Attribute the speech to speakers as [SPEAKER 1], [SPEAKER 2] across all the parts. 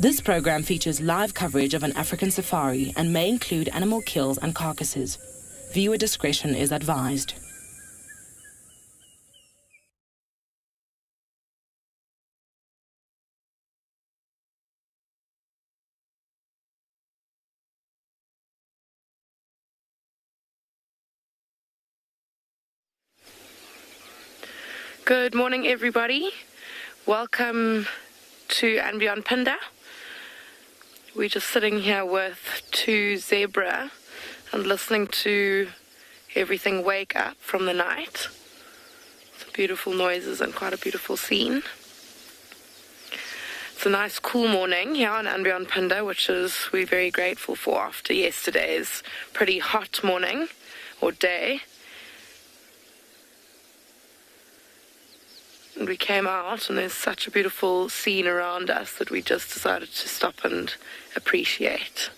[SPEAKER 1] This program features live coverage of an African safari and may include animal kills and carcasses. Viewer discretion is advised.
[SPEAKER 2] Good morning, everybody. Welcome to And Beyond Phinda. We're just sitting here with two zebra and listening to everything wake up from the night. Some beautiful noises and quite a beautiful scene. It's a nice cool morning here on And Beyond Phinda, which is we're very grateful for after yesterday's pretty hot morning or day. And we came out and there's such a beautiful scene around us that we just decided to stop and appreciate.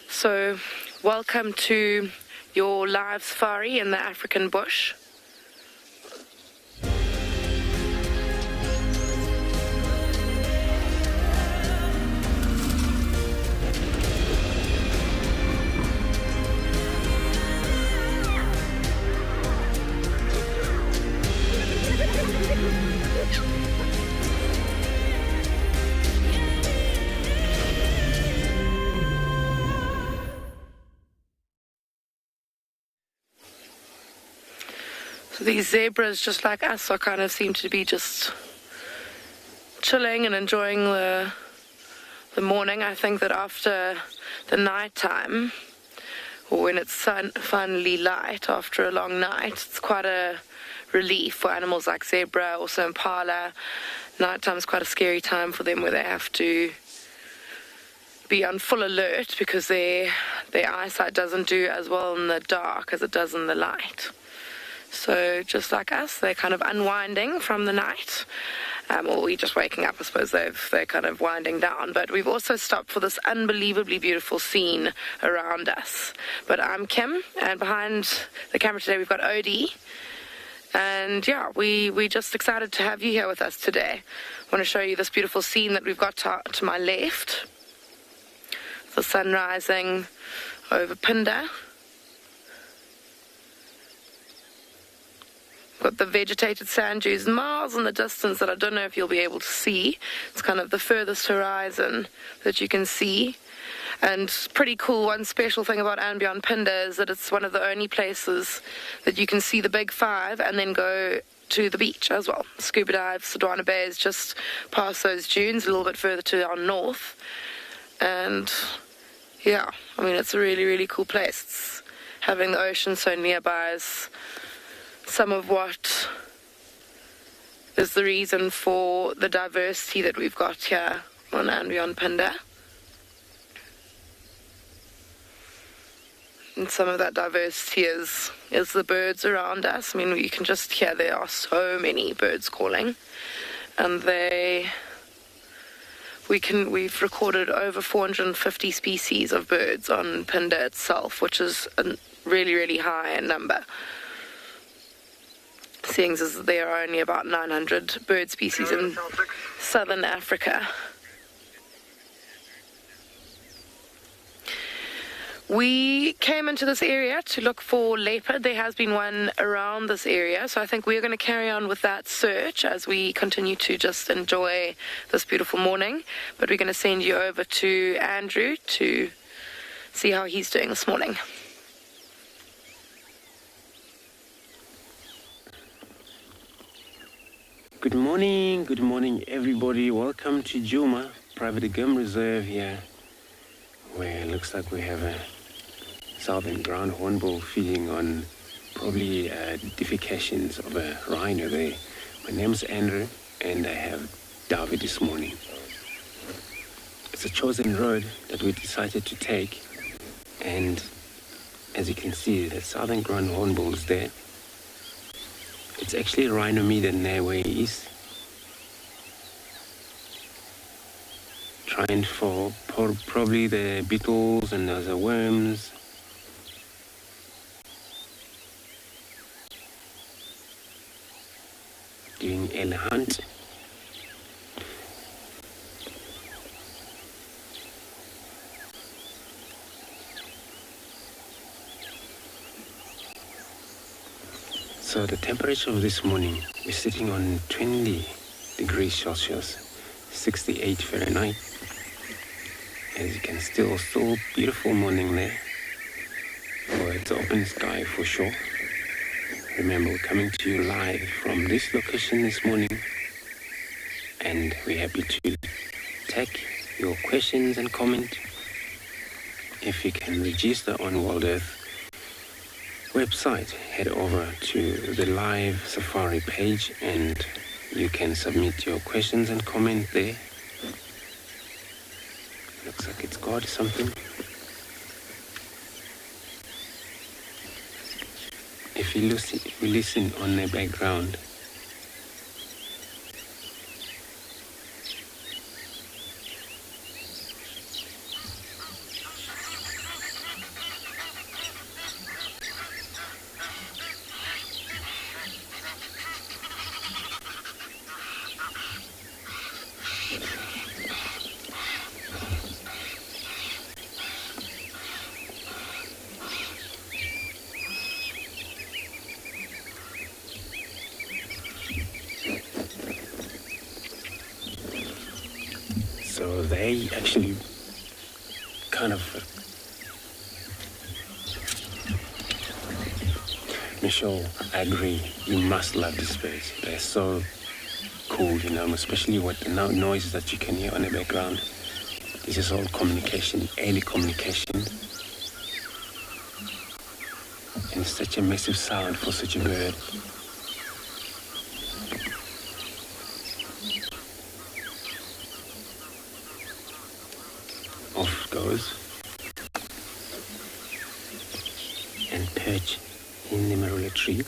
[SPEAKER 2] So, welcome to your live safari in the African bush. So these zebras, just like us, are kind of seem to be just chilling and enjoying the morning. I think that after the night time, or when it's finally light after a long night, it's quite a relief for animals like zebra, also impala. Nighttime is quite a scary time for them where they have to be on full alert because their eyesight doesn't do as well in the dark as it does in the light. So just like us, they're kind of unwinding from the night, or we're just waking up. I suppose they're kind of winding down. But we've also stopped for this unbelievably beautiful scene around us. But I'm Kim, and behind the camera today we've got Odie. And yeah, we're just excited to have you here with us today. I want to show you this beautiful scene that we've got to my left. The sun rising over Phinda. Got the vegetated sand dunes miles in the distance that I don't know if you'll be able to see. It's kind of the furthest horizon that you can see. And pretty cool, one special thing about And Beyond Phinda is that it's one of the only places that you can see the Big Five and then go to the beach as well. Scuba dive, Sodwana Bay is just past those dunes, a little bit further to our north. And yeah, I mean, it's a really, really cool place. It's, having the ocean so nearby is some of what is the reason for the diversity that we've got here on And Beyond Phinda. And some of that diversity is the birds around us. I mean, you can just hear there are so many birds calling. And we've recorded over 450 species of birds on Phinda itself, which is a really, really high number. Seeing as there are only about 900 bird species in southern Africa. We came into this area to look for leopard. There has been one around this area, so I think we're going to carry on with that search as we continue to just enjoy this beautiful morning. But we're going to send you over to Andrew to see how he's doing this morning.
[SPEAKER 3] Good morning everybody. Welcome to Djuma Private Game Reserve here, where it looks like we have a southern ground hornbill feeding on probably defecations of a rhino there. My name's Andrew and I have David this morning. It's a chosen road that we decided to take, and as you can see, the southern ground hornbill is there. It's actually rhino median there where he is. Trying for probably the beetles and other worms. Doing a hunt. So the temperature of this morning, we're sitting on 20 degrees Celsius, 68 Fahrenheit. As you can still beautiful morning there. Oh, it's open sky for sure. Remember, we're coming to you live from this location this morning, and we're happy to take your questions and comment. If you can register on World Earth website, head over to the live Safari page and you can submit your questions and comment there. Looks like it's got something. If you listen on the background, so they actually kind of Michelle, I agree. You must love these birds. They're so cool, you know, especially with the noises that you can hear on the background. This is all communication, early communication. And it's such a massive sound for such a bird. Off it goes. And perch in the marula tree.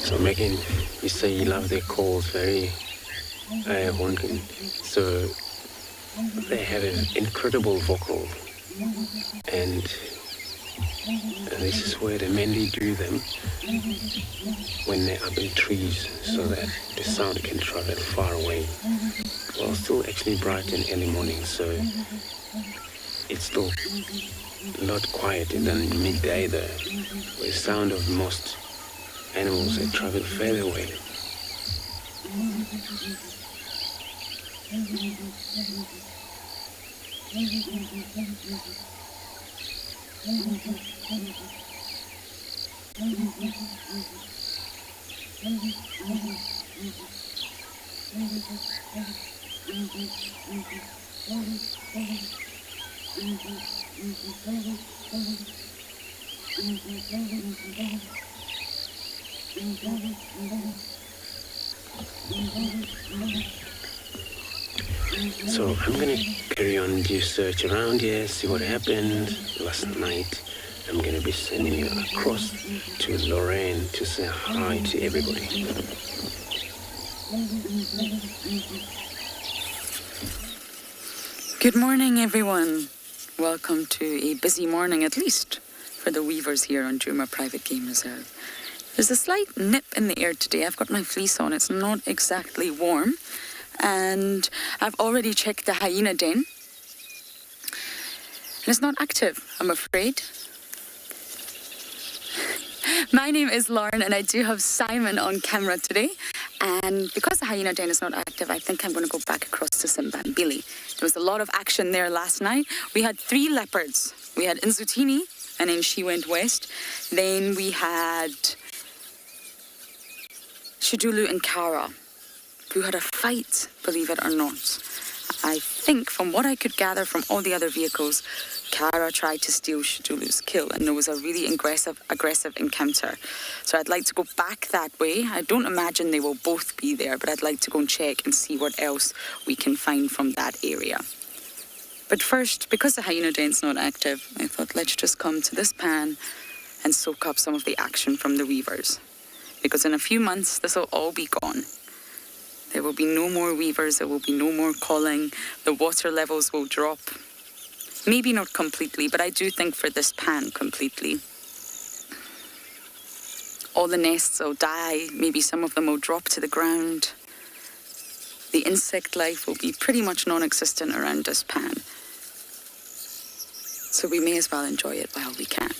[SPEAKER 3] So Megan, you say you love their calls, very haunting. So they have an incredible vocal, and this is where the Mendi do them when they're up in trees, so that the sound can travel far away. Well, still actually bright in early morning, so it's still a lot quieter than midday there, where the sound of most animals that travel further away. So I'm gonna carry on do search around here, see what happened last night. I'm gonna be sending you across to Lorraine to say hi to everybody.
[SPEAKER 4] Good morning, everyone. Welcome to a busy morning, at least for the weavers here on Djuma Private Game Reserve. There's a slight nip in the air today. I've got my fleece on. It's not exactly warm. And I've already checked the hyena den. And it's not active, I'm afraid. My name is Lauren, and I do have Simon on camera today. And because the hyena den is not active, I think I'm going to go back across to Simbambili. There was a lot of action there last night. We had 3 leopards. We had Nzutini, and then she went west. Then we had Shidulu and Kara, who had a fight, believe it or not. I think, from what I could gather from all the other vehicles, Kara tried to steal Shidulu's kill, and there was a really aggressive encounter. So I'd like to go back that way. I don't imagine they will both be there, but I'd like to go and check and see what else we can find from that area. But first, because the hyena den's not active, I thought let's just come to this pan and soak up some of the action from the weavers. Because in a few months, this will all be gone. There will be no more weavers, there will be no more calling, the water levels will drop. Maybe not completely, but I do think for this pan completely. All the nests will die, maybe some of them will drop to the ground. The insect life will be pretty much non-existent around this pan. So we may as well enjoy it while we can.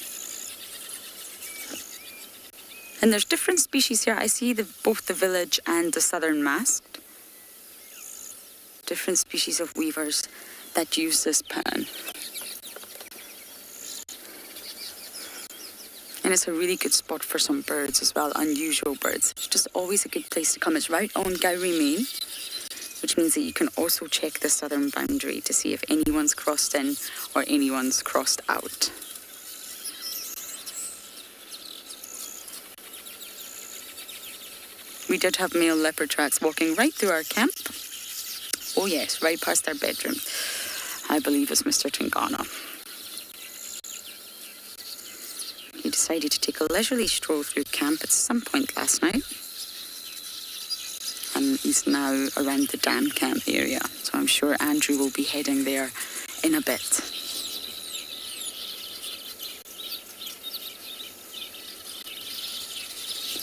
[SPEAKER 4] And there's different species here. I see both the village and the southern masked. Different species of weavers that use this pan. And it's a really good spot for some birds as well, unusual birds. It's just always a good place to come. It's right on Gowrie Main, which means that you can also check the southern boundary to see if anyone's crossed in or anyone's crossed out. We did have male leopard tracks walking right through our camp. Oh yes, right past our bedroom. I believe it's Mr. Tingana. He decided to take a leisurely stroll through camp at some point last night. And he's now around the dam camp area. So I'm sure Andrew will be heading there in a bit.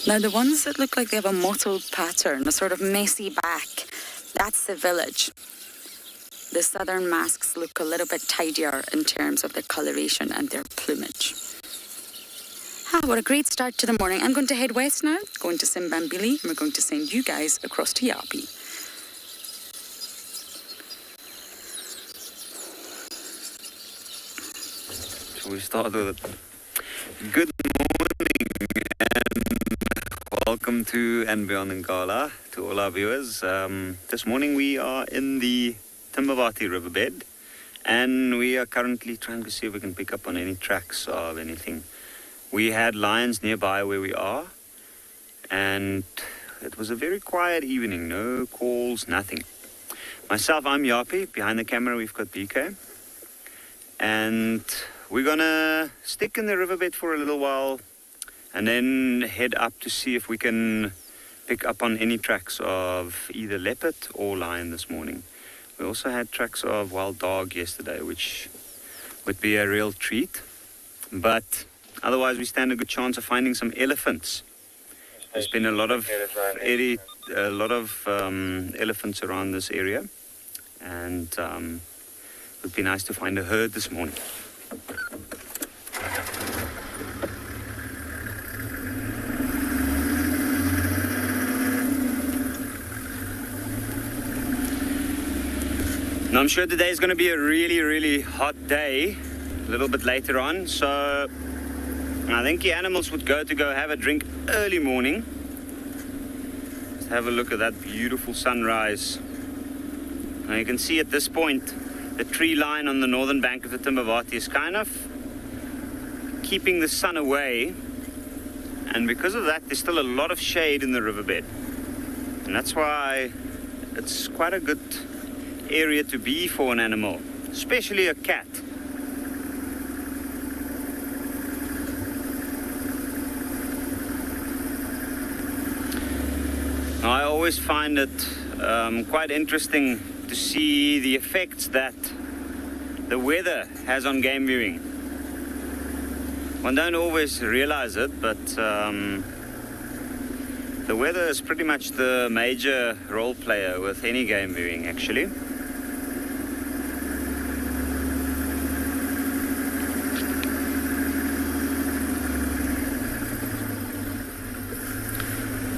[SPEAKER 4] Now, the ones that look like they have a mottled pattern, a sort of messy back, that's the village. The southern masks look a little bit tidier in terms of their coloration and their plumage. What a great start to the morning. I'm going to head west now, going to Simbambili, and we're going to send you guys across to Yapi.
[SPEAKER 5] So we start with good morning and welcome to And Beyond Ngala, to all our viewers. This morning we are in the Timbavati riverbed, and we are currently trying to see if we can pick up on any tracks of anything. We had lions nearby where we are, and it was a very quiet evening, no calls, nothing. Myself, I'm Yapi. Behind the camera we've got BK, and we're gonna stick in the riverbed for a little while and then head up to see if we can pick up on any tracks of either leopard or lion this morning. We also had tracks of wild dog yesterday, which would be a real treat. But otherwise, we stand a good chance of finding some elephants. There's been a lot of elephants around this area, and it would be nice to find a herd this morning. Now, I'm sure today is going to be a really, really hot day a little bit later on, so I think the animals would go have a drink early morning. Let's have a look at that beautiful sunrise. Now you can see at this point the tree line on the northern bank of the Timbavati is kind of keeping the sun away, and because of that there's still a lot of shade in the riverbed, and that's why it's quite a good area to be for an animal, especially a cat. Now, I always find it quite interesting to see the effects that the weather has on game viewing. One don't always realize it, but the weather is pretty much the major role player with any game viewing, actually.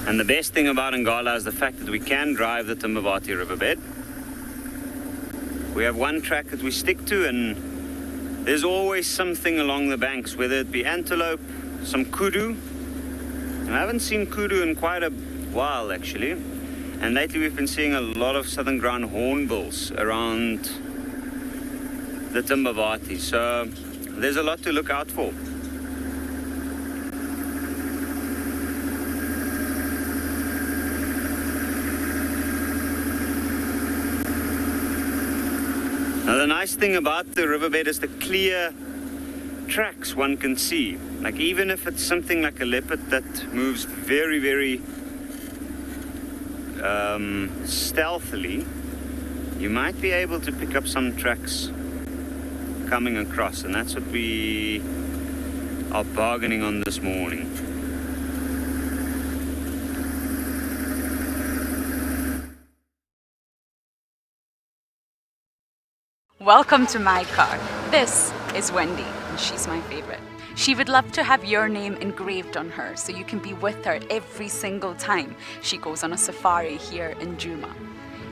[SPEAKER 5] And the best thing about Ngala is the fact that we can drive the Timbavati riverbed. We have one track that we stick to, and there's always something along the banks, whether it be antelope, some kudu. And I haven't seen kudu in quite a while, actually. And lately we've been seeing a lot of southern ground hornbills around the Timbavati. So there's a lot to look out for. Now, the nice thing about the riverbed is the clear tracks one can see. Like, even if it's something like a leopard that moves very, very stealthily, you might be able to pick up some tracks coming across, and that's what we are bargaining on this morning.
[SPEAKER 4] Welcome to my car. This is Wendy, and she's my favorite. She would love to have your name engraved on her so you can be with her every single time she goes on a safari here in Djuma.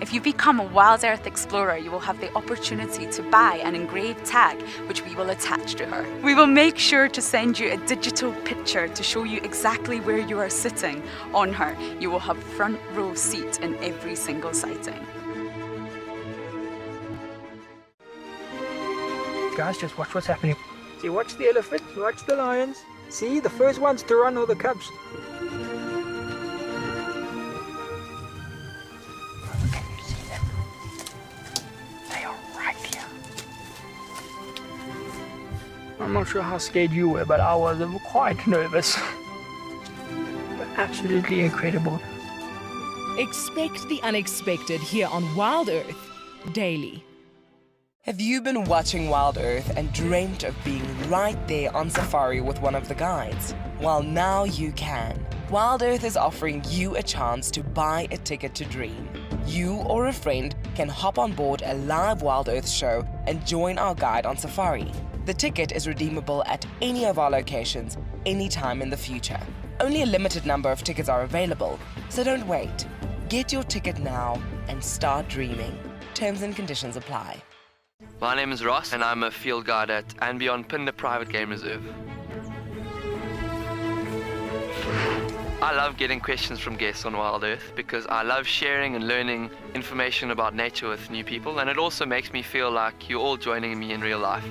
[SPEAKER 4] If you become a Wild Earth Explorer, you will have the opportunity to buy an engraved tag which we will attach to her. We will make sure to send you a digital picture to show you exactly where you are sitting on her. You will have front row seat in every single sighting.
[SPEAKER 6] Guys, just watch what's happening. See, watch the elephant, watch the lions. See, the first ones to run are the cubs. Can you see them? They are right here. I'm not sure how scared you were, but I was quite nervous. But absolutely incredible.
[SPEAKER 7] Expect the unexpected here on Wild Earth daily.
[SPEAKER 8] Have you been watching Wild Earth and dreamt of being right there on safari with one of the guides? Well, now you can. Wild Earth is offering you a chance to buy a ticket to dream. You or a friend can hop on board a live Wild Earth show and join our guide on safari. The ticket is redeemable at any of our locations, anytime in the future. Only a limited number of tickets are available, so don't wait. Get your ticket now and start dreaming. Terms and conditions apply.
[SPEAKER 9] My name is Ross, and I'm a field guide at and Beyond Phinda Private Game Reserve. I love getting questions from guests on Wild Earth because I love sharing and learning information about nature with new people, and it also makes me feel like you're all joining me in real life.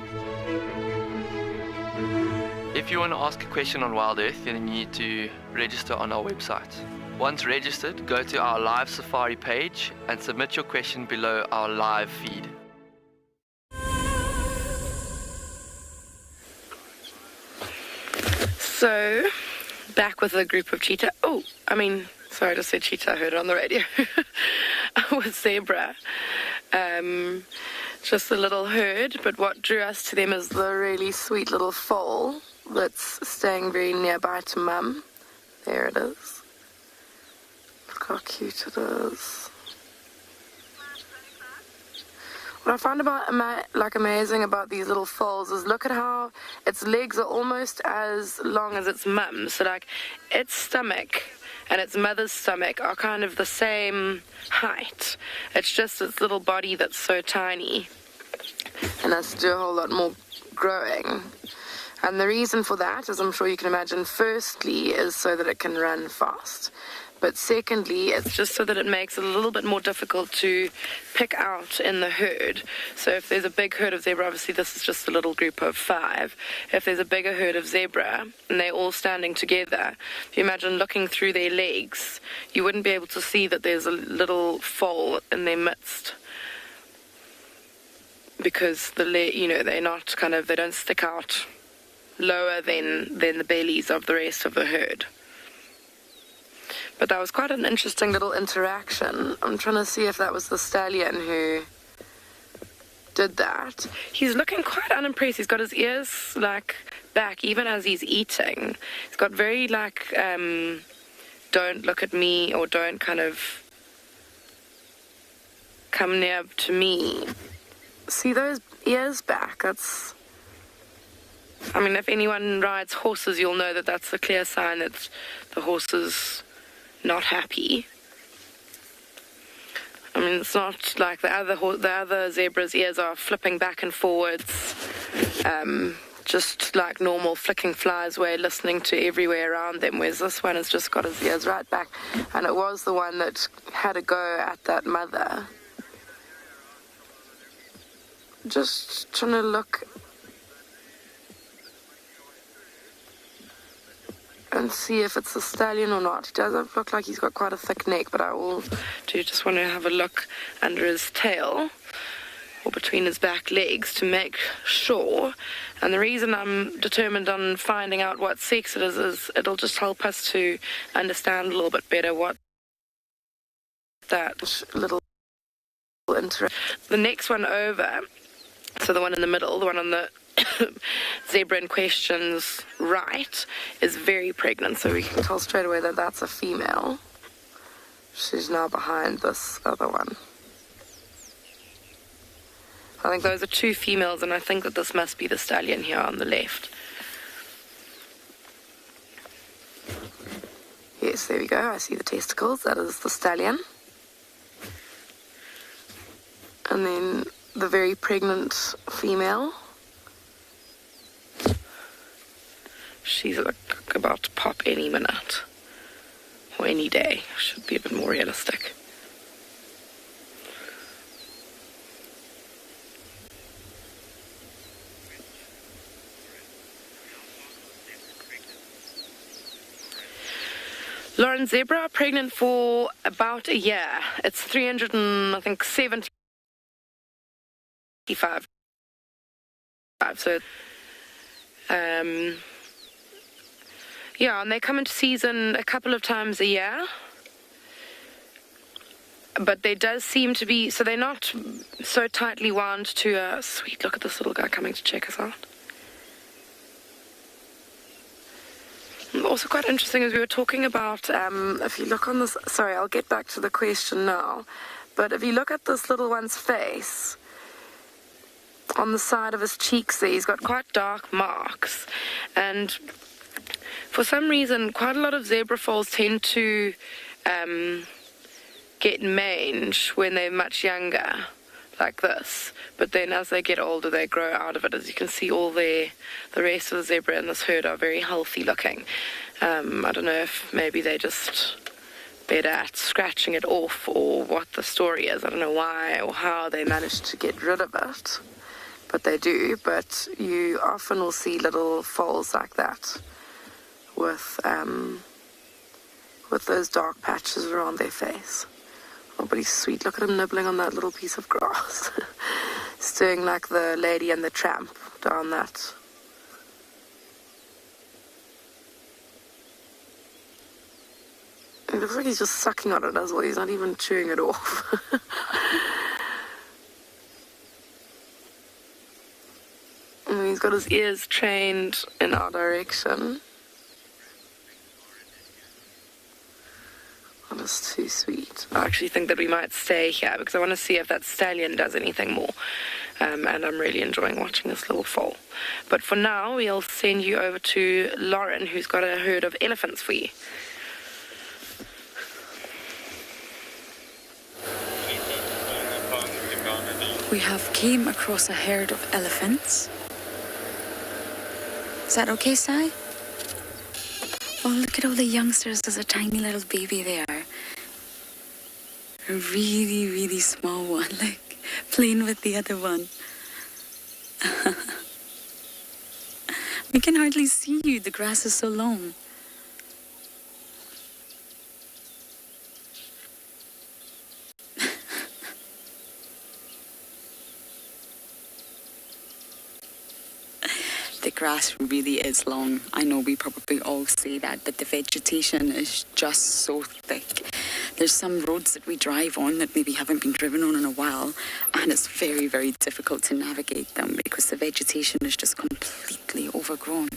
[SPEAKER 9] If you want to ask a question on Wild Earth, then you need to register on our website. Once registered, go to our live safari page and submit your question below our live feed.
[SPEAKER 2] So, back with a group of cheetah. Sorry, I just said cheetah, I heard it on the radio. With zebra. Just a little herd, but what drew us to them is the really sweet little foal that's staying very nearby to Mum. There it is. Look how cute it is. What I find amazing about these little foals is look at how its legs are almost as long as its mum. So like its stomach and its mother's stomach are kind of the same height. It's just its little body that's so tiny and has to do a whole lot more growing. And the reason for that, as I'm sure you can imagine, firstly is so that it can run fast. But secondly, it's just so that it makes it a little bit more difficult to pick out in the herd. So if there's a big herd of zebra, obviously this is just a little group of 5. If there's a bigger herd of zebra and they're all standing together, if you imagine looking through their legs, you wouldn't be able to see that there's a little foal in their midst. Because they're not they don't stick out lower than the bellies of the rest of the herd. But that was quite an interesting little interaction. I'm trying to see if that was the stallion who did that. He's looking quite unimpressed. He's got his ears back even as he's eating. He's got very don't look at me, or don't come near to me. See those ears back? If anyone rides horses, you'll know that that's a clear sign that the horse is not happy. It's not like the other zebra's ears are flipping back and forwards, just like normal flicking flies way, listening to everywhere around them, whereas this one has just got his ears right back, and it was the one that had a go at that mother. Just trying to look and see if it's a stallion or not. He doesn't look like he's got quite a thick neck, but I just want to have a look under his tail or between his back legs to make sure. And the reason I'm determined on finding out what sex it is it'll just help us to understand a little bit better what that little the next one over, so the one in the middle, the one on the zebra in question's right, is very pregnant, so we can tell straight away that that's a female. She's now behind this other one. I think those are 2 females, and I think that this must be the stallion here on the left. Yes, there we go. I see the testicles. That is the stallion. And then the very pregnant female. She's about to pop any minute. Or any day. Should be a bit more realistic. Lauren, zebra are pregnant for about a year. It's 375. So, yeah, and they come into season a couple of times a year. But there does seem to be, so they're not so tightly wound to a, sweet, look at this little guy coming to check us out. Also quite interesting as we were talking about, if you look on this, sorry, I'll get back to the question now, but if you look at this little one's face, on the side of his cheeks there, he's got quite dark marks, and for some reason quite a lot of zebra foals tend to get mange when they're much younger, like this, but then as they get older they grow out of it. As you can see, all the rest of the zebra in this herd are very healthy looking. I don't know if maybe they just better at scratching it off or what the story is. I don't know why or how they managed to get rid of it, but they do. But you often will see little foals like that with those dark patches around their face. Oh, but he's sweet. Look at him nibbling on that little piece of grass. He's doing like the Lady and the Tramp down that. It looks like he's just sucking on it as well. He's not even chewing it off. And he's got his ears trained in our direction. Oh, that's too sweet. I actually think that we might stay here because I want to see if that stallion does anything more. And I'm really enjoying watching this little foal. But for now, we'll send you over to Lauren, who's got a herd of elephants for you.
[SPEAKER 4] We have came across a herd of elephants. Is that okay, Sai? Oh, look at all the youngsters. There's a tiny little baby there. A really, really small one, like playing with the other one. We can hardly see you. The grass is so long. The grass really is long. I know we probably all say that, but the vegetation is just so thick. There's some roads that we drive on that maybe haven't been driven on in a while, and it's very, very difficult to navigate them because the vegetation is just completely overgrown.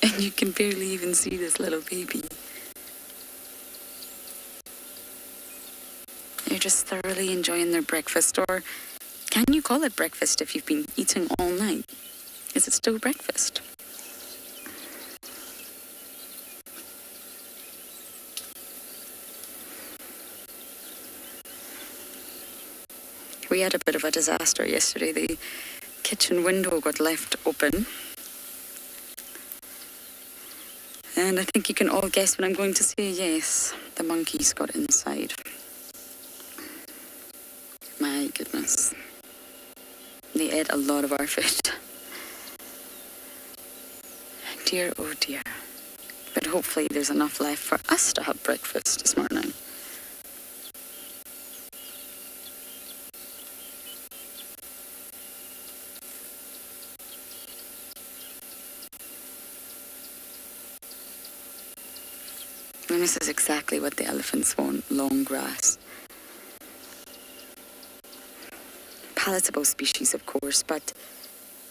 [SPEAKER 4] And you can barely even see this little baby. They're just thoroughly enjoying their breakfast, or can you call it breakfast if you've been eating all night? Is it still breakfast? We had a bit of a disaster yesterday. The kitchen window got left open. And I think you can all guess what I'm going to say. Yes, the monkeys got inside. My goodness. They ate a lot of our food. Dear, oh dear. But hopefully there's enough left for us to have breakfast this morning. And this is exactly what the elephants want, long grass. Palatable species, of course, but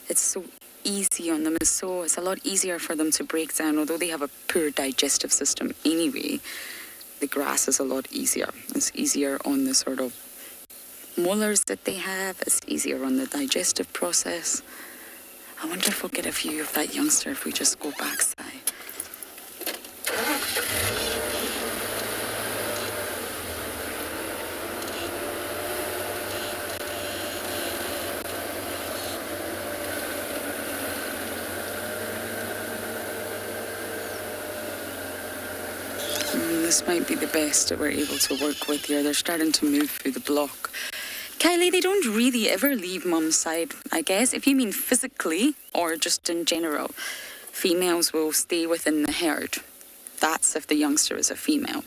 [SPEAKER 4] it's so easy on them. It's a lot easier for them to break down. Although they have a poor digestive system anyway, the grass is a lot easier. It's easier on the sort of molars that they have. It's easier on the digestive process. I wonder if we'll get a view of that youngster if we just go backside. This might be the best that we're able to work with here. They're starting to move through the block. Kylie, they don't really ever leave mum's side, I guess. If you mean physically or just in general, females will stay within the herd. That's if the youngster is a female.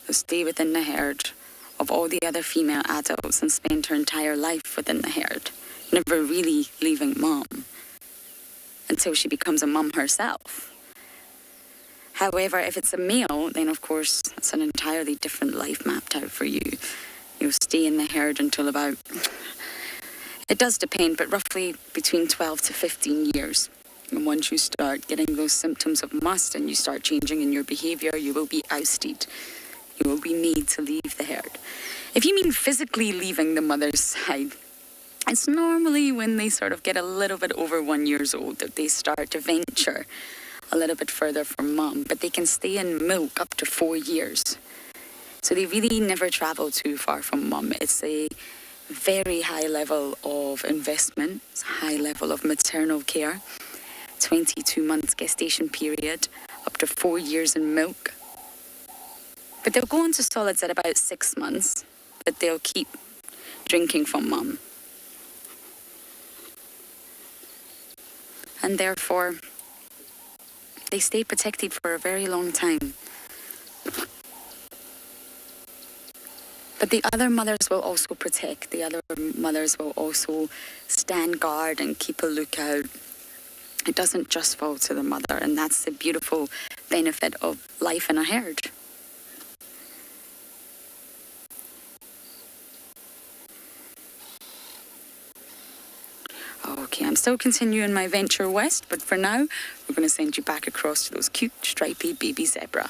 [SPEAKER 4] They'll stay within the herd of all the other female adults and spend her entire life within the herd, never really leaving mum until she becomes a mum herself. However, if it's a male, then of course it's an entirely different life mapped out for you. You'll stay in the herd until about, it does depend, but roughly between 12 to 15 years. And once you start getting those symptoms of must and you start changing in your behaviour, you will be ousted. You will be made to leave the herd. If you mean physically leaving the mother's side, it's normally when they sort of get a little bit over 1 year old that they start to venture a little bit further from mum, but they can stay in milk up to 4 years. So they really never travel too far from mum. It's a very high level of investment, it's a high level of maternal care, 22 months gestation period, up to 4 years in milk. But they'll go into solids at about 6 months, but they'll keep drinking from mum. And therefore, they stay protected for a very long time. But the other mothers will also protect. The other mothers will also stand guard and keep a lookout. It doesn't just fall to the mother, and that's the beautiful benefit of life in a herd. Okay, I'm still continuing my venture west, but for now, we're going to send you back across to those cute, stripy baby zebra.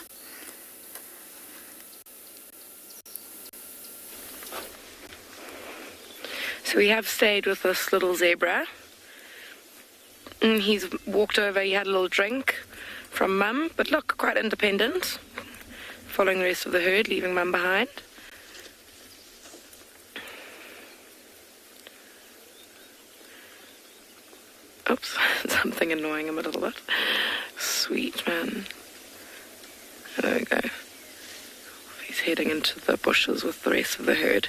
[SPEAKER 2] So we have stayed with this little zebra. And he's walked over, he had a little drink from mum, but look, quite independent. Following the rest of the herd, leaving mum behind. Oops, something annoying him a little bit. Sweet man. There we go. He's heading into the bushes with the rest of the herd.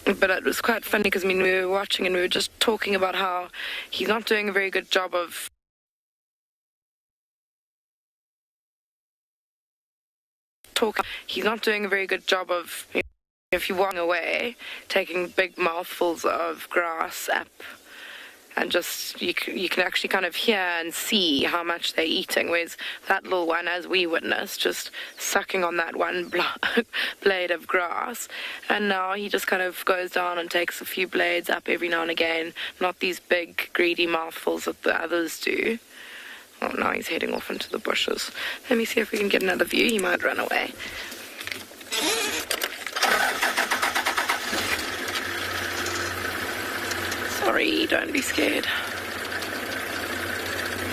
[SPEAKER 2] But it was quite funny because, I mean, we were watching and we were just talking about how he's not doing a very good job of He's not doing a very good job of, you know, if you're walking away, taking big mouthfuls of grass up, and just you can actually kind of hear and see how much they're eating. Whereas that little one, as we witnessed, just sucking on that one blade of grass, and now he just kind of goes down and takes a few blades up every now and again. Not these big greedy mouthfuls that the others do. Oh, now he's heading off into the bushes. Let me see if we can get another view. He might run away. Sorry, don't be scared.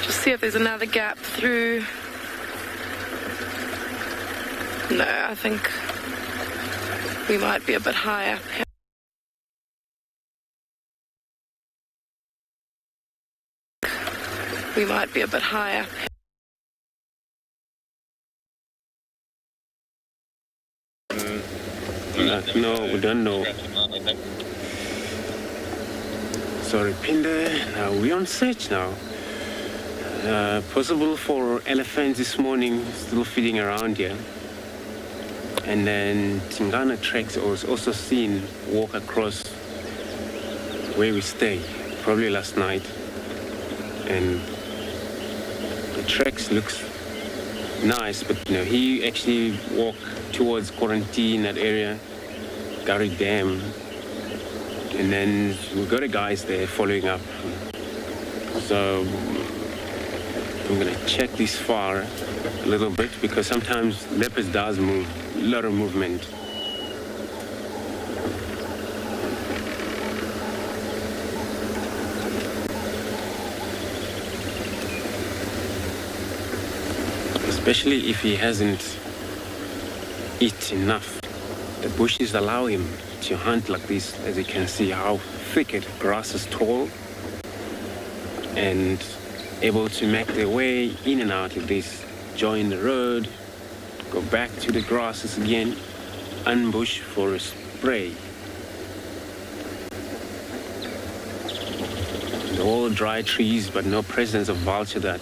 [SPEAKER 2] Just see if there's another gap through. No, I think we might be a bit high up here. We might be a bit high up here.
[SPEAKER 3] No, we don't know. Sorry, Pinder. We're on search now. Possible for elephants this morning, still feeding around here. And then Tingana tracks was also seen walk across where we stay, probably last night. And the tracks looks nice, but you know, he actually walked towards Quarantine, that area, Gary Dam. And then we got a guys there following up. So I'm gonna check this far a little bit because sometimes leopards does move, a lot of movement. Especially if he hasn't eaten enough. The bushes allow him to hunt like this, as you can see how thick it grass is tall and able to make their way in and out of this, join the road, go back to the grasses again, ambush for a spray. The all dry trees, but no presence of vulture that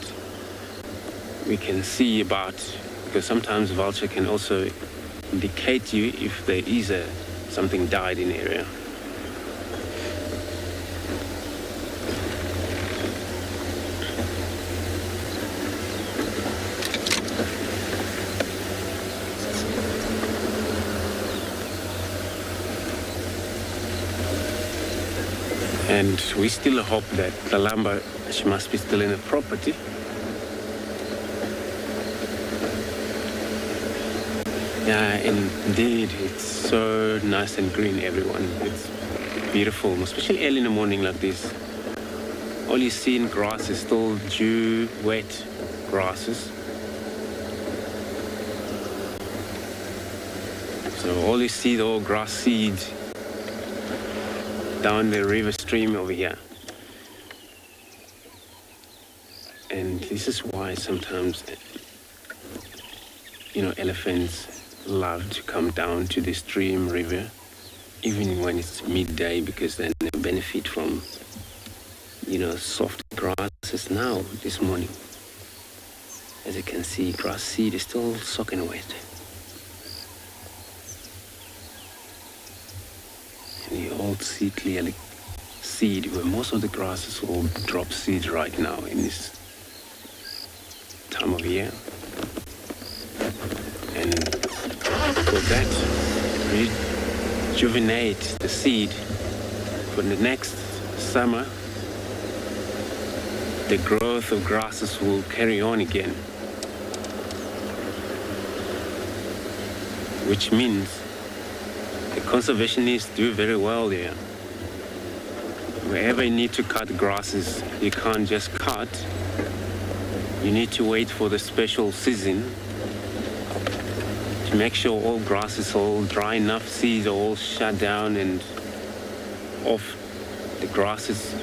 [SPEAKER 3] we can see about, because sometimes vulture can also indicate you if there is something died in the area. And we still hope that Lalamba, she must be still in the property. Yeah, indeed, it's so nice and green, everyone. It's beautiful, especially early in the morning like this. All you see in grass is still dew, wet grasses. So all you see, the old grass seed down the river stream over here. And this is why sometimes, you know, elephants love to come down to the stream river, even when it's midday, because then they benefit from, you know, soft grasses now this morning. As you can see, grass seed is still soaking wet. And you all see clearly seed, where most of the grasses will drop seed right now in this time of year. And for that, rejuvenate the seed for the next summer. The growth of grasses will carry on again, which means the conservationists do very well there. Wherever you need to cut grasses, you can't just cut. You need to wait for the special season to make sure all grass is all dry enough, seeds are all shut down and off the the grasses,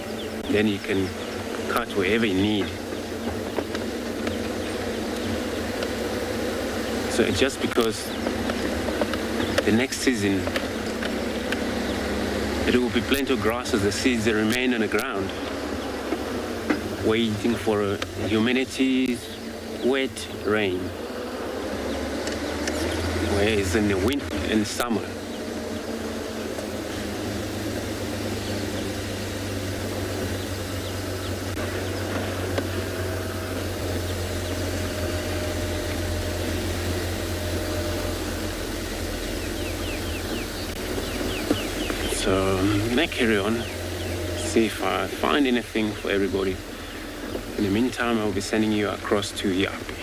[SPEAKER 3] then you can cut wherever you need. So just because the next season there will be plenty of grasses, the seeds that remain on the ground, waiting for humidity, wet rain. Whereas in the winter and summer, so I'm gonna carry on, see if I find anything for everybody. In the meantime, I'll be sending you across to Yapi.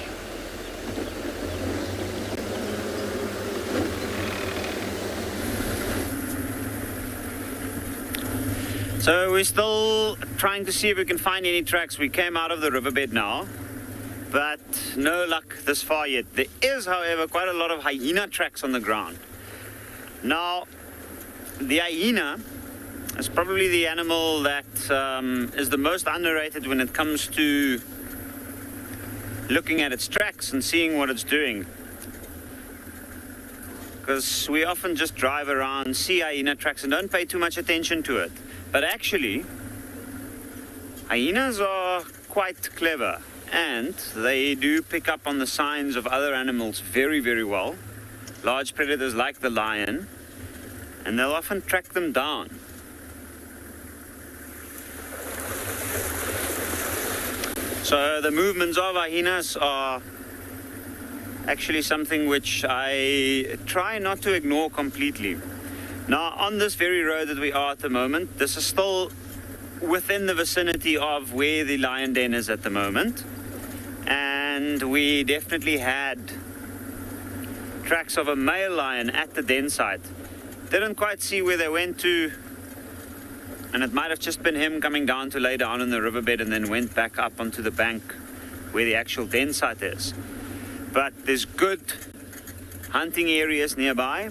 [SPEAKER 5] So we're still trying to see if we can find any tracks. We came out of the riverbed now, but no luck this far yet. There is, however, quite a lot of hyena tracks on the ground. Now, the hyena is probably the animal that is the most underrated when it comes to looking at its tracks and seeing what it's doing. Because we often just drive around, see hyena tracks and don't pay too much attention to it. But actually, hyenas are quite clever and they do pick up on the signs of other animals very, very well. Large predators like the lion, and they'll often track them down. So the movements of hyenas are actually something which I try not to ignore completely. Now, on this very road that we are at the moment, this is still within the vicinity of where the lion den is at the moment. And we definitely had tracks of a male lion at the den site. Didn't quite see where they went to, and it might have just been him coming down to lay down in the riverbed and then went back up onto the bank where the actual den site is. But there's good hunting areas nearby,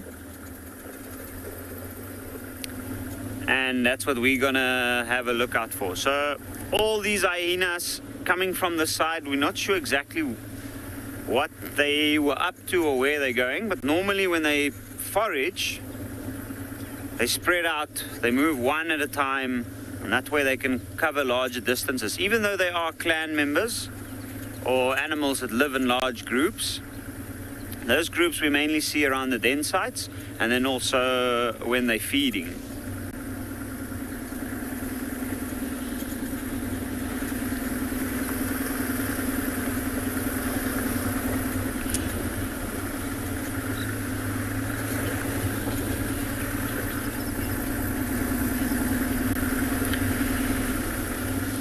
[SPEAKER 5] and that's what we're gonna have a look out for. So all these hyenas coming from the side, we're not sure exactly what they were up to or where they're going, but normally when they forage, they spread out, they move one at a time, and that way they can cover larger distances. Even though they are clan members or animals that live in large groups, those groups we mainly see around the den sites and then also when they're feeding.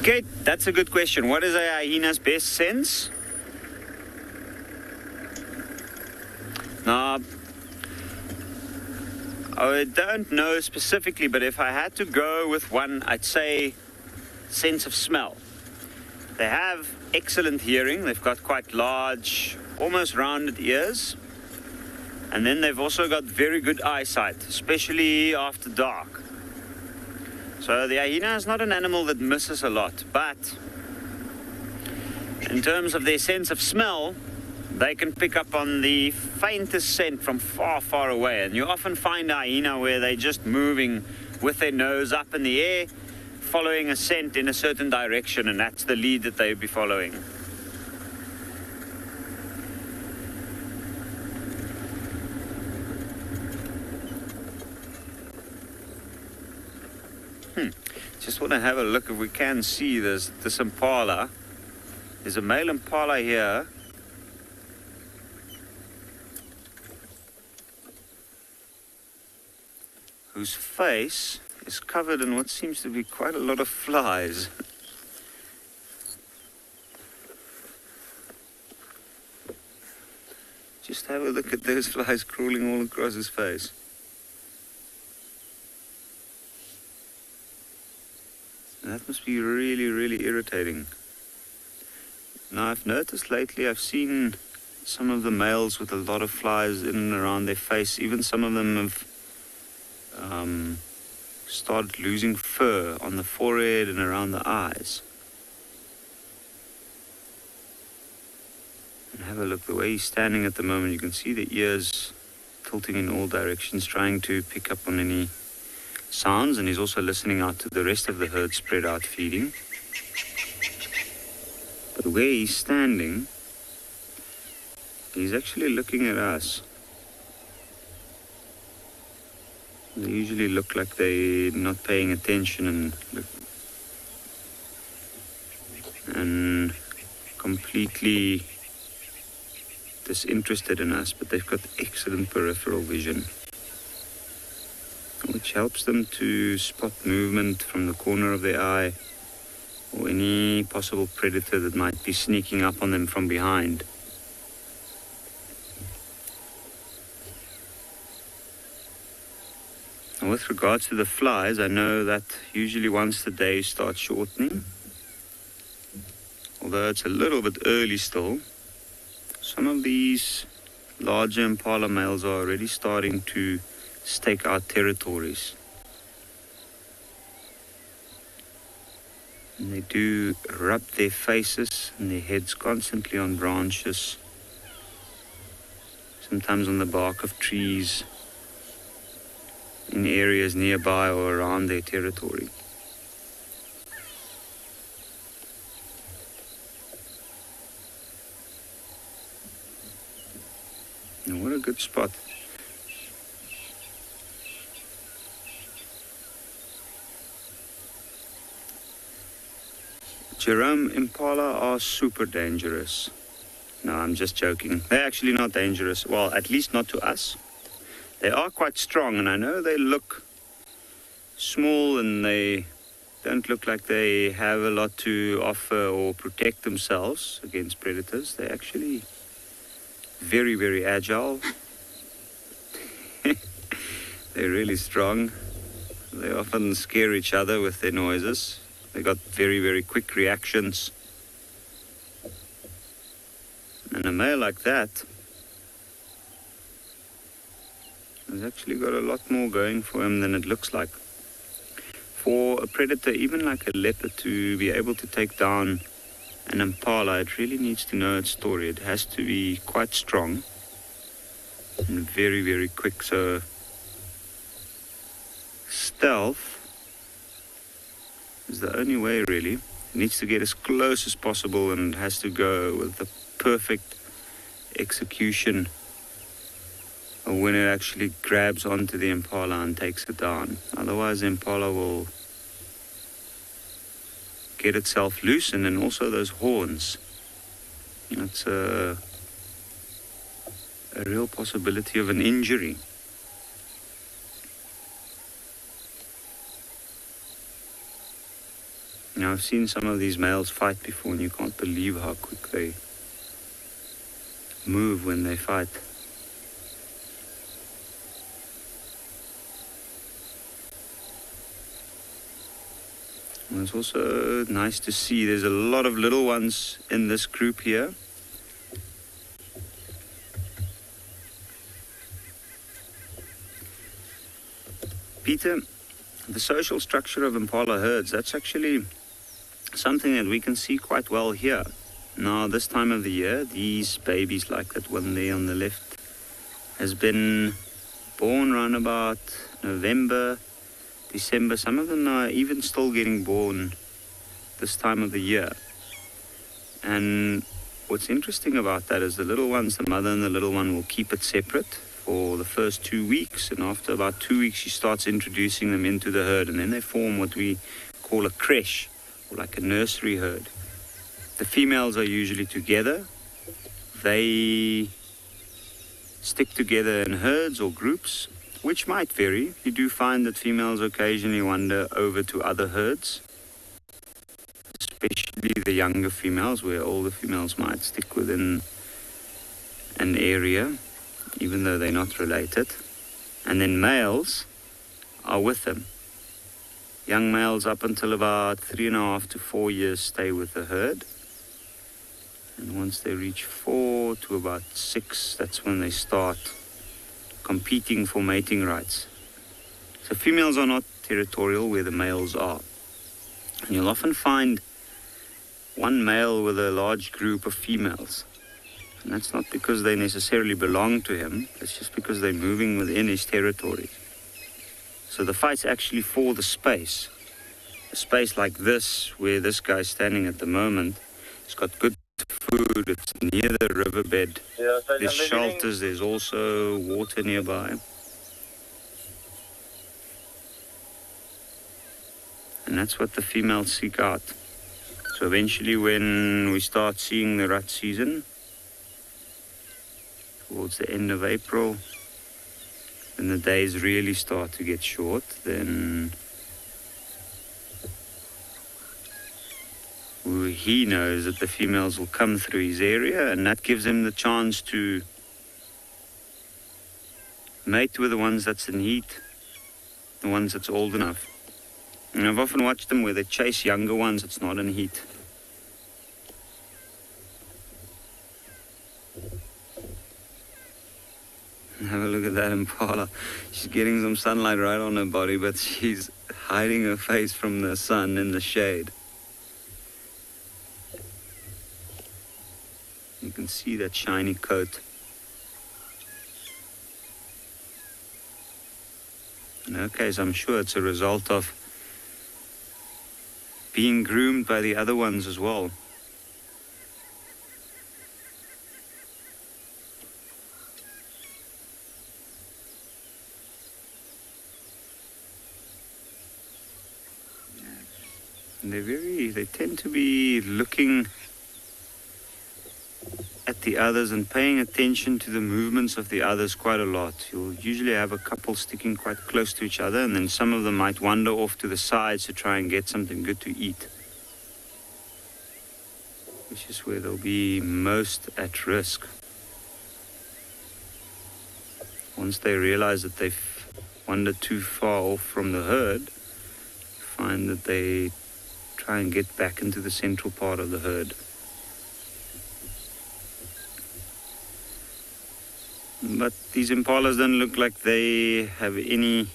[SPEAKER 5] Okay, that's a good question. What is a hyena's best sense? Now, I don't know specifically, but if I had to go with one, I'd say sense of smell. They have excellent hearing. They've got quite large, almost rounded ears. And then they've also got very good eyesight, especially after dark. So the hyena is not an animal that misses a lot, but in terms of their sense of smell, they can pick up on the faintest scent from far, far away. And you often find a hyena where they're just moving with their nose up in the air, following a scent in a certain direction, and that's the lead that they'll be following. Just want to have a look if we can see this impala. There's a male impala here. Whose face is covered in what seems to be quite a lot of flies. Just have a look at those flies crawling all across his face. That must be really, really irritating. Now, I've noticed lately, I've seen some of the males with a lot of flies in and around their face. Even some of them have started losing fur on the forehead and around the eyes. And have a look, the way he's standing at the moment, you can see the ears tilting in all directions, trying to pick up on any sounds, and he's also listening out to the rest of the herd spread out feeding. But where he's standing, he's actually looking at us. They usually look like they're not paying attention and completely disinterested in us, but they've got excellent peripheral vision, which helps them to spot movement from the corner of their eye or any possible predator that might be sneaking up on them from behind. Now, with regards to the flies, I know that usually once the day starts shortening, although it's a little bit early still, some of these larger impala males are already starting to stake out territories. And they do rub their faces and their heads constantly on branches, sometimes on the bark of trees, in areas nearby or around their territory. And what a good spot. Jerome impala are super dangerous. No, I'm just joking. They're actually not dangerous. Well, at least not to us. They are quite strong, and I know they look small and they don't look like they have a lot to offer or protect themselves against predators. They're actually very, very agile. They're really strong. They often scare each other with their noises. They got very, very quick reactions. And a male like that has actually got a lot more going for him than it looks like. For a predator, even like a leopard, to be able to take down an impala, it really needs to know its story. It has to be quite strong and very, very quick. So stealth is the only way, really. It needs to get as close as possible and has to go with the perfect execution of when it actually grabs onto the impala and takes it down. Otherwise, the impala will get itself loose, and then also those horns. It's a real possibility of an injury. Now, I've seen some of these males fight before, and you can't believe how quick they move when they fight. And it's also nice to see there's a lot of little ones in this group here. Peter, the social structure of impala herds, that's actually something that we can see quite well here. Now, this time of the year, these babies, like that one there on the left, has been born around about November, December. Some of them are even still getting born this time of the year. And what's interesting about that is the little ones, the mother and the little one, will keep it separate for the first 2 weeks. And after about 2 weeks, she starts introducing them into the herd. And then they form what we call a creche, or like a nursery herd. The females are usually together. They stick together in herds or groups, which might vary. You do find that females occasionally wander over to other herds, especially the younger females, where older females might stick within an area, even though they're not related. And then males are with them. Young males up until about 3.5 to 4 years stay with the herd. And once they reach 4 to about 6, that's when they start competing for mating rights. So females are not territorial where the males are. And you'll often find one male with a large group of females. And that's not because they necessarily belong to him, it's just because they're moving within his territory. So the fight's actually for the space. A space like this, where this guy's standing at the moment, it's got good food, it's near the riverbed. There's shelters, there's also water nearby. And that's what the females seek out. So eventually when we start seeing the rut season, towards the end of April, when the days really start to get short, then he knows that the females will come through his area, and that gives him the chance to mate with the ones that's in heat, the ones that's old enough. And I've often watched them where they chase younger ones that's not in heat. Have a look at that impala. She's getting some sunlight right on her body, but she's hiding her face from the sun in the shade. You can see that shiny coat. In her case, I'm sure it's a result of being groomed by the other ones as well. And they tend to be looking at the others and paying attention to the movements of the others quite a lot. You'll usually have a couple sticking quite close to each other, and then some of them might wander off to the sides to try and get something good to eat, which is where they'll be most at risk. Once they realize that they've wandered too far off from the herd, find that they try and get back into the central part of the herd. But these impalas don't look like they have any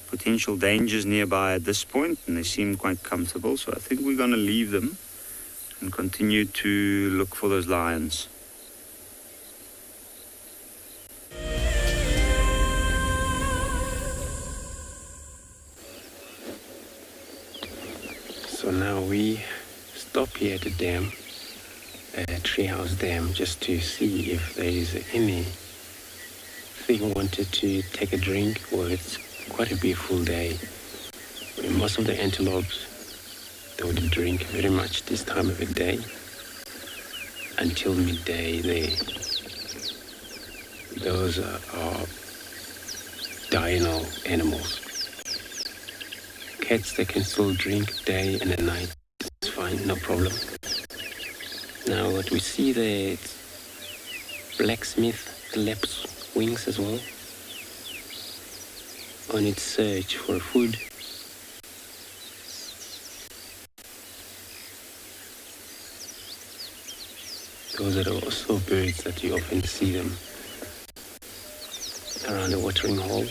[SPEAKER 5] potential dangers nearby at this point, and they seem quite comfortable, so I think we're going to leave them and continue to look for those lions.
[SPEAKER 3] So now we stop here at the dam, Treehouse Dam, just to see if there is anything wanted to take a drink, or it's quite a beautiful day. Most of the antelopes, they would drink very much this time of the day. Until midday, those are diurnal animals. Cats, they can still drink day and at night. It's fine, no problem. Now what we see there, it's blacksmith lapwings as well, on its search for food. Those are also birds that you often see them around the watering hole.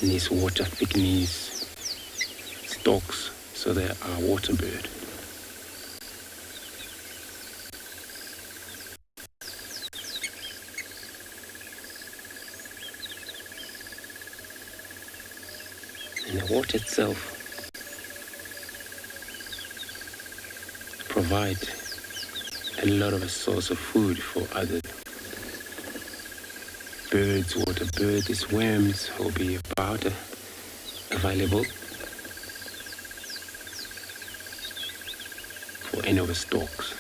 [SPEAKER 3] And these water thickeners, stalks, so they are water bird. And the water itself provides a lot of a source of food for other birds, water birds, these worms will be about available for any of the stalks.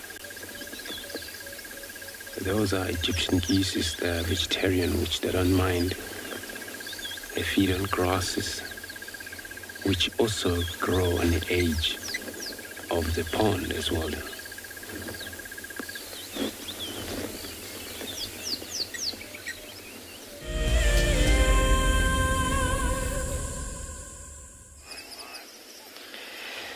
[SPEAKER 3] Those are Egyptian geese, is the vegetarian, which they don't mind. They feed on grasses, which also grow on the edge of the pond as well.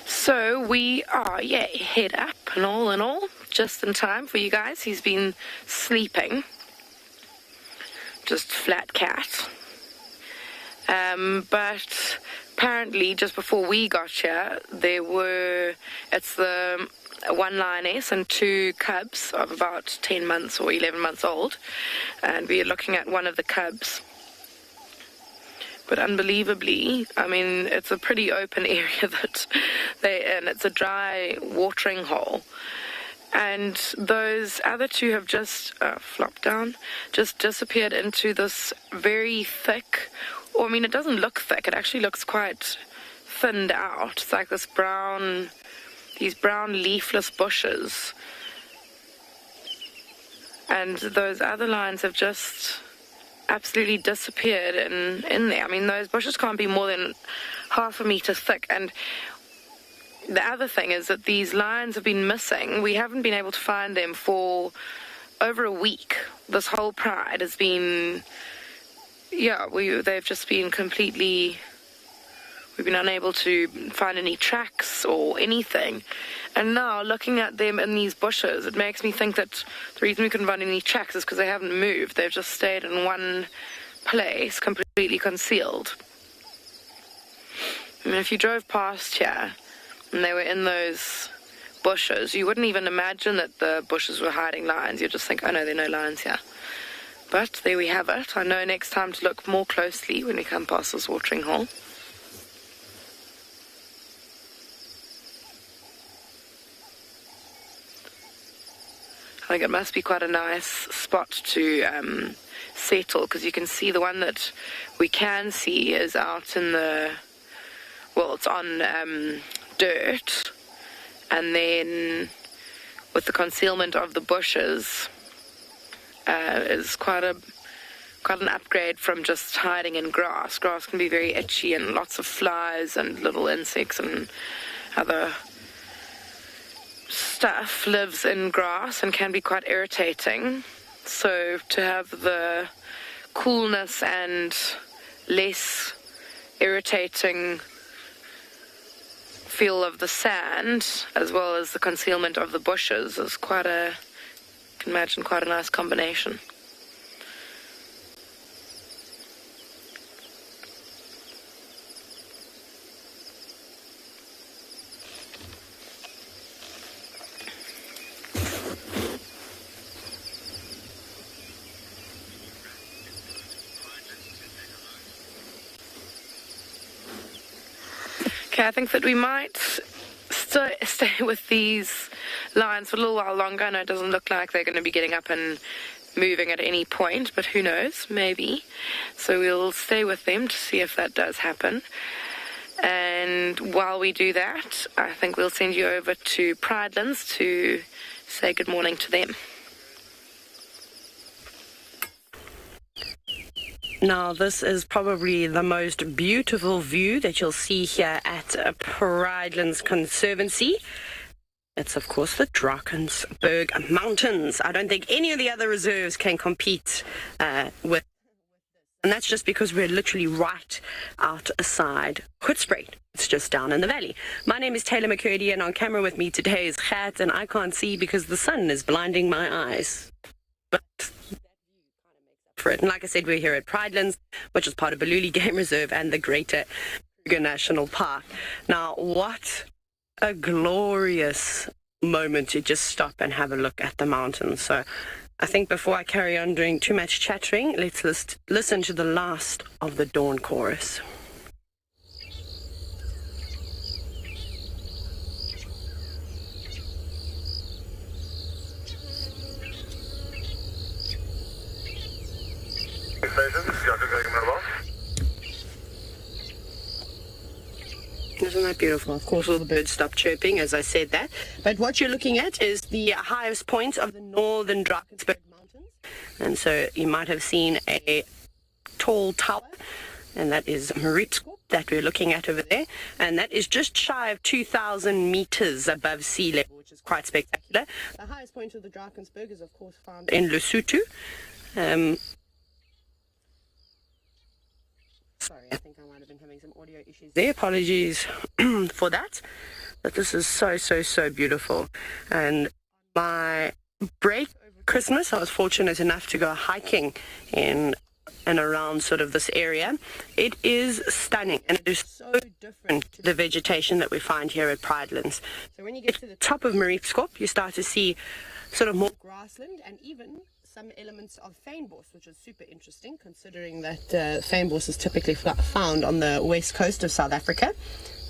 [SPEAKER 2] So we are, head up and all in all, just in time for you guys. He's been sleeping just flat cat. But apparently just before we got here, it's the one lioness and 2 cubs of about 10 months or 11 months old, and we are looking at one of the cubs. But unbelievably, I mean, it's a pretty open area that they're in. It's a dry watering hole. And those other 2 have just flopped down, just disappeared into this very thick, or I mean, it doesn't look thick. It actually looks quite thinned out. It's like these brown leafless bushes. And those other lions have just absolutely disappeared in there. I mean, those bushes can't be more than half a meter thick. And the other thing is that these lions have been missing. We haven't been able to find them for over a week. This whole pride has been, they've just been completely, we've been unable to find any tracks or anything. And now, looking at them in these bushes, it makes me think that the reason we couldn't find any tracks is because they haven't moved. They've just stayed in one place, completely concealed. I mean, if you drove past here and they were in those bushes, you wouldn't even imagine that the bushes were hiding lions. You'd just think, oh no, there are no lions here. But there we have it. I know next time to look more closely when we come past this watering hole. I think it must be quite a nice spot to settle, because you can see the one that we can see is out in it's on dirt, and then with the concealment of the bushes is quite an upgrade from just hiding in grass. Grass can be very itchy, and lots of flies and little insects and other stuff lives in grass and can be quite irritating. So to have the coolness and less irritating feel of the sand, as well as the concealment of the bushes, is quite a nice combination. Okay, I think that we might stay with these lions for a little while longer. I know it doesn't look like they're going to be getting up and moving at any point, but who knows, maybe. So we'll stay with them to see if that does happen. And while we do that, I think we'll send you over to Pridelands to say good morning to them.
[SPEAKER 10] Now, this is probably the most beautiful view that you'll see here at Pridelands Conservancy. It's, of course, the Drakensberg Mountains. I don't think any of the other reserves can compete with. And that's just because we're literally right outside Hoedspruit. It's just down in the valley. My name is Taylor McCurdy, and on camera with me today is Gert, and I can't see because the sun is blinding my eyes. But for it. And like I said, we're here at Pridelands, which is part of Baluli Game Reserve and the Greater Kruger National Park. Now, what a glorious moment to just stop and have a look at the mountains. So I think before I carry on doing too much chattering, let's listen to the last of the Dawn Chorus. Isn't that beautiful? Of course, all the birds stopped chirping as I said that. But what you're looking at is the highest point of the northern Drakensberg Mountains. And so you might have seen a tall tower, and that is Maritzburg that we're looking at over there. And that is just shy of 2,000 meters above sea level, which is quite spectacular. The highest point of the Drakensberg is, of course, found in Lesotho. Sorry, I think I might have been having some audio issues there. Apologies for that. But this is so, so, so beautiful. And my break over Christmas, I was fortunate enough to go hiking in and around sort of this area. It is stunning, and it is so different to the vegetation that we find here at Pridelands. So when you get to the top of Mariepskop, you start to see sort of more grassland and even some elements of fynbos, which is super interesting considering that fynbos is typically found on the west coast of South Africa,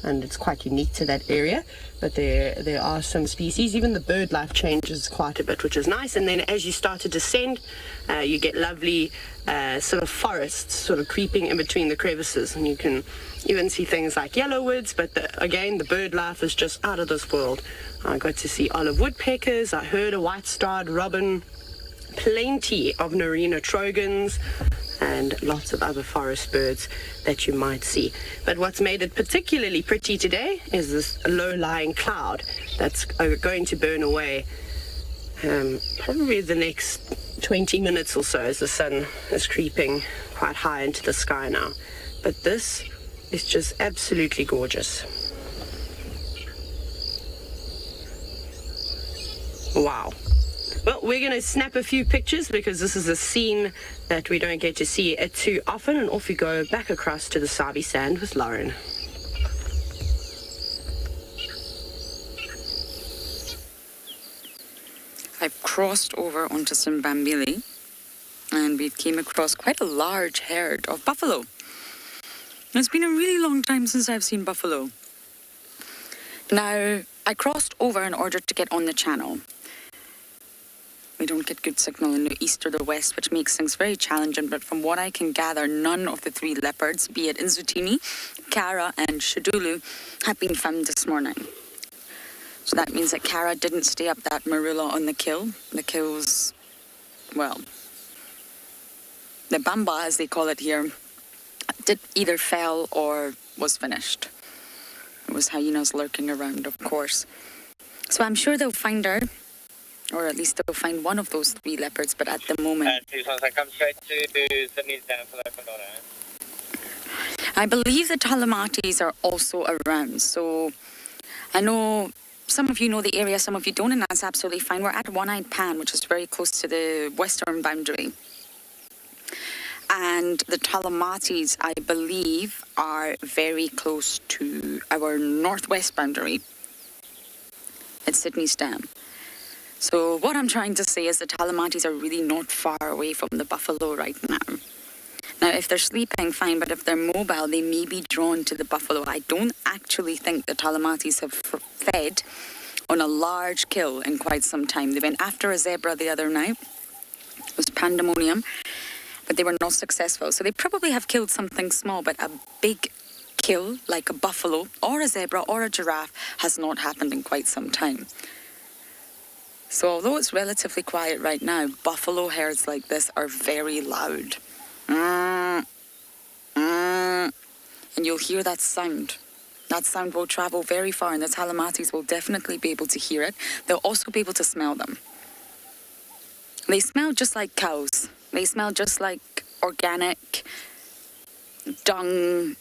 [SPEAKER 10] and it's quite unique to that area. But there are some species. Even the bird life changes quite a bit, which is nice. And then as you start to descend, you get lovely sort of forests sort of creeping in between the crevices, and you can even see things like yellowwoods. But again, the bird life is just out of this world. I got to see olive woodpeckers, I heard a white-starred robin, plenty of Narina trogons, and lots of other forest birds that you might see. But what's made it particularly pretty today is this low-lying cloud that's going to burn away probably the next 20 minutes or so, as the sun is creeping quite high into the sky now. But this is just absolutely gorgeous. Wow. Well, we're going to snap a few pictures because this is a scene that we don't get to see too often, and off we go back across to the Sabi Sand with Lauren.
[SPEAKER 4] I've crossed over onto Simbambili, and we came across quite a large herd of buffalo. It's been a really long time since I've seen buffalo. Now, I crossed over in order to get on the channel. We don't get good signal in the east or the west, which makes things very challenging, but from what I can gather, none of the three leopards, be it Nzutini, Kara and Shadulu, have been found this morning. So that means that Kara didn't stay up that marula on the kill. The kills, well, the bamba, as they call it here, did either fell or was finished. It was hyenas lurking around, of course. So I'm sure they'll find her, or at least they'll find one of those three leopards, but at the moment...
[SPEAKER 11] Come straight to Sydney's Dam for that order.
[SPEAKER 4] I believe the Talamatis are also around, so I know some of you know the area, some of you don't, and that's absolutely fine. We're at One-Eyed Pan, which is very close to the western boundary. And the Talamatis, I believe, are very close to our northwest boundary at Sydney's Dam. So what I'm trying to say is the Talamatis are really not far away from the buffalo right now. Now, if they're sleeping, fine, but if they're mobile, they may be drawn to the buffalo. I don't actually think the Talamatis have fed on a large kill in quite some time. They went after a zebra the other night. It was pandemonium, but they were not successful. So they probably have killed something small, but a big kill like a buffalo or a zebra or a giraffe has not happened in quite some time. So although it's relatively quiet right now, buffalo herds like this are very loud. And you'll hear that sound. That sound will travel very far, and the Talamatis will definitely be able to hear it. They'll also be able to smell them. They smell just like cows. They smell just like organic dung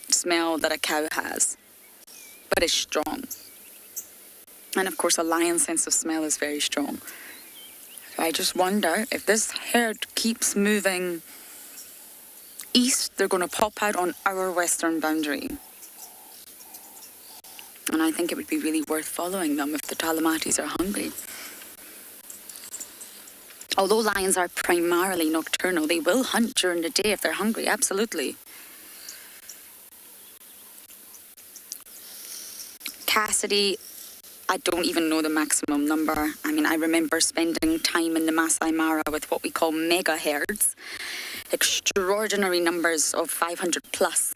[SPEAKER 4] smell that a cow has. But it's strong. And of course, a lion's sense of smell is very strong. I just wonder if this herd keeps moving east, they're going to pop out on our western boundary. And I think it would be really worth following them if the Talamatis are hungry. Although lions are primarily nocturnal, they will hunt during the day if they're hungry, absolutely. Cassidy, I don't even know the maximum number. I mean, I remember spending time in the Masai Mara with what we call mega herds. Extraordinary numbers of 500 plus.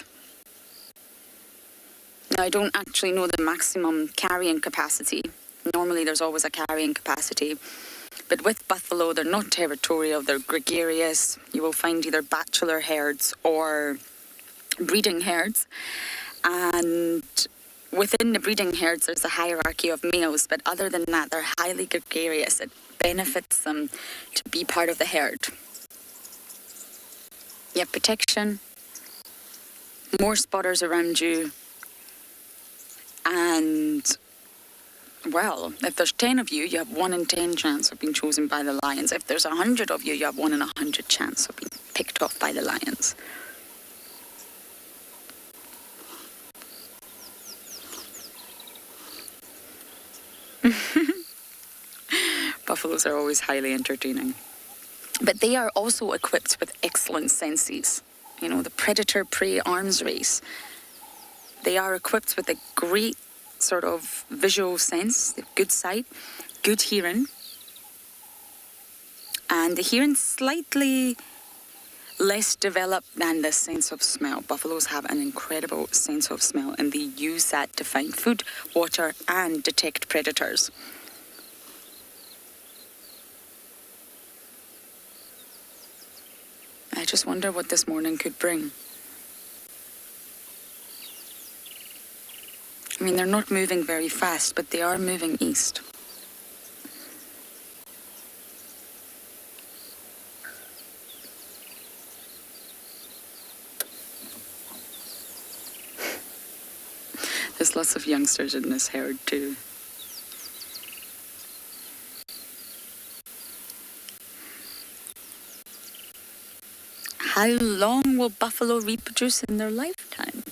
[SPEAKER 4] Now, I don't actually know the maximum carrying capacity. Normally, there's always a carrying capacity. But with buffalo, they're not territorial, they're gregarious. You will find either bachelor herds or breeding herds. And within the breeding herds, there's a hierarchy of males, but other than that, they're highly gregarious. It benefits them to be part of the herd. You have protection, more spotters around you, and Well, if there's 10 of you, you have 1 in 10 chance of being chosen by the lions. If there's 100 of you, you have 1 in 100 chance of being picked off by the lions. Buffaloes are always highly entertaining. But they are also equipped with excellent senses. You know, the predator-prey arms race. They are equipped with a great sort of visual sense, good sight, good hearing. And the hearing slightly less developed than the sense of smell. Buffaloes have an incredible sense of smell, and they use that to find food, water, and detect predators. I just wonder what this morning could bring. I mean, they're not moving very fast, but they are moving east. There's lots of youngsters in this herd too. How long will buffalo reproduce in their lifetime?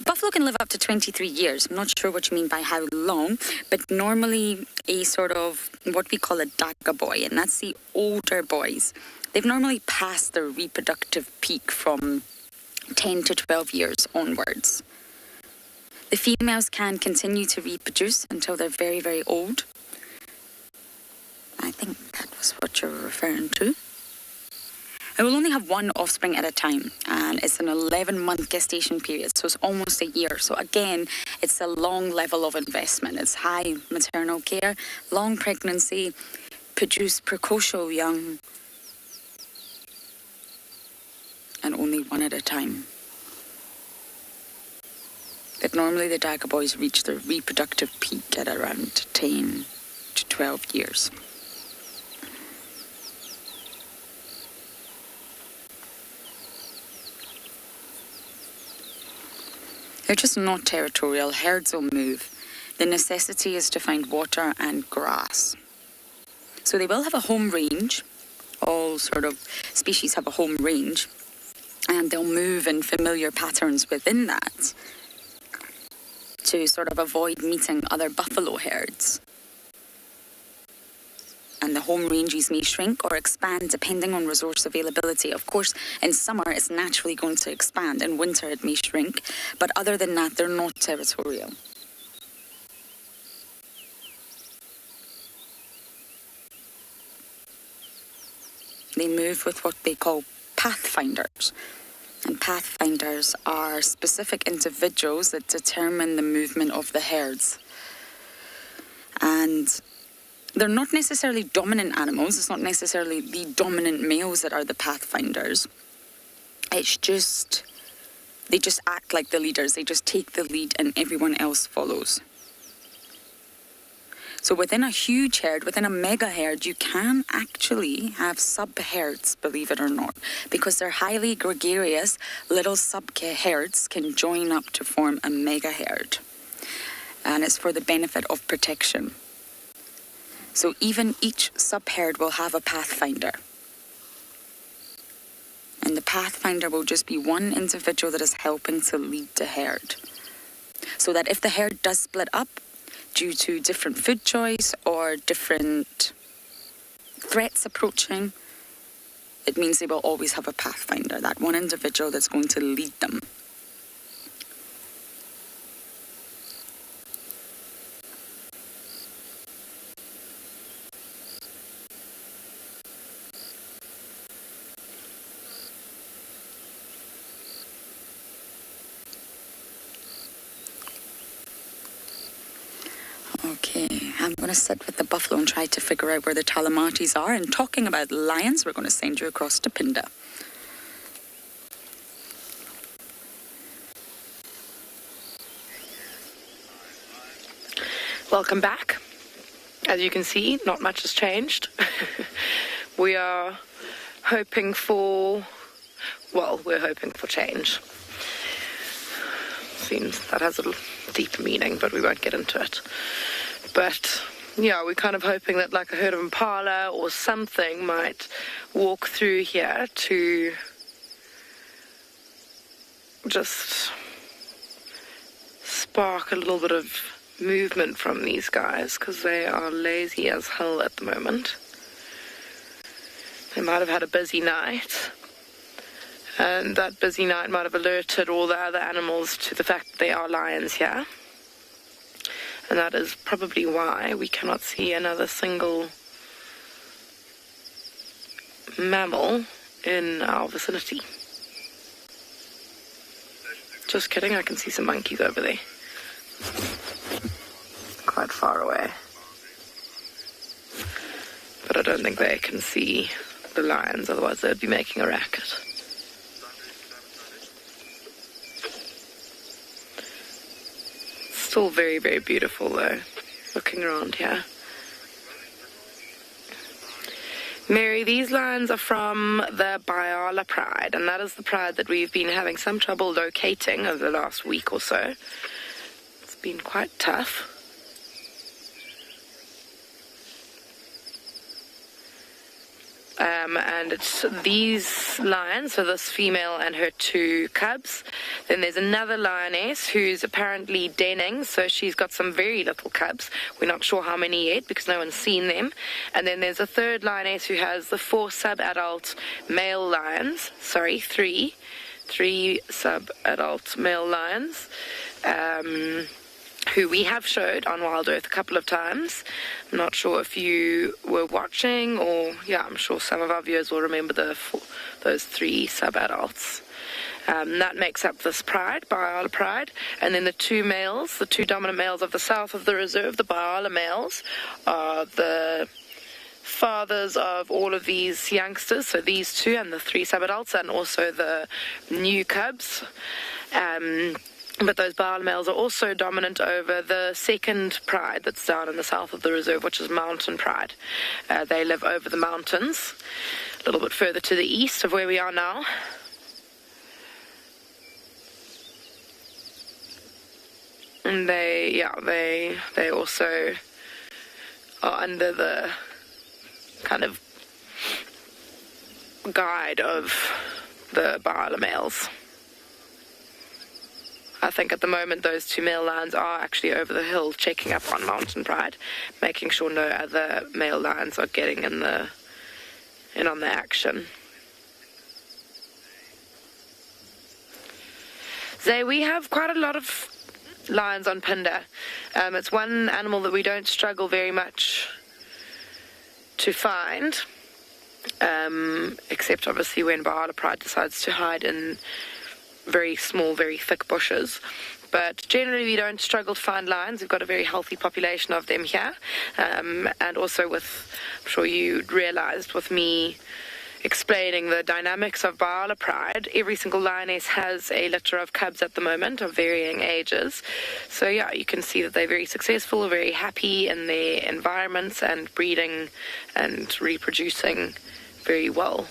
[SPEAKER 4] Buffalo can live up to 23 years. I'm not sure what you mean by how long, but normally a sort of what we call a daga boy, and that's the older boys. They've normally passed their reproductive peak from 10 to 12 years onwards. The females can continue to reproduce until they're very, very old. I think that was what you're referring to. I will only have 1 offspring at a time, and it's an 11-month gestation period, so it's almost a year. So again, it's a long level of investment. It's high maternal care, long pregnancy, produce precocial young, and only 1 at a time. But normally the daga boys reach their reproductive peak at around 10 to 12 years. They're just not territorial. Herds will move. The necessity is to find water and grass. So they will have a home range. All sort of species have a home range. And they'll move in familiar patterns within that to sort of avoid meeting other buffalo herds. And the home ranges may shrink or expand depending on resource availability. Of course, in summer it's naturally going to expand. In winter it may shrink. But other than that, they're not territorial. They move with what they call pathfinders. And pathfinders are specific individuals that determine the movement of the herds. And they're not necessarily dominant animals. It's not necessarily the dominant males that are the pathfinders. It's just, they just act like the leaders. They just take the lead and everyone else follows. So within a huge herd, within a mega herd, you can actually have sub-herds, believe it or not, because they're highly gregarious. Little sub-herds can join up to form a mega herd. And it's for the benefit of protection. So even each sub-herd will have a pathfinder. And the pathfinder will just be one individual that is helping to lead the herd. So that if the herd does split up due to different food choice or different threats approaching, it means they will always have a pathfinder, that one individual that's going to lead them. Okay, I'm going to sit with the buffalo and try to figure out where the Talamatis are. And talking about lions, we're going to send you across to Phinda.
[SPEAKER 2] Welcome back. As you can see, not much has changed. We are hoping for, well, we're hoping for change. Seems that has deeper meaning, but we won't get into it. But yeah, we're kind of hoping that like a herd of impala or something might walk through here to just spark a little bit of movement from these guys, because they are lazy as hell at the moment. They might have had a busy night, and that busy night might have alerted all the other animals to the fact that there are lions here. And that is probably why we cannot see another single mammal in our vicinity. Just kidding, I can see some monkeys over there. Quite far away. But I don't think they can see the lions, otherwise they'd be making a racket. Still very, very beautiful though, looking around here. Mary, these lions are from the Biala Pride, and that is the pride that we've been having some trouble locating over the last week or so. It's been quite tough. And it's these lions, so this female and her 2 cubs. Then there's another lioness who's apparently denning, so she's got some very little cubs. We're not sure how many yet because no one's seen them. And then there's a 3rd lioness who has the 4 sub-adult male lions. Sorry, 3 sub-adult male lions. Who we have showed on Wild Earth a couple of times. I'm not sure if you were watching, or yeah, I'm sure some of our viewers will remember those 3 sub-adults. That makes up this pride, Biala Pride. And then the 2 males, the 2 dominant males of the south of the reserve, the Biala males, are the fathers of all of these youngsters, so these 2 and the 3 sub-adults, and also the new cubs. But those Biala males are also dominant over the 2nd pride that's down in the south of the reserve, which is Mountain Pride. They live over the mountains, a little bit further to the east of where we are now. And they also are under the kind of guide of the Biala males. I think at the moment those 2 male lions are actually over the hill checking up on Mountain Pride, making sure no other male lions are getting in on the action. Zay, we have quite a lot of lions on Phinda. It's one animal that we don't struggle very much to find, except obviously when Biala Pride decides to hide in very small, very thick bushes. But generally we don't struggle to find lions. We've got a very healthy population of them here. And also with, I'm sure you realized with me explaining the dynamics of Biala Pride, every single lioness has a litter of cubs at the moment of varying ages. So yeah, you can see that they're very successful, very happy in their environments and breeding and reproducing very well.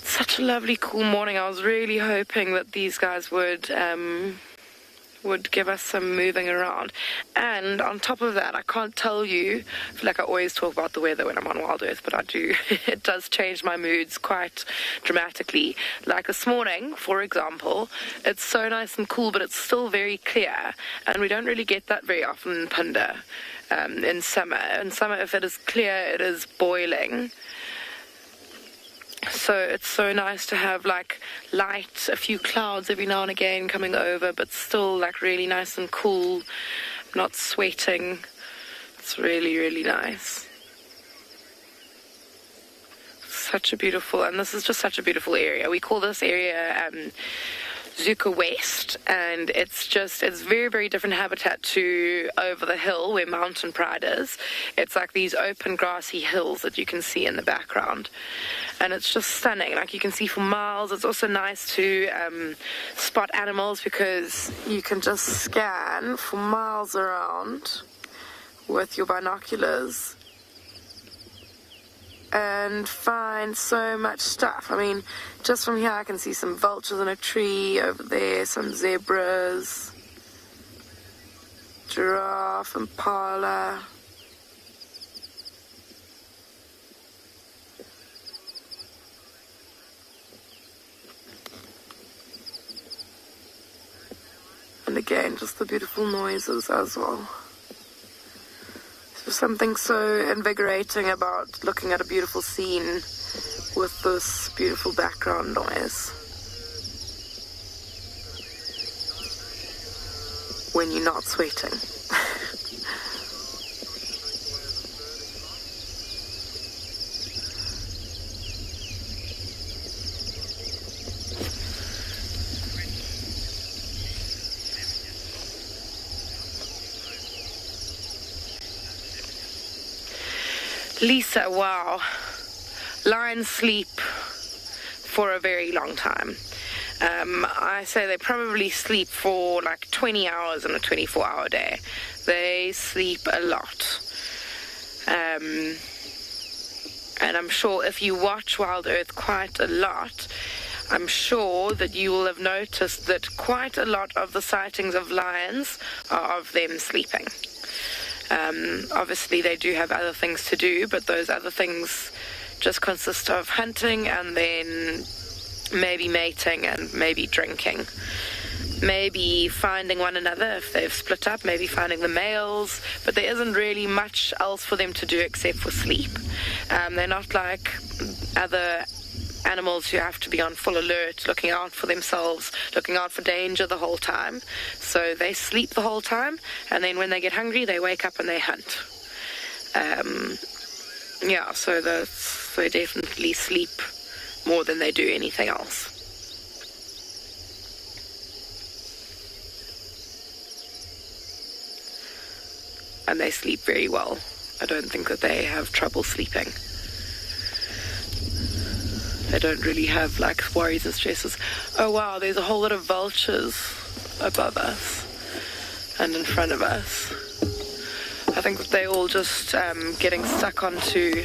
[SPEAKER 2] Such a lovely, cool morning. I was really hoping that these guys would give us some moving around. And on top of that, I can't tell you, I feel like I always talk about the weather when I'm on Wild Earth, but I do. It does change my moods quite dramatically. Like this morning, for example, it's so nice and cool, but it's still very clear. And we don't really get that very often in Phinda in summer. In summer, if it is clear, it is boiling. So it's so nice to have like light, a few clouds every now and again coming over, but still like really nice and cool, not sweating. It's really, really nice. Such a beautiful, and this is just such a beautiful area. We call this area Zuka West, and it's very, very different habitat to over the hill where Mountain Pride is. It's like these open grassy hills that you can see in the background, and it's just stunning. Like you can see for miles. It's also nice to spot animals because you can just scan for miles around with your binoculars. and find so much stuff. I mean, just from here I can see some vultures in a tree over there, some zebras, giraffe, impala. And again, just the beautiful noises as well. There's something so invigorating about looking at a beautiful scene with this beautiful background noise. When you're not sweating. Lisa, wow. Lions sleep for a very long time. I say they probably sleep for like 20 hours in a 24-hour day. They sleep a lot. And I'm sure if you watch Wild Earth quite a lot, I'm sure that you will have noticed that quite a lot of the sightings of lions are of them sleeping. Obviously they do have other things to do, but those other things just consist of hunting and then maybe mating and maybe drinking. Maybe finding one another if they've split up, maybe finding the males, but there isn't really much else for them to do except for sleep. They're not like other animals who have to be on full alert, looking out for themselves, looking out for danger the whole time. So they sleep the whole time, and then when they get hungry, they wake up and they hunt. Yeah, so they definitely sleep more than they do anything else. And they sleep very well. I don't think that they have trouble sleeping. They don't really have like worries and stresses. Oh wow, there's a whole lot of vultures above us and in front of us. I think that they're all just getting stuck onto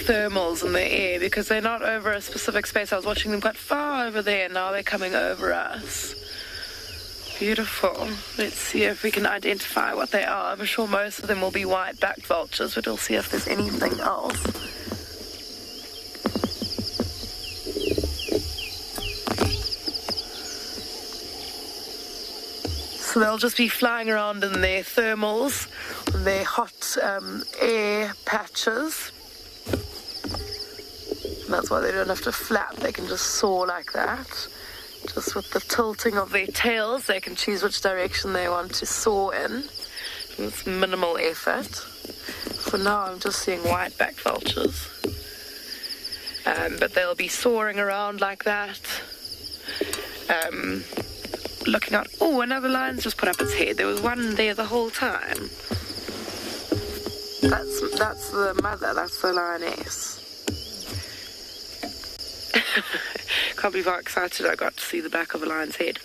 [SPEAKER 2] thermals in the air because they're not over a specific space. I was watching them quite far over there, and now they're coming over us. Beautiful. Let's see if we can identify what they are. I'm sure most of them will be white-backed vultures, but we'll see if there's anything else. So they'll just be flying around in their thermals, their hot air patches. And that's why they don't have to flap. They can just soar like that. Just with the tilting of their tails, they can choose which direction they want to soar in. It's minimal effort. For now, I'm just seeing white-backed vultures. But they'll be soaring around like that. Looking out. Oh, another lion's just put up its head. There was one there the whole time. That's the mother. That's the lioness. Can't believe how excited I got to see the back of a lion's head.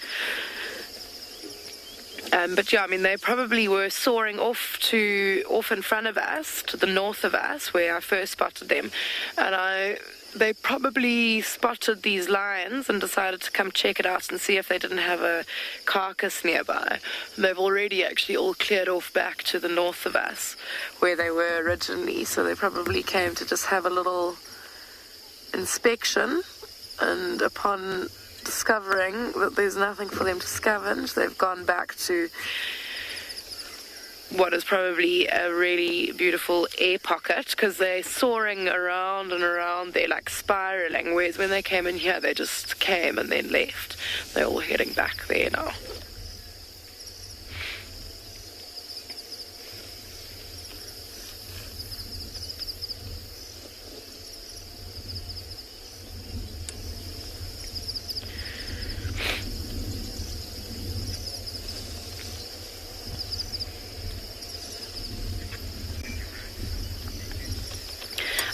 [SPEAKER 2] But yeah, I mean, they probably were soaring off in front of us, to the north of us, where I first spotted them. And they probably spotted these lions and decided to come check it out and see if they didn't have a carcass nearby. And they've already actually all cleared off back to the north of us, where they were originally. So they probably came to just have a little inspection, and upon discovering that there's nothing for them to scavenge, they've gone back to what is probably a really beautiful air pocket, because they're soaring around and around, they're like spiraling, whereas when they came in here, they just came and then left. They're all heading back there now.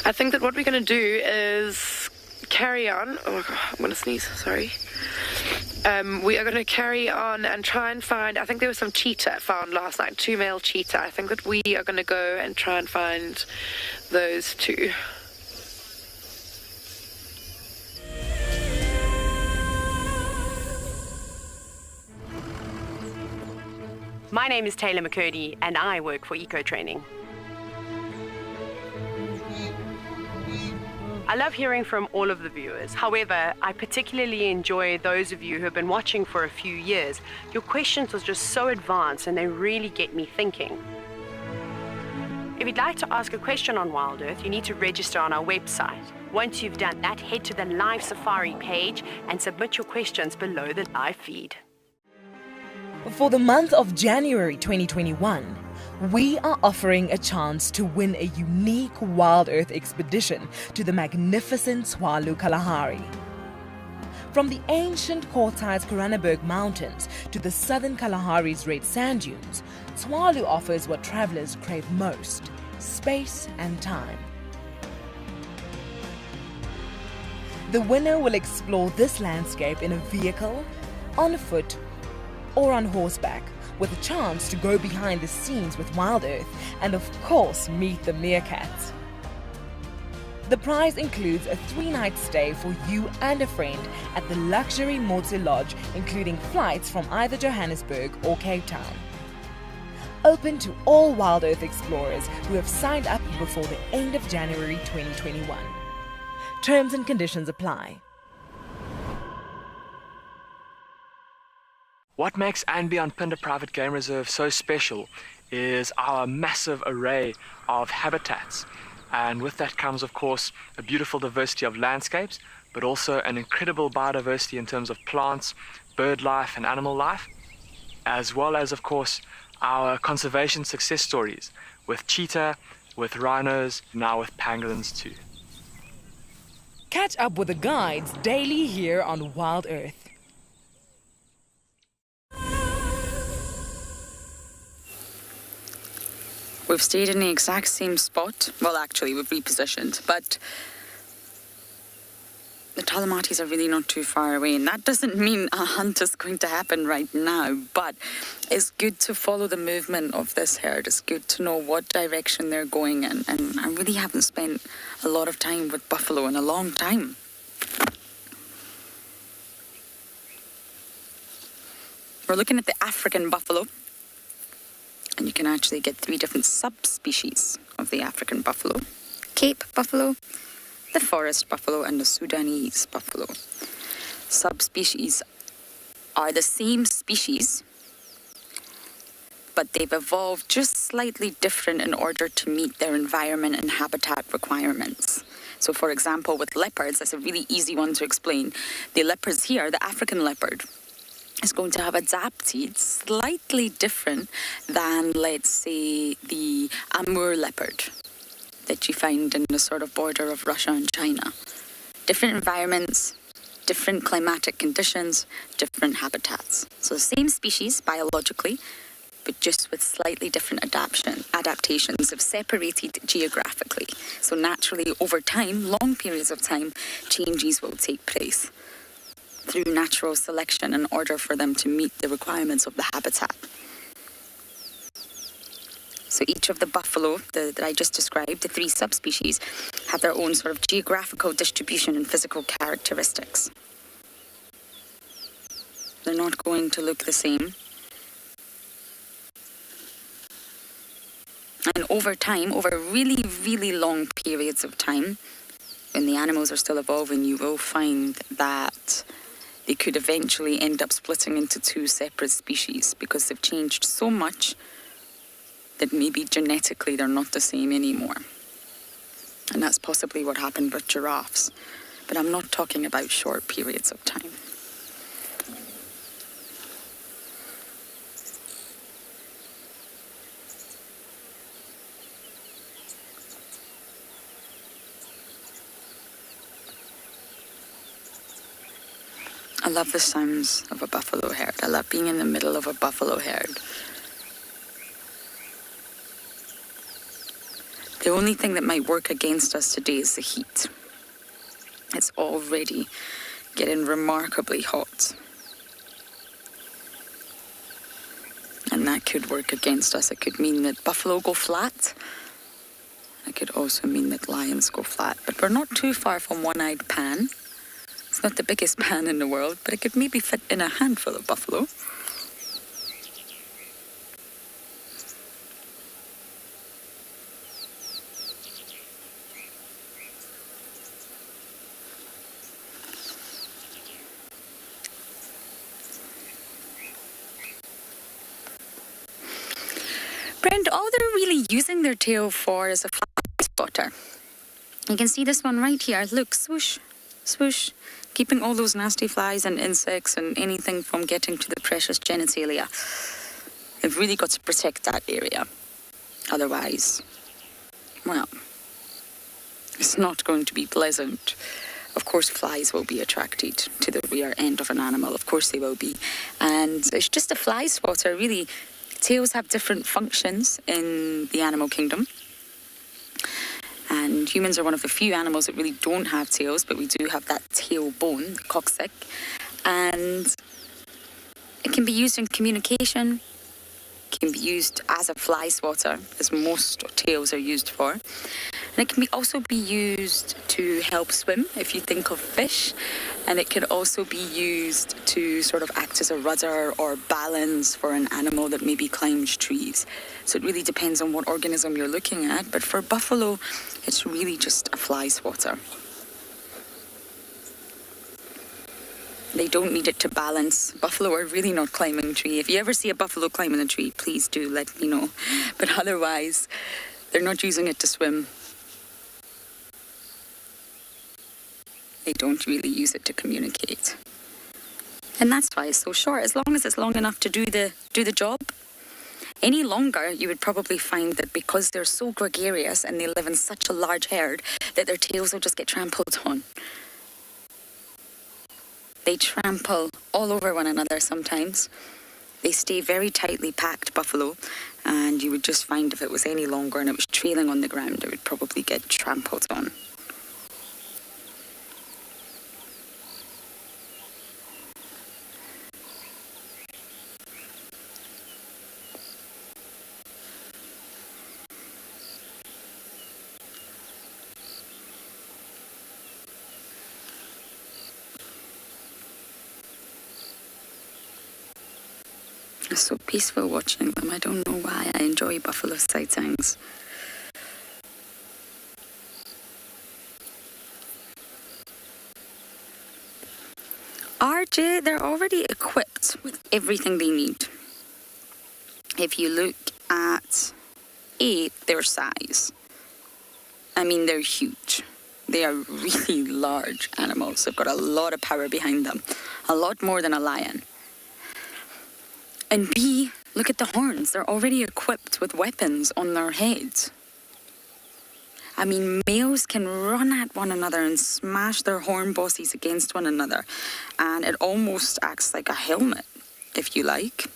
[SPEAKER 2] I think that what we're going to do is carry on. Oh my God, I'm going to sneeze, sorry. We are going to carry on and try and find, I think there was some cheetah found last night, 2 male cheetah. I think that we are going to go and try and find those 2.
[SPEAKER 10] My name is Taylor McCurdy, and I work for Eco Training. I love hearing from all of the viewers. However, I particularly enjoy those of you who have been watching for a few years. Your questions are just so advanced, and they really get me thinking. If you'd like to ask a question on Wild Earth, you need to register on our website. Once you've done that, head to the Live Safari page and submit your questions below the live feed.
[SPEAKER 7] For the month of January 2021, we are offering a chance to win a unique Wild Earth expedition to the magnificent Tswalu Kalahari. From the ancient Kortai's Koranenberg Mountains to the southern Kalahari's red sand dunes, Tswalu offers what travelers crave most: space and time. The winner will explore this landscape in a vehicle, on foot, or on horseback, with a chance to go behind the scenes with Wild Earth and of course meet the meerkats. The prize includes a 3-night stay for you and a friend at the luxury Motse Lodge, including flights from either Johannesburg or Cape Town. Open to all Wild Earth explorers who have signed up before the end of January 2021. Terms and conditions apply.
[SPEAKER 12] What makes Anbion-Pinde Private Game Reserve so special is our massive array of habitats. And with that comes, of course, a beautiful diversity of landscapes, but also an incredible biodiversity in terms of plants, bird life and animal life, as well as, of course, our conservation success stories with cheetah, with rhinos, now with pangolins too.
[SPEAKER 7] Catch up with the guides daily here on Wild Earth.
[SPEAKER 4] We've stayed in the exact same spot. Well, actually, we've repositioned, but the Talamatis are really not too far away, and that doesn't mean a hunt is going to happen right now, but it's good to follow the movement of this herd. It's good to know what direction they're going in, and I really haven't spent a lot of time with buffalo in a long time. We're looking at the African buffalo. And you can actually get 3 different subspecies of the African buffalo: Cape buffalo, the forest buffalo, and the Sudanese buffalo. Subspecies are the same species, but they've evolved just slightly different in order to meet their environment and habitat requirements. So, for example, with leopards, that's a really easy one to explain. The leopards here, the African leopard, is going to have adapted slightly different than, let's say, the Amur leopard that you find in the sort of border of Russia and China. Different environments, different climatic conditions, different habitats. So the same species biologically, but just with slightly different adaptations have separated geographically. So naturally, over time, long periods of time, changes will take place through natural selection in order for them to meet the requirements of the habitat. So each of the buffalo that I just described, the 3 subspecies, have their own sort of geographical distribution and physical characteristics. They're not going to look the same. And over time, over really, really long periods of time, when the animals are still evolving, you will find that they could eventually end up splitting into 2 separate species because they've changed so much that maybe genetically they're not the same anymore. And that's possibly what happened with giraffes. But I'm not talking about short periods of time. I love the sounds of a buffalo herd. I love being in the middle of a buffalo herd. The only thing that might work against us today is the heat. It's already getting remarkably hot. and that could work against us. It could mean that buffalo go flat. It could also mean that lions go flat. But we're not too far from one-eyed Pan. It's not the biggest pan in the world, but it could maybe fit in a handful of buffalo. Brent, all they're really using their tail for is a fly spotter. You can see this one right here. Look, swoosh, swoosh, keeping all those nasty flies and insects and anything from getting to the precious genitalia. They've really got to protect that area. Otherwise, well, it's not going to be pleasant. Of course, flies will be attracted to the rear end of an animal. Of course they will be. And it's just a fly spotter, really. Tails have different functions in the animal kingdom. And humans are one of the few animals that really don't have tails, but we do have that tail bone, the coccyx. And it can be used in communication, can be used as a fly swatter, as most tails are used for. And it can also be used to help swim, if you think of fish. And it can also be used to sort of act as a rudder or balance for an animal that maybe climbs trees. So it really depends on what organism you're looking at. But for buffalo, it's really just a fly swatter. They don't need it to balance. Buffalo are really not climbing a tree. If you ever see a buffalo climbing a tree, please do let me know. But otherwise, they're not using it to swim. They don't really use it to communicate. And that's why it's so short. As long as it's long enough to do the job. Any longer, you would probably find that because they're so gregarious and they live in such a large herd, that their tails will just get trampled on. They trample all over one another sometimes. They stay very tightly packed, buffalo, and you would just find if it was any longer and it was trailing on the ground, it would probably get trampled on. It's so peaceful watching them. I don't know why I enjoy buffalo sightings. RJ, they're already equipped with everything they need. If you look at their size, I mean, they're huge. They are really large animals. They've got a lot of power behind them, a lot more than a lion. And B, look at the horns. They're already equipped with weapons on their heads. I mean, males can run at one another and smash their horn bosses against one another. And it almost acts like a helmet, if you like.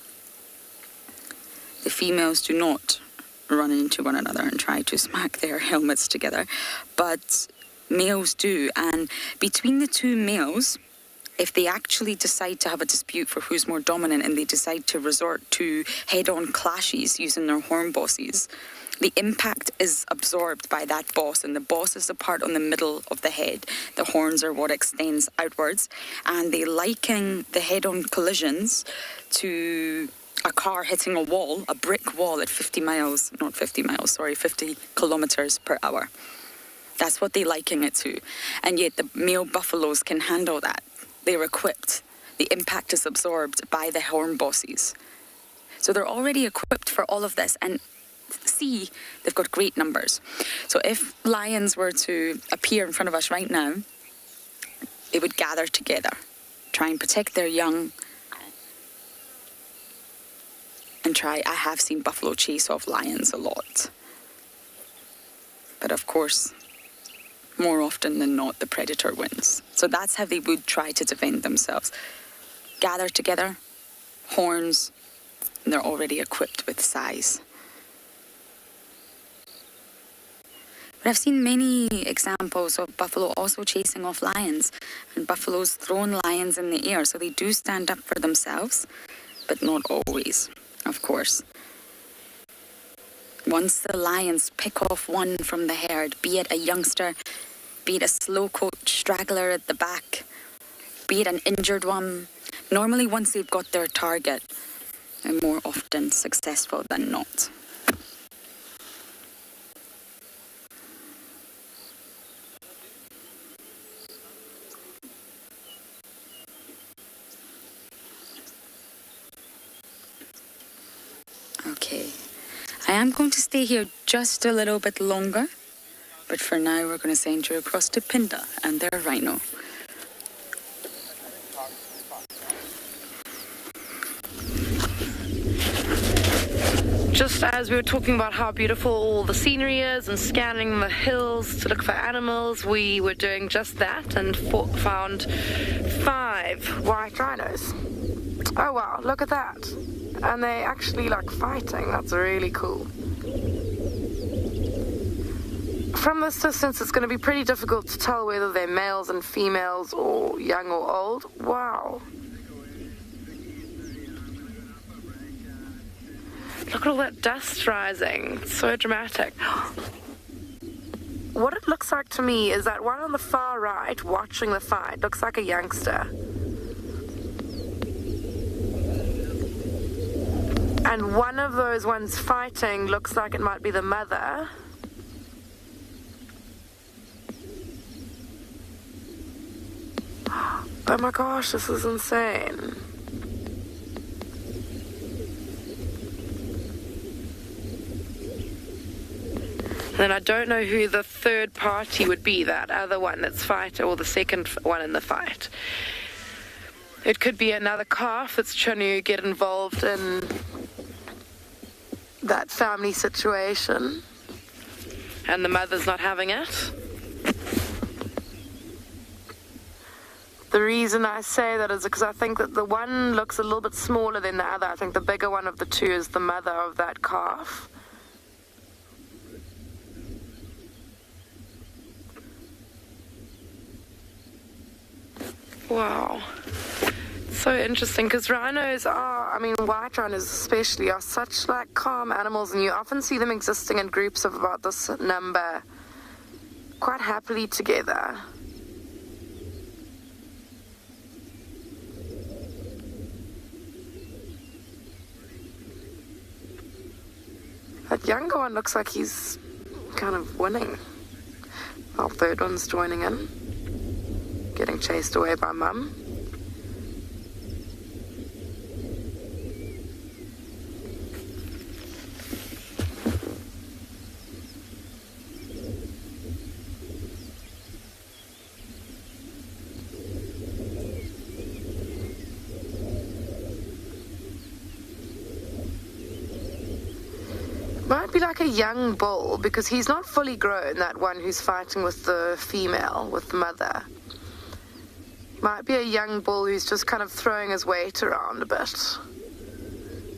[SPEAKER 4] The females do not run into one another and try to smack their helmets together. But males do. And between the two males, if they actually decide to have a dispute for who's more dominant and they decide to resort to head-on clashes using their horn bosses, the impact is absorbed by that boss, and the boss is the part on the middle of the head. The horns are what extends outwards, and they liken the head-on collisions to a car hitting a wall, a brick wall at 50 kilometers per hour. That's what they liken it to. And yet the male buffaloes can handle that. They're equipped. The impact is absorbed by the horn bosses. So they're already equipped for all of this. And see, they've got great numbers. So if lions were to appear in front of us right now, they would gather together, try and protect their young, and try. I have seen buffalo chase off lions a lot. But of course, more often than not, the predator wins. So that's how they would try to defend themselves. Gather together, horns, and they're already equipped with size. But I've seen many examples of buffalo also chasing off lions, and buffaloes throwing lions in the air, so they do stand up for themselves, but not always. of course. Once the lions pick off one from the herd, be it a youngster, be it a slow-coat straggler at the back, be it an injured one, normally once they've got their target, they're more often successful than not. Okay, I am going to stay here just a little bit longer, but for now we're going to send you across to Pinda and their rhino.
[SPEAKER 2] Just as we were talking about how beautiful all the scenery is and scanning the hills to look for animals, we were doing just that and found 5 white rhinos. Oh wow, look at that. And they actually like fighting. That's really cool. From this distance, it's going to be pretty difficult to tell whether they're males and females or young or old. Wow. Look at all that dust rising. It's so dramatic. What it looks like to me is that one on the far right watching the fight looks like a youngster. And one of those ones fighting looks like it might be the mother. Oh my gosh, this is insane. And I don't know who the third party would be, that other one that's fighting, or the second one in the fight. It could be another calf that's trying to get involved in that family situation, and the mother's not having it. The reason I say that is because I think that the one looks a little bit smaller than the other. I think the bigger one of the two is the mother of that calf. Wow. So interesting, because rhinos are, I mean, white rhinos especially, are such like calm animals, and you often see them existing in groups of about this number quite happily together. That younger one looks like he's kind of winning. Our third one's joining in, getting chased away by Mum. Might be like a young bull, because he's not fully grown, that one who's fighting with the female, with the mother. Might be a young bull who's just kind of throwing his weight around a bit.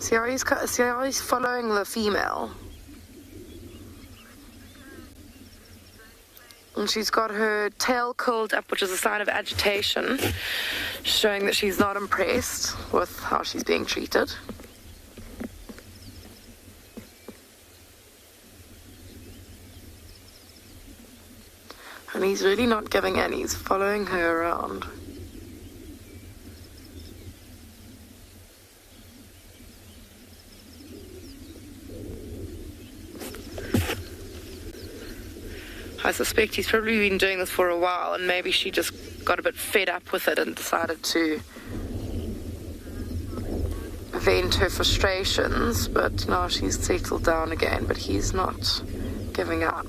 [SPEAKER 2] See how he's following the female? And she's got her tail curled up, which is a sign of agitation, showing that she's not impressed with how she's being treated. And he's really not giving in, he's following her around. I suspect he's probably been doing this for a while, and maybe she just got a bit fed up with it and decided to vent her frustrations, but now she's settled down again, but he's not giving up.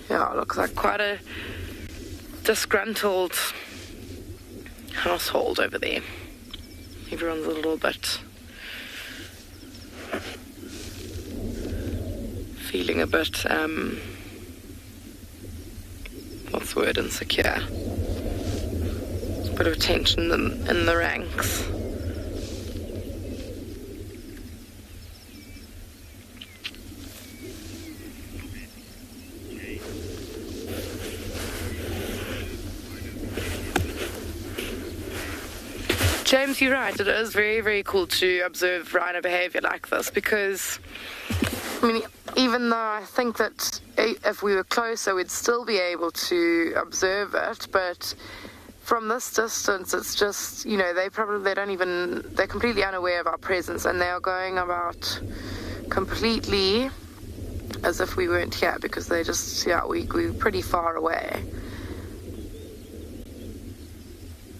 [SPEAKER 2] Yeah, it looks like quite a disgruntled household over there. Everyone's a little bit feeling a bit, what's the word, insecure. There's a bit of tension in the ranks. James, you're right. It is very, very cool to observe rhino behavior like this because, I mean, even though I think that if we were closer, we'd still be able to observe it, but from this distance, it's just, you know, they're completely unaware of our presence, and they are going about completely as if we weren't here because they just, we're pretty far away.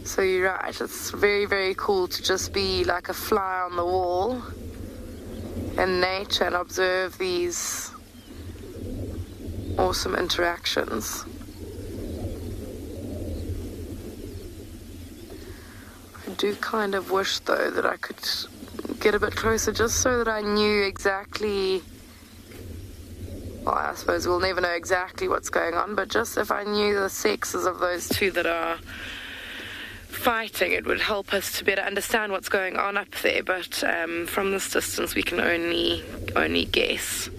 [SPEAKER 2] So you're right, it's very, very cool to just be like a fly on the wall in nature and observe these awesome interactions. I do kind of wish, though, that I could get a bit closer just so that I knew exactly, well, I suppose we'll never know exactly what's going on, but just if I knew the sexes of those two that are fighting, it would help us to better understand what's going on up there, but from this distance we can only guess.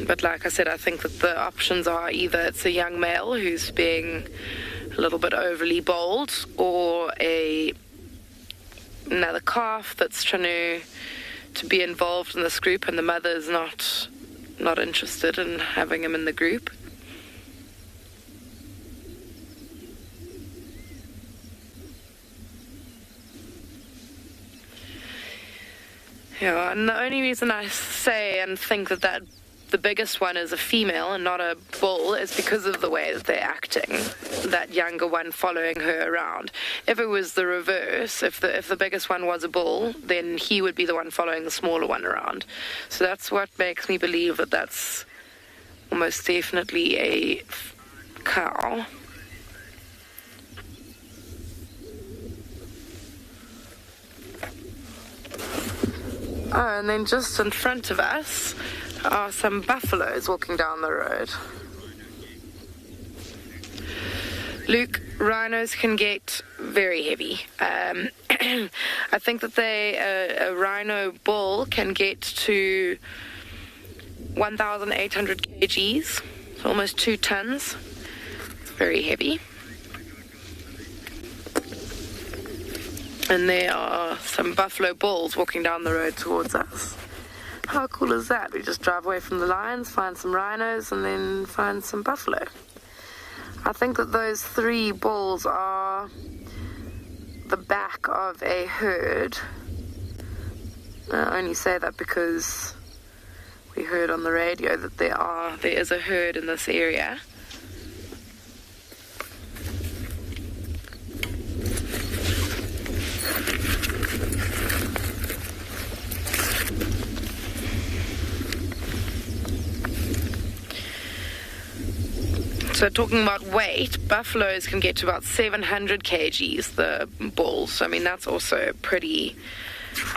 [SPEAKER 2] But like I said, I think that the options are either it's a young male who's being a little bit overly bold, or another calf that's trying to be involved in this group, and the mother's not interested in having him in the group. Yeah, and the only reason I say and think that the biggest one is a female and not a bull is because of the way that they're acting, that younger one following her around. If it was the reverse, if the biggest one was a bull, then he would be the one following the smaller one around. So that's what makes me believe that that's almost definitely a cow. Oh, and then just in front of us are some buffaloes walking down the road. Luke, rhinos can get very heavy. I think that a rhino bull can get to 1,800 kgs, so almost 2 tons. It's very heavy. And there are some buffalo bulls walking down the road towards us. How cool is that? We just drive away from the lions, find some rhinos, and then find some buffalo. I think that those 3 bulls are the back of a herd. I only say that because we heard on the radio that there is a herd in this area. So talking about weight, buffaloes can get to about 700 kgs, the bulls. I mean, that's also pretty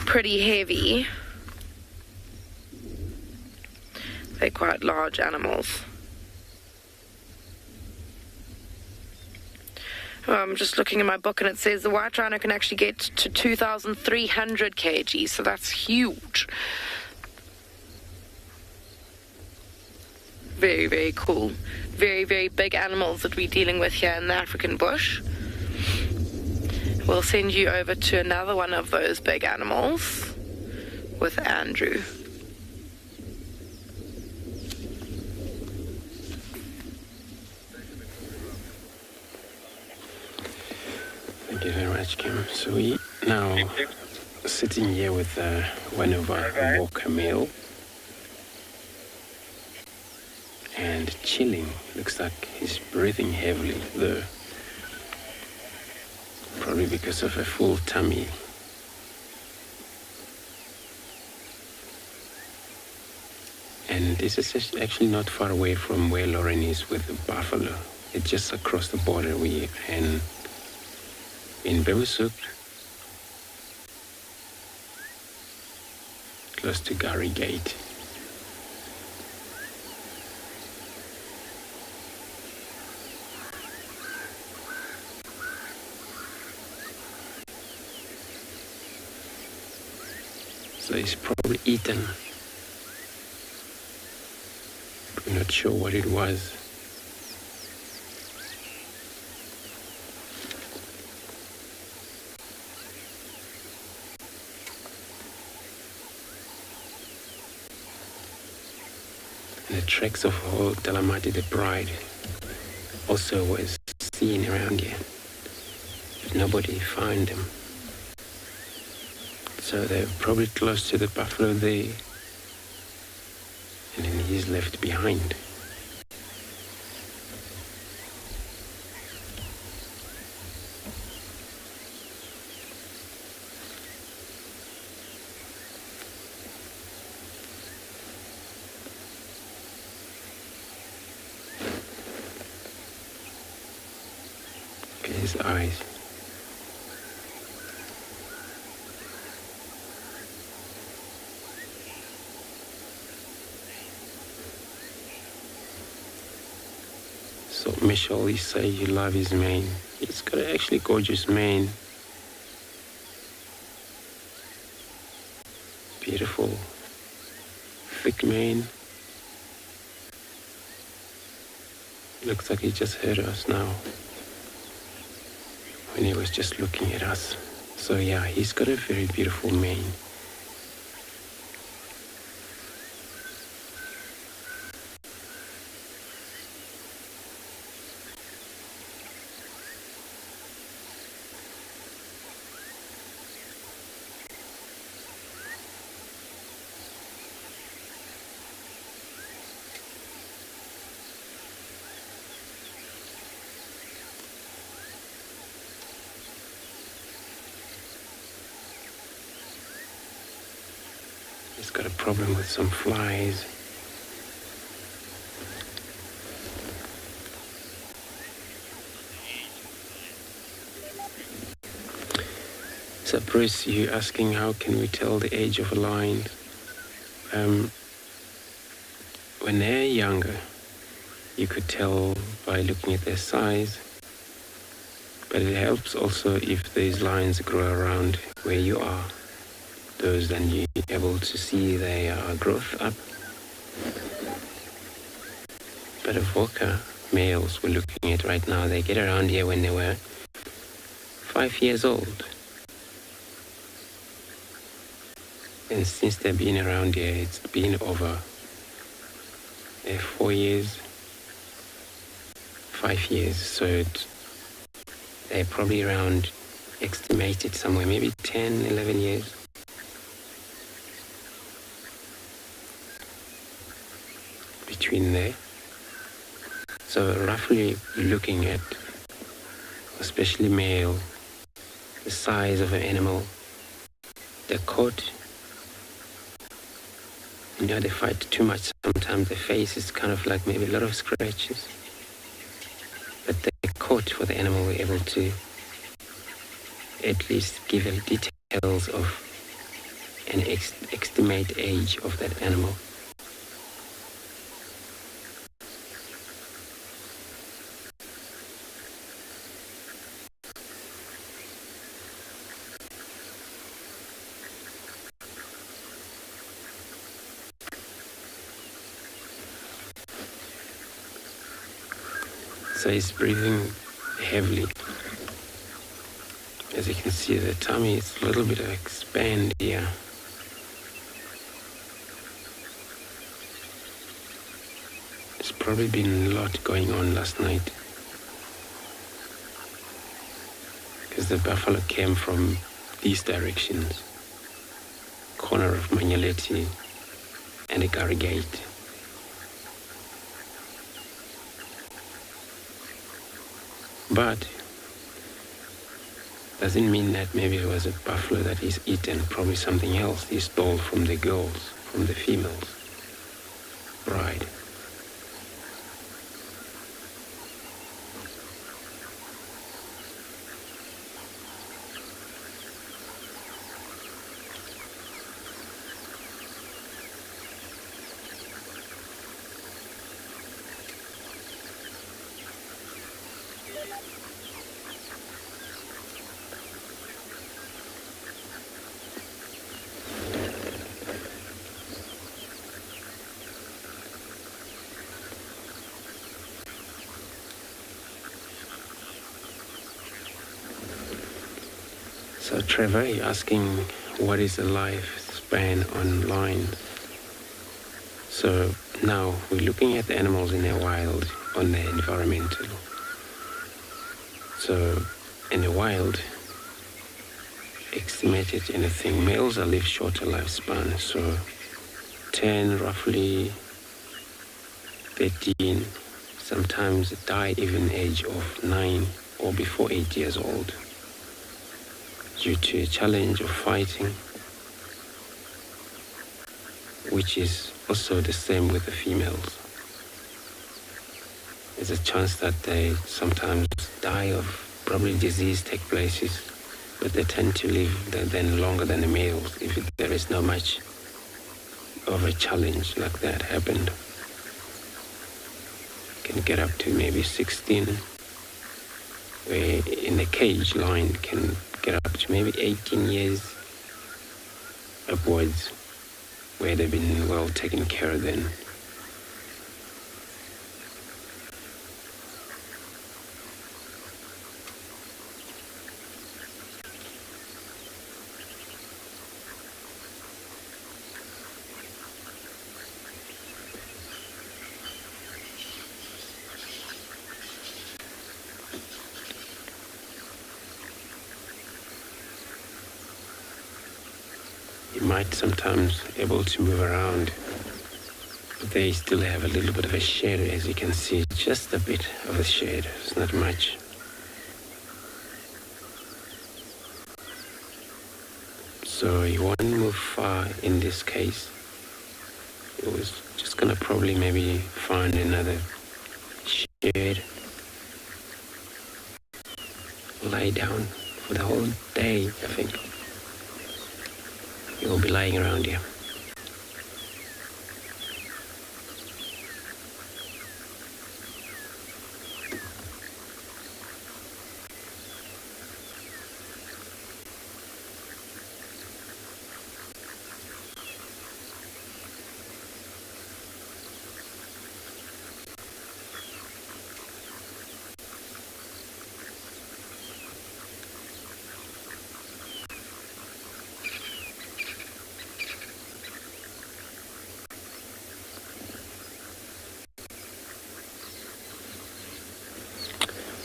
[SPEAKER 2] heavy. They're quite large animals. I'm just looking in my book and it says the white rhino can actually get to 2,300 kgs, so that's huge. Very, very cool. Very, very big animals that we're dealing with here in the African bush. We'll send you over to another one of those big animals with Andrew.
[SPEAKER 3] Thank you very much, Kim. So we now sitting here with one of our walker male and chilling. Looks like he's breathing heavily, though. Probably because of a full tummy. And this is actually not far away from where Lauren is with the buffalo. It's just across the border. We in Bebusuk, close to Gary Gate. So he's probably eaten. We're not sure what it was. And the tracks of old Dalamati the bride also was seen around here, but nobody found them. So they're probably close to the buffalo there, and then he's left behind. Look at his eyes. So Michelle, you say you love his mane. He's got an actually gorgeous mane. Beautiful, thick mane. Looks like he just heard us now when he was just looking at us. So yeah, he's got a very beautiful mane. He's got a problem with some flies. So Bruce, you asking how can we tell the age of a lion? When they're younger, you could tell by looking at their size. But it helps also if these lions grow around where you are. Those then you're able to see their growth up. But Avoca males we're looking at right now, they get around here when they were 5 years old. And since they've been around here, it's been over 4 years, 5 years. So they're probably around, estimated somewhere, maybe 10, 11 years. Between there. So roughly looking at, especially male, the size of an animal, the coat. You know, they fight too much sometimes. The face is kind of like maybe a lot of scratches. But the coat for the animal, we're able to at least give details of an estimate age of that animal. So he's breathing heavily. As you can see, the tummy is a little bit expand here. There's probably been a lot going on last night, because the buffalo came from these directions, corner of Manyaleti and the Gary Gate. But doesn't mean that maybe it was a buffalo that he's eaten, probably something else he stole from the girls, from the females. Right. So Trevor, you're asking what is the lifespan on lions? So now we're looking at the animals in the wild on the environmental. So in the wild, estimated anything, males live shorter lifespan, so 10, roughly 13, sometimes die even age of 9 or before 8 years old due to a challenge of fighting, which is also the same with the females. There's a chance that they sometimes die of probably disease take places, but they tend to live then longer than the males if there is not much of a challenge like that happened. Can get up to maybe 16, where in the cage line can get up to maybe 18 years upwards, where they've been well taken care of then. Might sometimes able to move around, but they still have a little bit of a shade, as you can see, just a bit of a shade. It's not much. So you won't move far in this case. It was just gonna probably maybe find another shade, lie down for the whole day, I think. You'll be lying around here.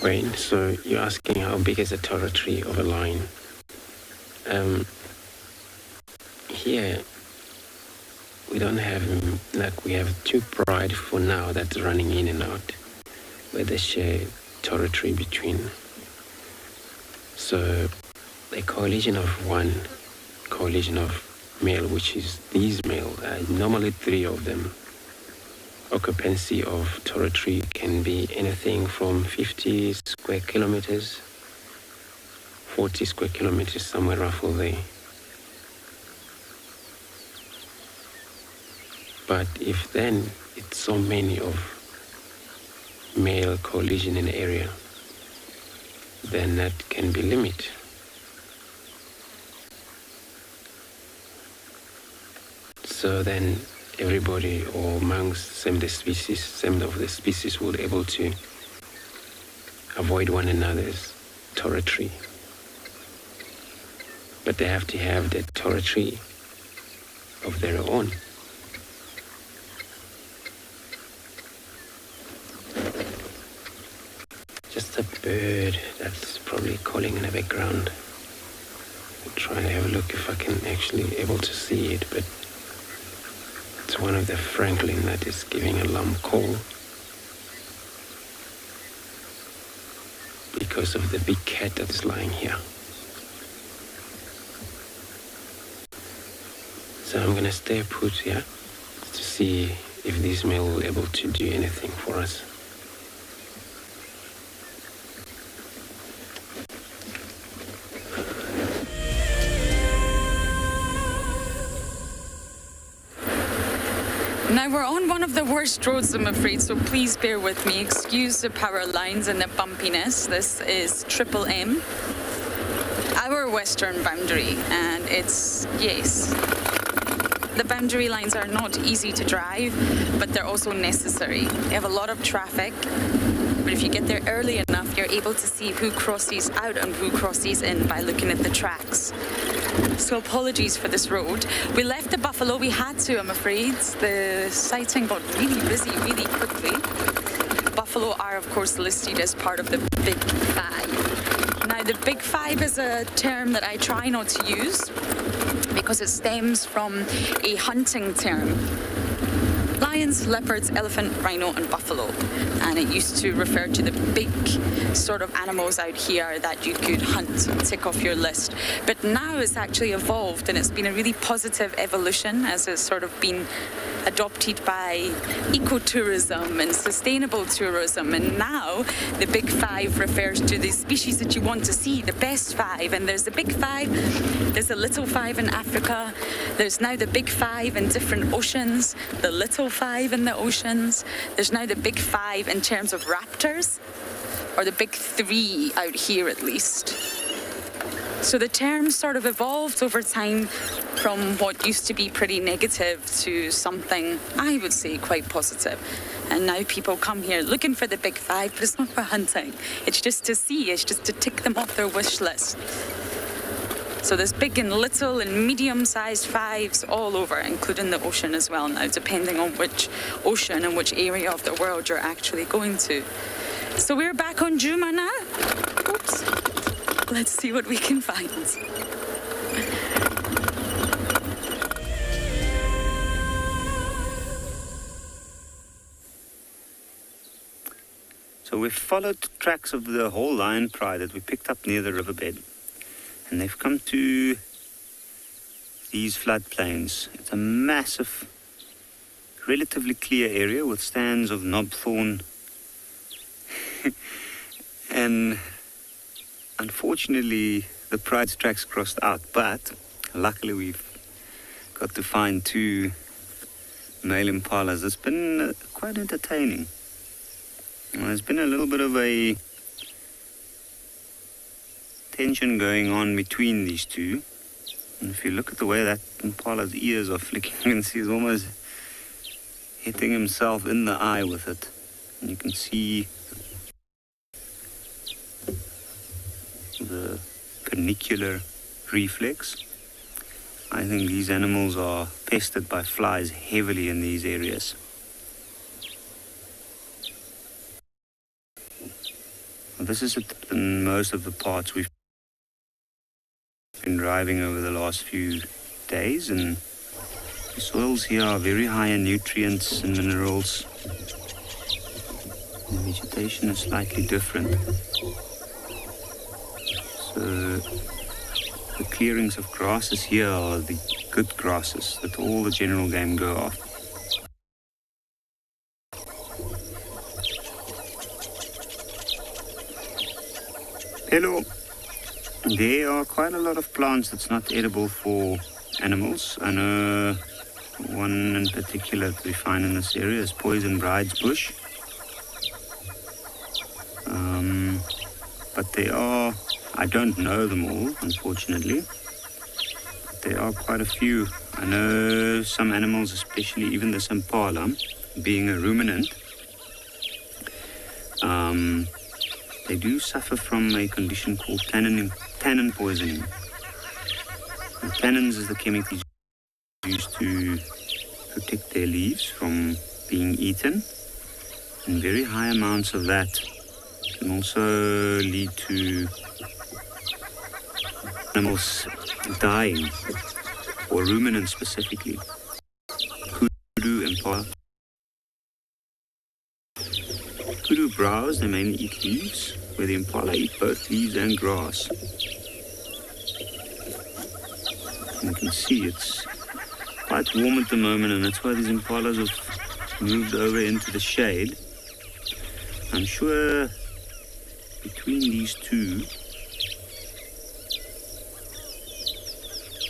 [SPEAKER 3] Wayne, so you're asking how big is a territory of a lion? Here, we don't have, we have two pride for now that's running in and out, where they share territory between. So, a coalition of male, which is these males, normally 3 of them. Occupancy of territory can be anything from 50 square kilometers, 40 square kilometers, somewhere roughly there. But if then it's so many of male coalition in the area, then that can be limited. So then everybody, or amongst some of the species will be able to avoid one another's territory. But they have to have the territory of their own. Just a bird that's probably calling in the background. I'll try and have a look if I can actually able to see it, but it's one of the francolin that is giving a alarm call because of the big cat that is lying here. So I'm gonna stay put here to see if this male will be able to do anything for us.
[SPEAKER 4] Now we're on one of the worst roads, I'm afraid, so please bear with me. Excuse the power lines and the bumpiness. This is Triple M, our western boundary, and it's, yes, the boundary lines are not easy to drive, but they're also necessary. You have a lot of traffic, but if you get there early enough, you're able to see who crosses out and who crosses in by looking at the tracks. So apologies for this road. We left the buffalo, we had to, I'm afraid. The sighting got really busy really quickly. Buffalo are, of course, listed as part of the Big Five. Now, the Big Five is a term that I try not to use because it stems from a hunting term. Lions, leopards, elephant, rhino and buffalo. And it used to refer to the big sort of animals out here that you could hunt and tick off your list. But now it's actually evolved and it's been a really positive evolution as it's sort of been adopted by ecotourism and sustainable tourism. And now the Big Five refers to the species that you want to see, the best five. And there's the Big Five, there's a Little Five in Africa, there's now the Big Five in different oceans, the Little Five in the oceans, there's now the Big Five in terms of raptors, or the Big Three out here at least. So the term sort of evolved over time from what used to be pretty negative to something, I would say, quite positive. And now people come here looking for the Big Five, but it's not for hunting. It's just to see, it's just to tick them off their wish list. So there's big and little and medium-sized fives all over, including the ocean as well now, depending on which ocean and which area of the world you're actually going to. So we're back on Djuma now. Oops. Let's see what we can find.
[SPEAKER 5] So we've followed tracks of the whole lion pride that we picked up near the riverbed. And they've come to these floodplains. It's a massive, relatively clear area with stands of knobthorn. And unfortunately, the pride's tracks crossed out, but luckily we've got to find two male impalas. It's been quite entertaining. There's been a little bit of a tension going on between these two. And if you look at the way that impala's ears are flicking, you can see he's almost hitting himself in the eye with it. And you can see the funicular reflex. I think these animals are pestered by flies heavily in these areas. This is in most of the parts we've been driving over the last few days, and the soils here are very high in nutrients and minerals. The vegetation is slightly different. So the clearings of grasses here are the good grasses that all the general game go after. Hello. There are quite a lot of plants that's not edible for animals. I know one in particular that we find in this area is poison bride's bush. But there are, I don't know them all, unfortunately. But there are quite a few. I know some animals, especially even this impala, being a ruminant, they do suffer from a condition called tannin poisoning. Now, tannins is the chemical used to protect their leaves from being eaten, and very high amounts of that can also lead to animals dying, or ruminants specifically. Kudu impala. Kudu browse, they mainly eat leaves, where the impala eat both leaves and grass. And you can see it's quite warm at the moment, and that's why these impalas have moved over into the shade. I'm sure between these two,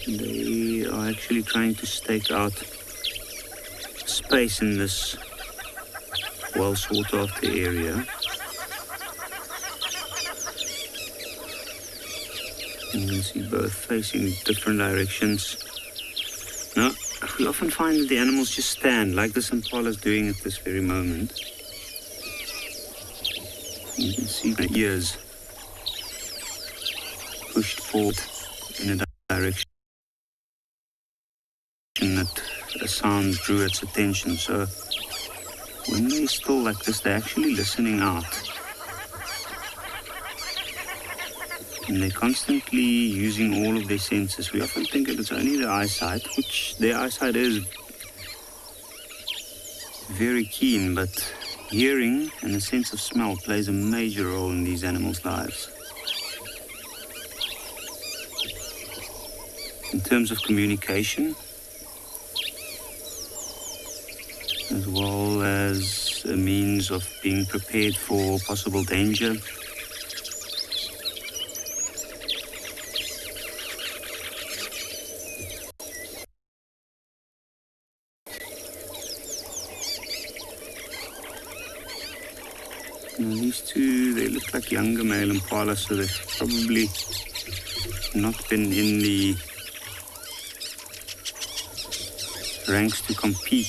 [SPEAKER 5] they are actually trying to stake out space in this well sought after area. You can see both facing different directions. Now, we often find that the animals just stand, like this impala is doing at this very moment. You can see the ears pushed forward in a direction. a sound drew its attention. So when they're still like this, they're actually listening out. And they're constantly using all of their senses. We often think that it's only their eyesight, which their eyesight is very keen, but hearing and the sense of smell plays a major role in these animals' lives. In terms of communication, as well as a means of being prepared for possible danger. Now these two, they look like younger male impala, so they've probably not been in the ranks to compete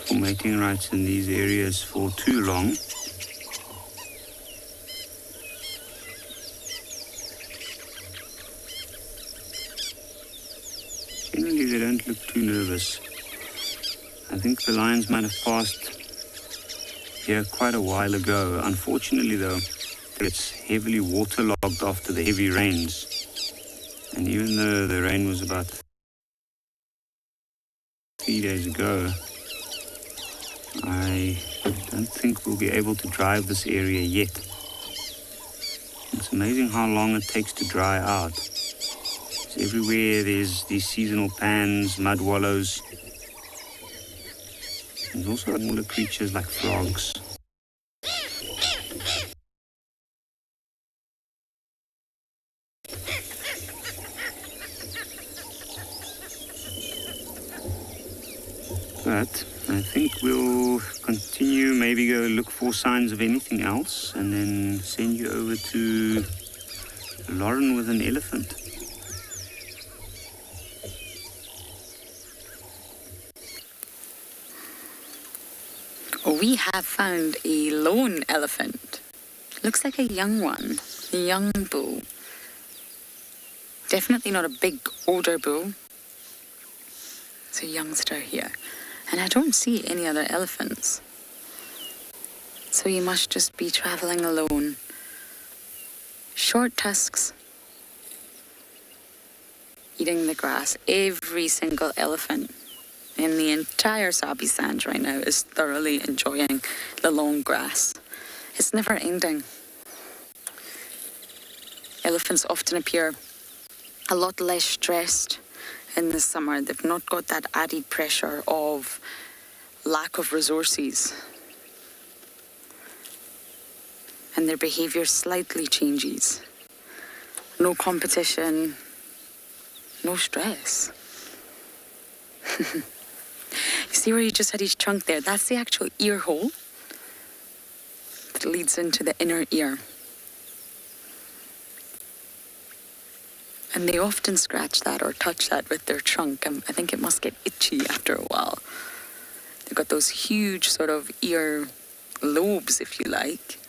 [SPEAKER 5] for mating rights in these areas for too long. Generally, they don't look too nervous. I think the lions might have passed here quite a while ago. Unfortunately, though, it's heavily waterlogged after the heavy rains. And even though the rain was about 3 days ago, I don't think we'll be able to drive this area yet. It's amazing how long it takes to dry out. So everywhere there's these seasonal pans, mud wallows. There's also smaller creatures like frogs. But I think we'll continue, maybe go look for signs of anything else, and then send you over to Lauren with an elephant.
[SPEAKER 4] We have found a lone elephant. Looks like a young one, a young bull. Definitely not a big, older bull. It's a youngster here. And I don't see any other elephants. So you must just be traveling alone. Short tusks. Eating the grass. Every single elephant in the entire Sabi Sands right now is thoroughly enjoying the long grass. It's never ending. Elephants often appear a lot less stressed in the summer. They've not got that added pressure of lack of resources. And their behaviour slightly changes. No competition, no stress. You see where you just had his trunk there? That's the actual ear hole that leads into the inner ear. And they often scratch that or touch that with their trunk. I think it must get itchy after a while. They've got those huge sort of ear lobes, if you like.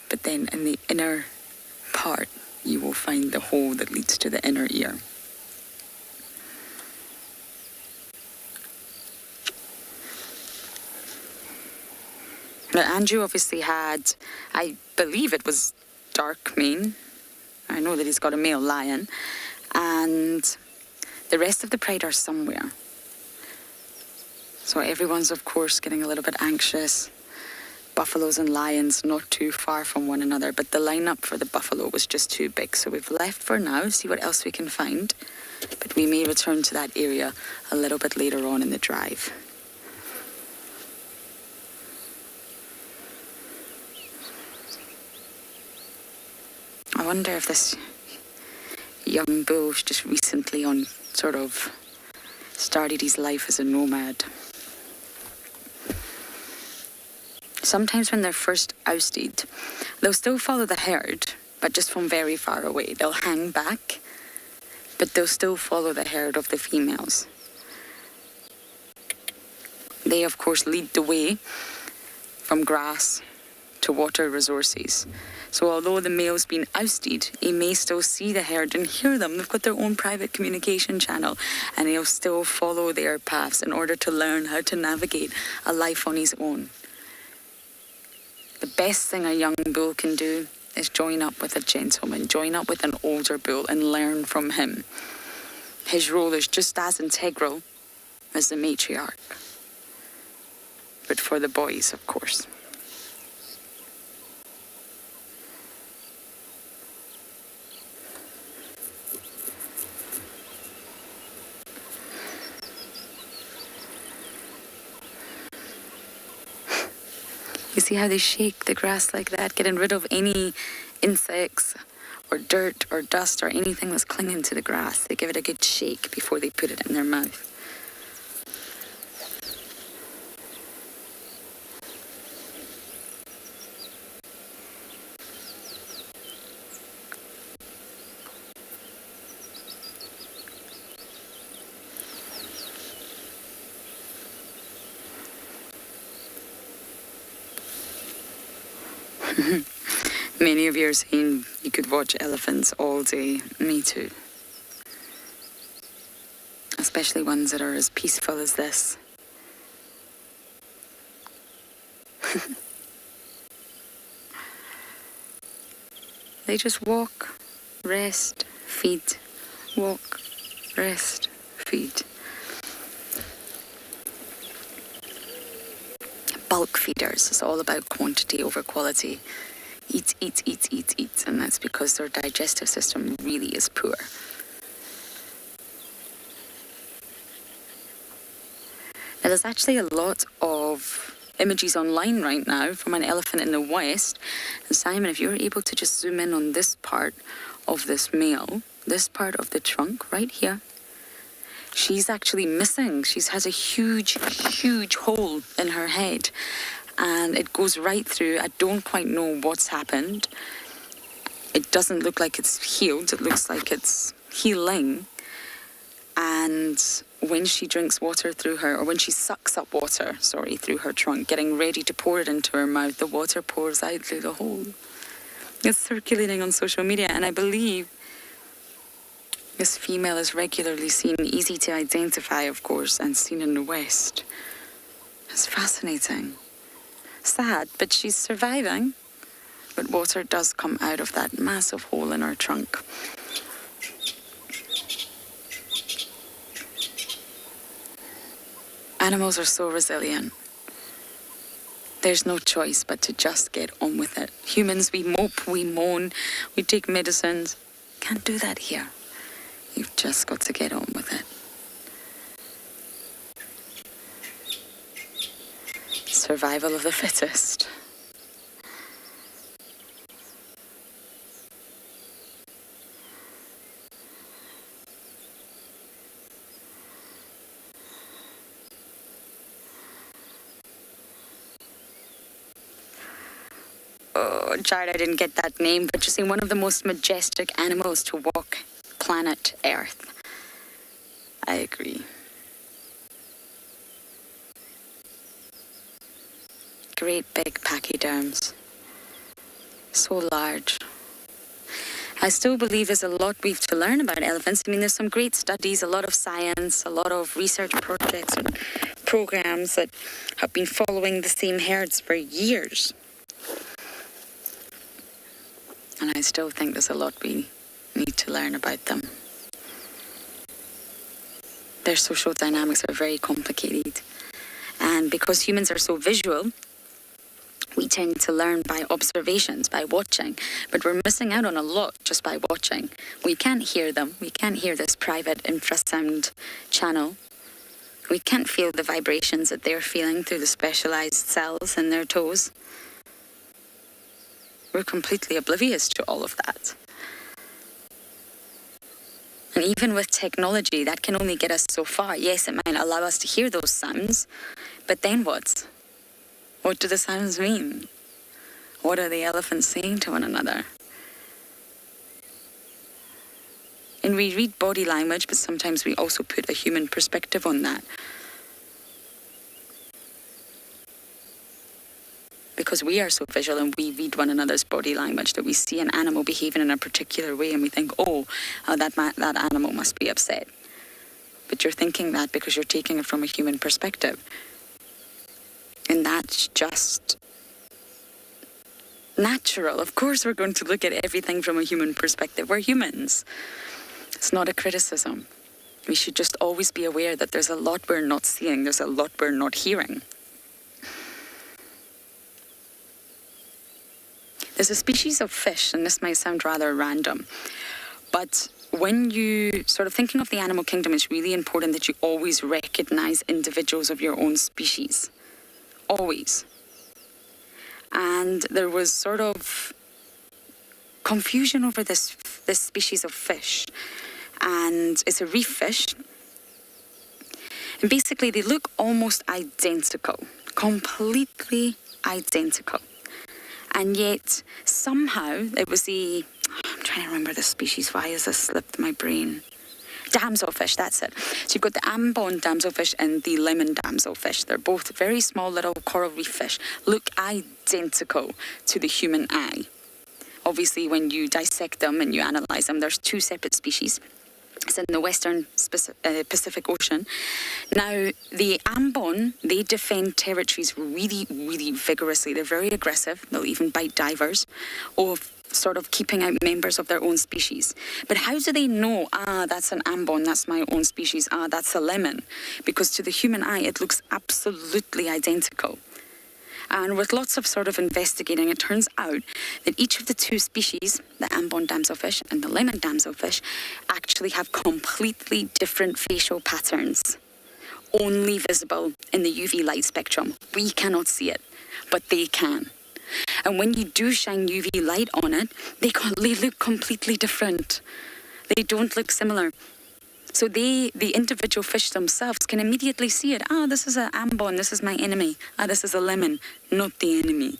[SPEAKER 4] But then in the inner part, you will find the hole that leads to the inner ear. Now, Andrew obviously had, I believe it was dark mane. I know that he's got a male lion. And the rest of the pride are somewhere. So everyone's, of course, getting a little bit anxious. Buffaloes and lions not too far from one another, but the lineup for the buffalo was just too big. So we've left for now, see what else we can find. But we may return to that area a little bit later on in the drive. I wonder if this young bull's just recently on sort of started his life as a nomad. Sometimes when they're first ousted, they'll still follow the herd, but just from very far away. They'll hang back, but they'll still follow the herd of the females. They, of course, lead the way from grass to water resources. So although the male's been ousted, he may still see the herd and hear them. They've got their own private communication channel, and he'll still follow their paths in order to learn how to navigate a life on his own. The best thing a young bull can do is join up with a gentleman, join up with an older bull and learn from him. His role is just as integral as the matriarch. But for the boys, of course. You see how they shake the grass like that, getting rid of any insects or dirt or dust or anything that's clinging to the grass. They give it a good shake before they put it in their mouth. Many of you are saying you could watch elephants all day. Me too. Especially ones that are as peaceful as this. They just walk, rest, feed. Walk, rest, feed. Bulk feeders is all about quantity over quality. Eat, eat, eat, eat, eat. And that's because their digestive system really is poor. Now, there's actually a lot of images online right now from an elephant in the West. And Simon, if you're able to just zoom in on this part of this male, this part of the trunk right here, she's actually missing. She has a huge, huge hole in her head. And it goes right through. I don't quite know what's happened. It doesn't look like it's healed. It looks like it's healing. And when she drinks water through her, or when she sucks up water, through her trunk, getting ready to pour it into her mouth, the water pours out through the hole. It's circulating on social media, and I believe this female is regularly seen, easy to identify, of course, and seen in the West. It's fascinating. Sad, but she's surviving. But water does come out of that massive hole in her trunk. Animals are so resilient. There's no choice but to just get on with it. Humans, we mope, we moan, we take medicines. Can't do that here. You've just got to get on with it. Survival of the fittest. Oh, Jared, I didn't get that name, but you see, one of the most majestic animals to walk planet Earth. I agree. Great big pachyderms. So large. I still believe there's a lot we've to learn about elephants. I mean, there's some great studies, a lot of science, a lot of research projects and programs that have been following the same herds for years. And I still think there's a lot we need to learn about them. Their social dynamics are very complicated. And because humans are so visual, we tend to learn by observations, by watching, but we're missing out on a lot just by watching. We can't hear them. We can't hear this private infrasound channel. We can't feel the vibrations that they're feeling through the specialized cells in their toes. We're completely oblivious to all of that. And even with technology, that can only get us so far. Yes, it might allow us to hear those sounds, but then what? What do the sounds mean? What are the elephants saying to one another? And we read body language, but sometimes we also put a human perspective on that. because we are so visual and we read one another's body language, that we see an animal behaving in a particular way and we think, that animal must be upset. But you're thinking that because you're taking it from a human perspective. And that's just natural. Of course we're going to look at everything from a human perspective. We're humans. It's not a criticism. We should just always be aware that there's a lot we're not seeing, there's a lot we're not hearing. There's a species of fish, and this might sound rather random, but when you sort of thinking of the animal kingdom, it's really important that you always recognize individuals of your own species. Always. And there was sort of confusion over this species of fish. And it's a reef fish. And basically they look almost identical. Completely identical. And yet somehow it was I'm trying to remember the species. Why has this slipped my brain? Damselfish, that's it. So you've got the ambon damselfish and the lemon damselfish. They're both very small little coral reef fish. Look identical to the human eye. Obviously, when you dissect them and you analyze them, there's two separate species. It's in the western Pacific Ocean. Now, the ambon, they defend territories really, really vigorously. They're very aggressive. They'll even bite divers, or sort of keeping out members of their own species. But how do they know, that's an ambon, that's my own species, that's a lemon? Because to the human eye, it looks absolutely identical. And with lots of sort of investigating, it turns out that each of the two species, the ambon damselfish and the lemon damselfish, actually have completely different facial patterns, only visible in the UV light spectrum. We cannot see it, but they can. And when you do shine UV light on it, they look completely different. They don't look similar. So the individual fish themselves can immediately see it. This is an ambon, this is my enemy. This is a lemon, not the enemy.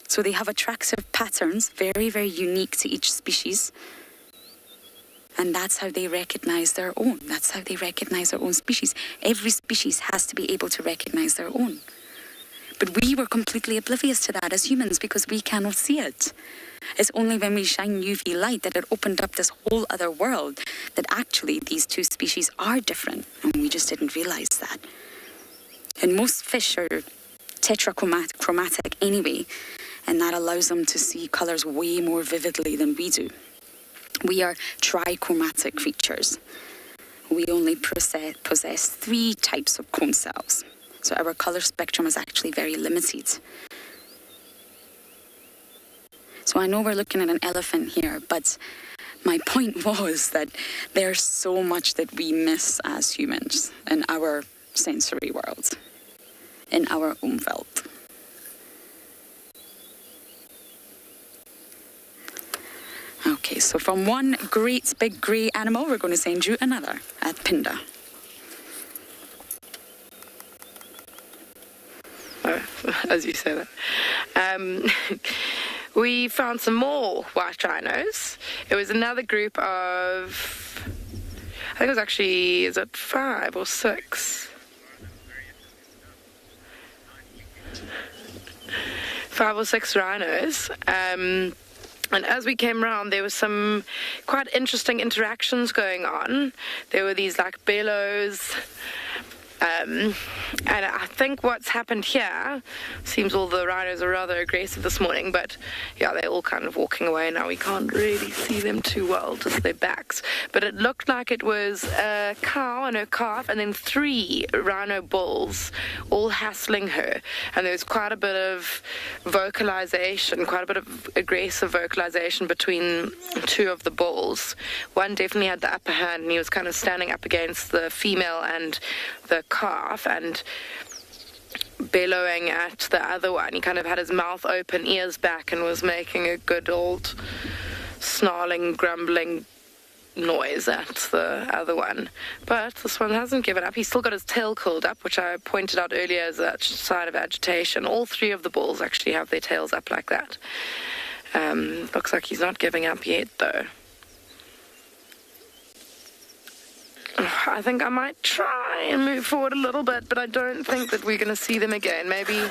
[SPEAKER 4] So they have attractive patterns, very, very unique to each species. And that's how they recognize their own. That's how they recognize their own species. Every species has to be able to recognize their own. But we were completely oblivious to that as humans because we cannot see it. It's only when we shine UV light that it opened up this whole other world that actually these two species are different, and we just didn't realize that. And most fish are tetrachromatic anyway, and that allows them to see colors way more vividly than we do. We are trichromatic creatures. We only possess 3 types of cone cells. So our color spectrum is actually very limited. So I know we're looking at an elephant here, but my point was that there's so much that we miss as humans in our sensory world, in our Umwelt. Okay, so from one great big grey animal, we're going to send you another at Phinda.
[SPEAKER 2] As you say that. We found some more white rhinos. It was another group of, I think it was actually, is it 5 or 6? 5 or 6 rhinos. And as we came around, there was some quite interesting interactions going on. There were these like bellows. And I think what's happened here, seems all the rhinos are rather aggressive this morning, but yeah, they're all kind of walking away now. We can't really see them too well, just their backs. But it looked like it was a cow and her calf, and then 3 rhino bulls all hassling her. And there was quite a bit of vocalization, quite a bit of aggressive vocalization between 2 of the bulls. One definitely had the upper hand, and he was kind of standing up against the female and the calf and bellowing at the other one. He kind of had his mouth open, ears back, and was making a good old snarling, grumbling noise at the other one. But this one hasn't given up. He's still got his tail curled up, which I pointed out earlier as a sign of agitation. All 3 of the bulls actually have their tails up like that. Looks like he's not giving up yet, though. I think I might try and move forward a little bit, but I don't think that we're going to see them again. Maybe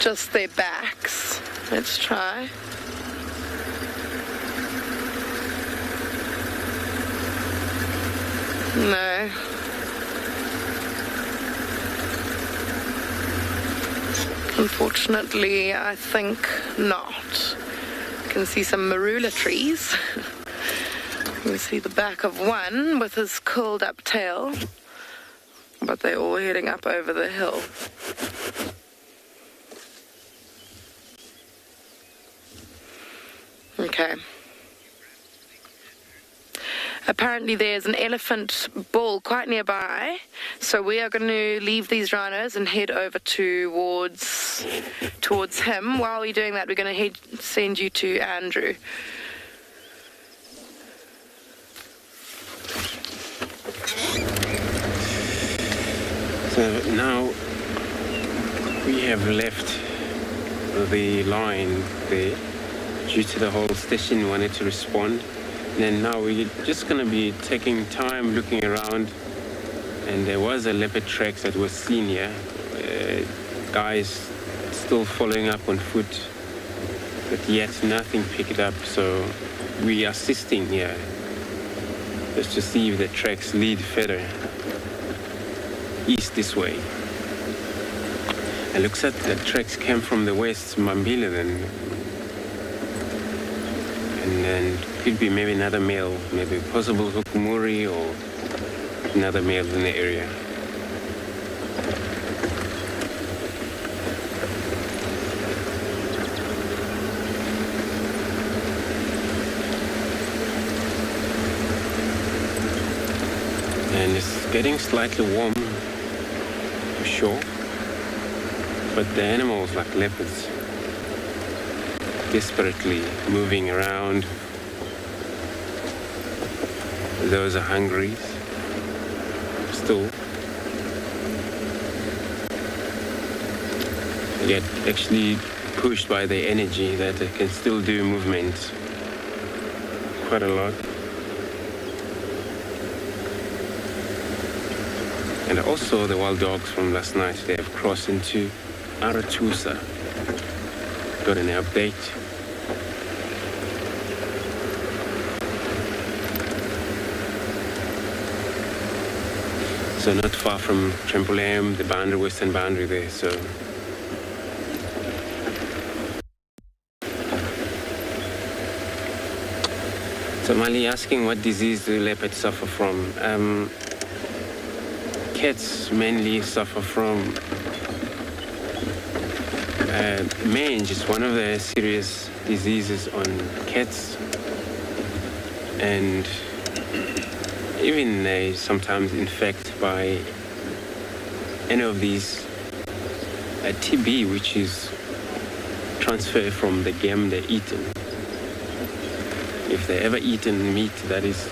[SPEAKER 2] just their backs. Let's try. No. Unfortunately, I think not. You can see some marula trees. You can see the back of one with his curled up tail, but they're all heading up over the hill. Okay. Apparently there's an elephant bull quite nearby, so we are going to leave these rhinos and head over towards him. While we're doing that, we're going to send you to Andrew.
[SPEAKER 3] So now we have left the line there due to the whole station wanted to respond. And now we're just going to be taking time looking around, and there was a leopard tracks that was seen here. Guys still following up on foot, but yet nothing picked up, so we are assisting here just to see if the tracks lead further east this way. It looks like the tracks came from the west, Mambila then. And then could be maybe another male, maybe possible Hukumuri or another male in the area. And it's getting slightly warm, for sure. But the animals, like leopards, desperately moving around. Those are hungry still. They get actually pushed by the energy that they can still do movement quite a lot. And also the wild dogs from last night, they have crossed into Aratusa. Got an update. So not far from Trampolim, the boundary, western boundary there, so. So Mali asking what disease do leopards suffer from? Cats mainly suffer from mange. Is one of the serious diseases on cats, and even they sometimes infect by any of these TB, which is transferred from the game they're eating. If they ever eaten meat, that is,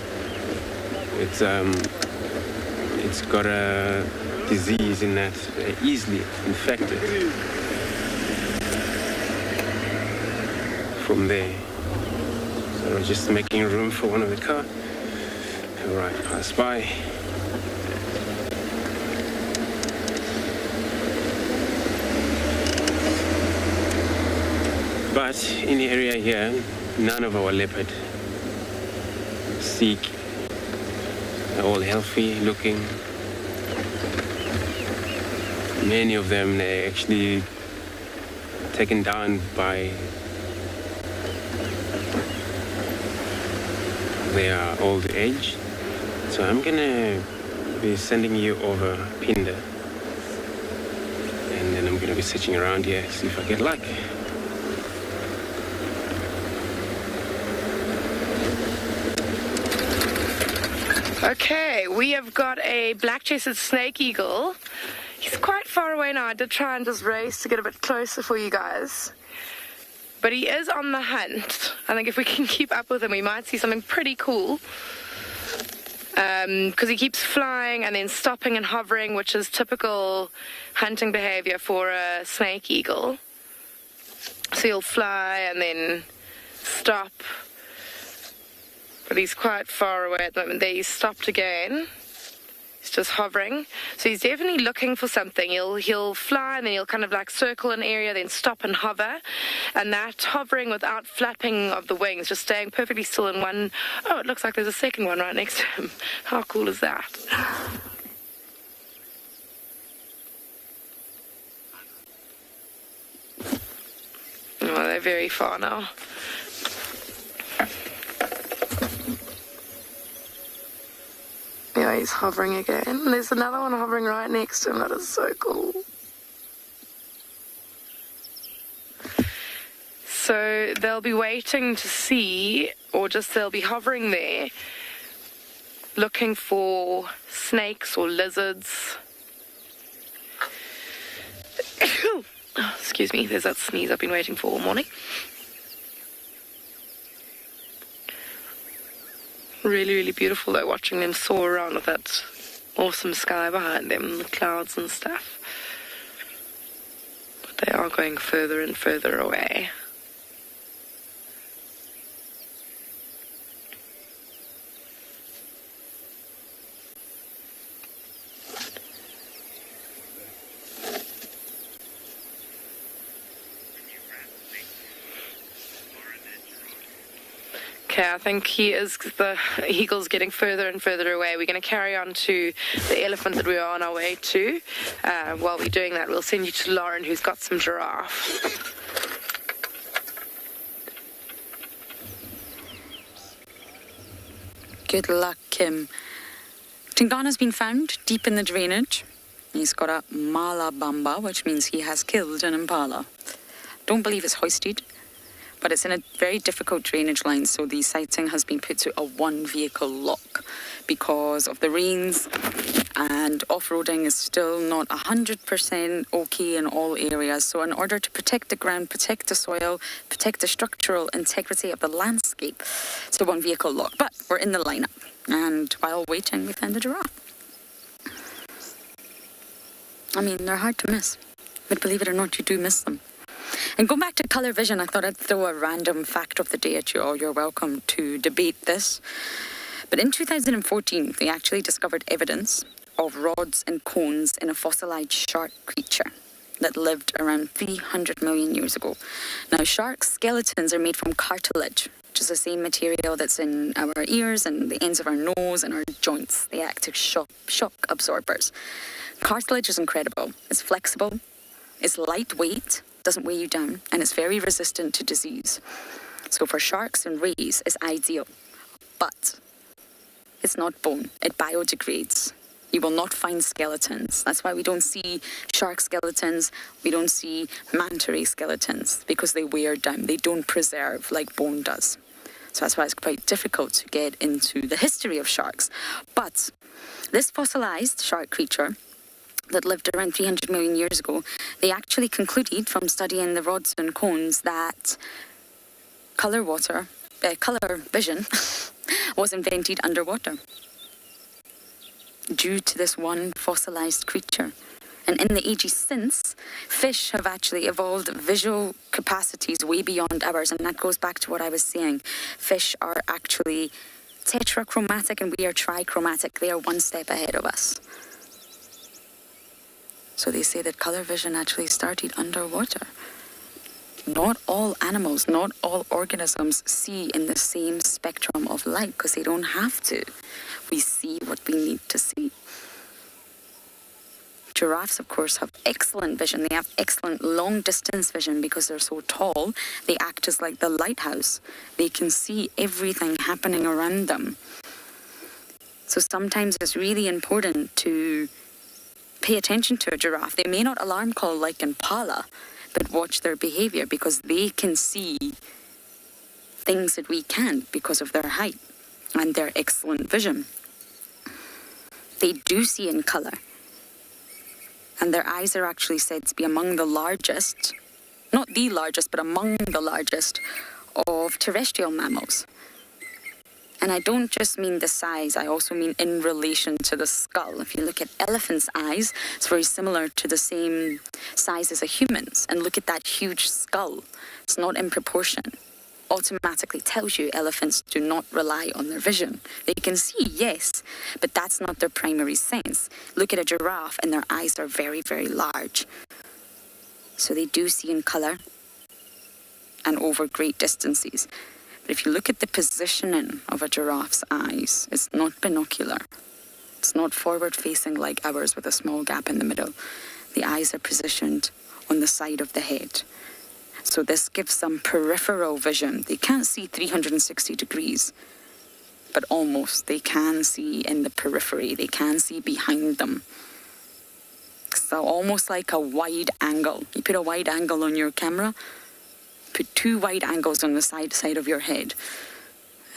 [SPEAKER 3] it's got a disease in that they're easily infected from there. So we're just making room for one of the car. Right, pass by. But in the area here, none of our leopard seek. They're all healthy looking. Many of them, they're actually taken down by their old age. So I'm gonna be sending you over Pinda, and then I'm gonna be searching around here, see if I get luck.
[SPEAKER 2] Okay, we have got a black-chested snake eagle. He's quite far away now. I did try and just race to get a bit closer for you guys. But he is on the hunt. I think if we can keep up with him, we might see something pretty cool. Because he keeps flying and then stopping and hovering, which is typical hunting behavior for a snake eagle. So he'll fly and then stop. But he's quite far away at the moment. There, he stopped again. He's just hovering. So he's definitely looking for something. He'll fly and then he'll kind of like circle an area, then stop and hover. And that hovering without flapping of the wings, just staying perfectly still in one. Oh, it looks like there's a second one right next to him. How cool is that? Oh, they're very far now. Yeah, he's hovering again. And there's another one hovering right next to him. That is so cool. So they'll be waiting to see, or just they'll be hovering there, looking for snakes or lizards. Oh, excuse me, there's that sneeze I've been waiting for all morning. Really, really beautiful though, watching them soar around with that awesome sky behind them, the clouds and stuff. But they are going further and further away. Okay, I think the eagle's getting further and further away. We're going to carry on to the elephant that we are on our way to. While we're doing that, we'll send you to Lauren, who's got some giraffe.
[SPEAKER 4] Good luck, Kim. Tingana's been found deep in the drainage. He's got a Malabamba, which means he has killed an impala. Don't believe it's hoisted, but it's in a very difficult drainage line, so the sighting has been put to a one-vehicle lock because of the rains, and off-roading is still not 100% okay in all areas. So in order to protect the ground, protect the soil, protect the structural integrity of the landscape, it's a one-vehicle lock. But we're in the lineup, and while waiting, we found the giraffe. I mean, they're hard to miss, but believe it or not, you do miss them. And going back to colour vision, I thought I'd throw a random fact of the day at you all. You're welcome to debate this. But in 2014, they actually discovered evidence of rods and cones in a fossilised shark creature that lived around 300 million years ago. Now, shark skeletons are made from cartilage, which is the same material that's in our ears and the ends of our nose and our joints. They act as shock absorbers. Cartilage is incredible. It's flexible, it's lightweight, doesn't weigh you down, and it's very resistant to disease. So for sharks and rays, it's ideal. But it's not bone. It biodegrades. You will not find skeletons. That's why we don't see shark skeletons. We don't see manta ray skeletons, because they wear down. They don't preserve like bone does. So that's why it's quite difficult to get into the history of sharks. But this fossilized shark creature that lived around 300 million years ago, they actually concluded from studying the rods and cones that colour vision was invented underwater due to this one fossilised creature. And in the ages since, fish have actually evolved visual capacities way beyond ours, and that goes back to what I was saying. Fish are actually tetrachromatic and we are trichromatic. They are one step ahead of us. So they say that colour vision actually started underwater. Not all animals, not all organisms see in the same spectrum of light, because they don't have to. We see what we need to see. Giraffes, of course, have excellent vision. They have excellent long-distance vision because they're so tall. They act as like the lighthouse. They can see everything happening around them. So sometimes it's really important to pay attention to a giraffe. They may not alarm call like impala, but watch their behaviour, because they can see things that we can't because of their height and their excellent vision. They do see in colour, and their eyes are actually said to be among the largest, not the largest, but among the largest of terrestrial mammals. And I don't just mean the size, I also mean in relation to the skull. If you look at elephants' eyes, it's very similar to the same size as a human's. And look at that huge skull. It's not in proportion. automatically tells you elephants do not rely on their vision. They can see, yes, but that's not their primary sense. Look at a giraffe and their eyes are very, very large. So they do see in colour and over great distances. But if you look at the positioning of a giraffe's eyes, it's not binocular. It's not forward-facing like ours with a small gap in the middle. The eyes are positioned on the side of the head. So this gives them peripheral vision. They can't see 360 degrees, but almost. They can see in the periphery. They can see behind them. So almost like a wide angle. You put a wide angle on your camera, put 2 wide angles on the side of your head,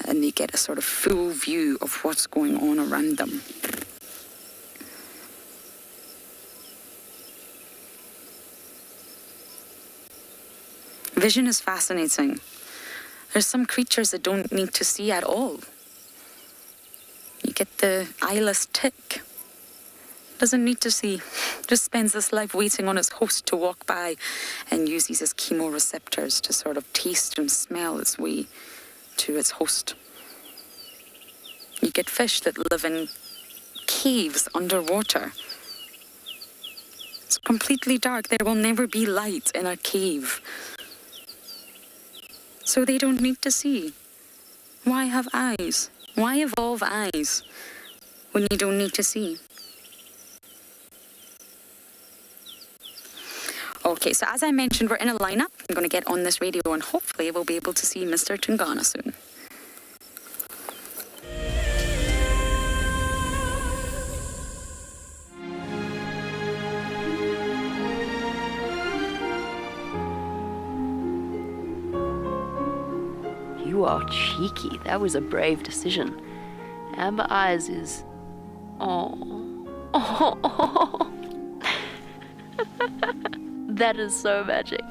[SPEAKER 4] and they get a sort of full view of what's going on around them. Vision is fascinating. There's some creatures that don't need to see at all. You get the eyeless tick. Doesn't need to see. Just spends his life waiting on its host to walk by and uses his chemoreceptors to sort of taste and smell its way to its host. You get fish that live in caves underwater. It's completely dark. There will never be light in a cave. So they don't need to see. Why have eyes? Why evolve eyes when you don't need to see? Okay, so as I mentioned, we're in a lineup. I'm going to get on this radio and hopefully we'll be able to see Mr. Tungana soon.
[SPEAKER 13] You are cheeky. That was a brave decision. Amber Eyes is... Oh. That is so magic.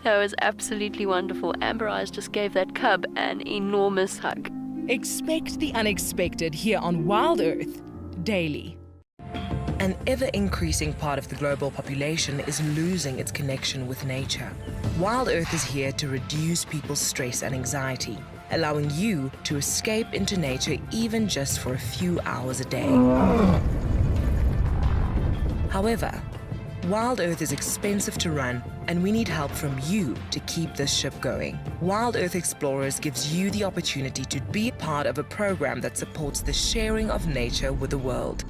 [SPEAKER 13] That was absolutely wonderful. Amber Eyes just gave that cub an enormous hug.
[SPEAKER 7] Expect the unexpected here on Wild Earth daily. An ever-increasing part of the global population is losing its connection with nature. Wild Earth is here to reduce people's stress and anxiety, allowing you to escape into nature even just for a few hours a day. However, Wild Earth is expensive to run, and we need help from you to keep this ship going. Wild Earth Explorers gives you the opportunity to be part of a program that supports the sharing of nature with the world.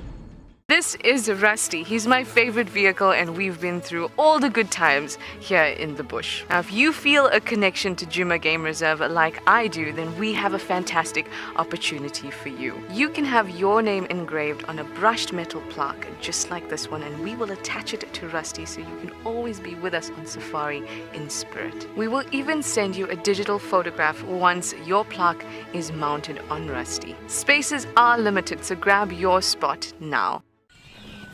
[SPEAKER 14] This is Rusty. He's my favorite vehicle and we've been through all the good times here in the bush. Now, if you feel a connection to Djuma Game Reserve like I do, then we have a fantastic opportunity for you. You can have your name engraved on a brushed metal plaque just like this one, and we will attach it to Rusty so you can always be with us on safari in spirit. We will even send you a digital photograph once your plaque is mounted on Rusty. Spaces are limited, so grab your spot now.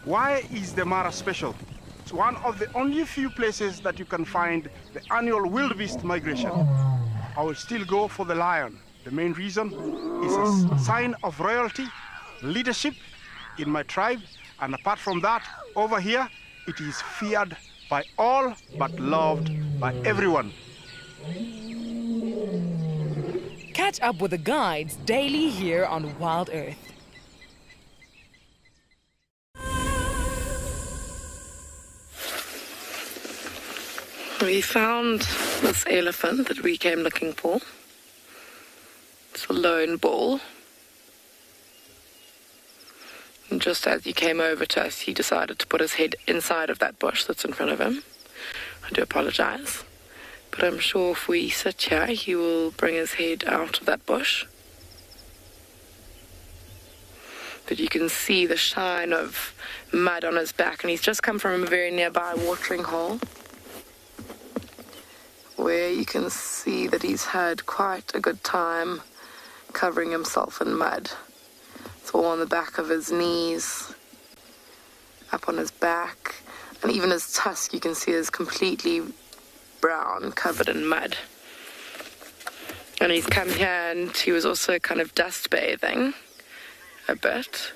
[SPEAKER 15] Why is the Mara special? It's one of the only few places that you can find the annual wildebeest migration. I will still go for the lion. The main reason is a sign of royalty, leadership in my tribe, and apart from that, over here, it is feared by all but loved by everyone.
[SPEAKER 7] Catch up with the guides daily here on Wild Earth.
[SPEAKER 2] We found this elephant that we came looking for. It's a lone bull. And just as he came over to us, he decided to put his head inside of that bush that's in front of him. I do apologize, but I'm sure if we sit here, he will bring his head out of that bush. But you can see the shine of mud on his back, and he's just come from a very nearby watering hole, where you can see that he's had quite a good time covering himself in mud. It's all on the back of his knees, up on his back, and even his tusk you can see is completely brown, covered in mud. And he's come here and he was also kind of dust bathing a bit.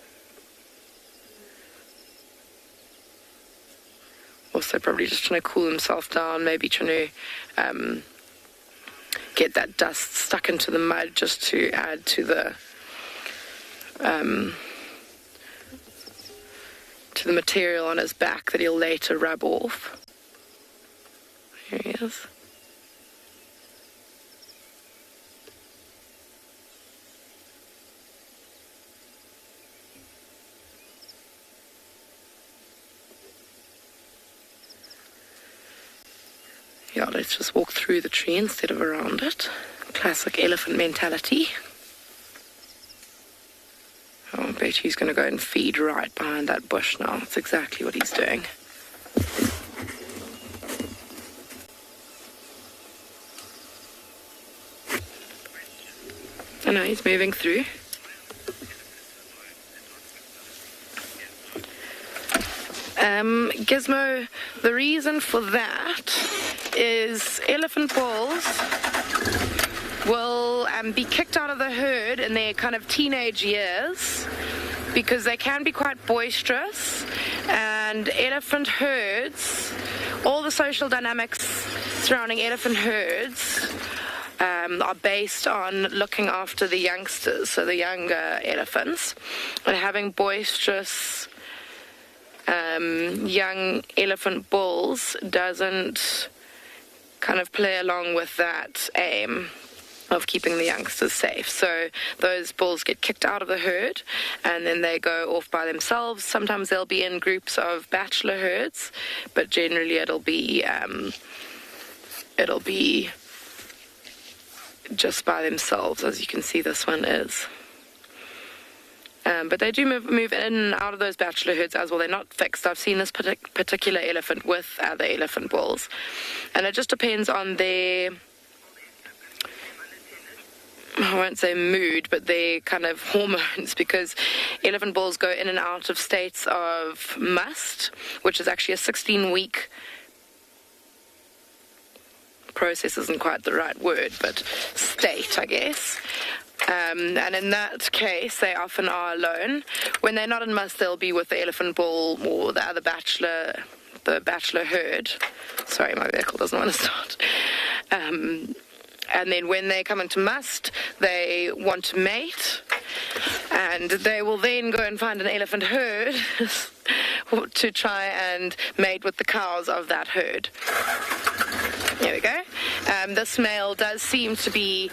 [SPEAKER 2] Also probably just trying to cool himself down, maybe trying to get that dust stuck into the mud just to add to the material on his back that he'll later rub off. Here he is. Yeah, let's just walk through the tree instead of around it. Classic elephant mentality. Oh, I bet he's going to go and feed right behind that bush now. That's exactly what he's doing. I know, he's moving through. Gizmo, the reason for that is elephant bulls will be kicked out of the herd in their kind of teenage years because they can be quite boisterous, and elephant herds, all the social dynamics surrounding elephant herds are based on looking after the youngsters, so the younger elephants, and having boisterous young elephant bulls doesn't kind of play along with that aim of keeping the youngsters safe. So those bulls get kicked out of the herd and then they go off by themselves. Sometimes they'll be in groups of bachelor herds, but generally it'll be just by themselves, as you can see this one is. But they do move in and out of those bachelor herds as well. They're not fixed. I've seen this particular elephant with other elephant bulls. And it just depends on their, I won't say mood, but their kind of hormones, because elephant bulls go in and out of states of must, which is actually a 16-week process. Isn't quite the right word, but state, I guess. And in that case, they often are alone. When they're not in must, they'll be with the elephant bull or the other bachelor herd. Sorry, my vehicle doesn't want to start. And then when they come into must, they want to mate. And they will then go and find an elephant herd to try and mate with the cows of that herd. There we go. This male does seem to be,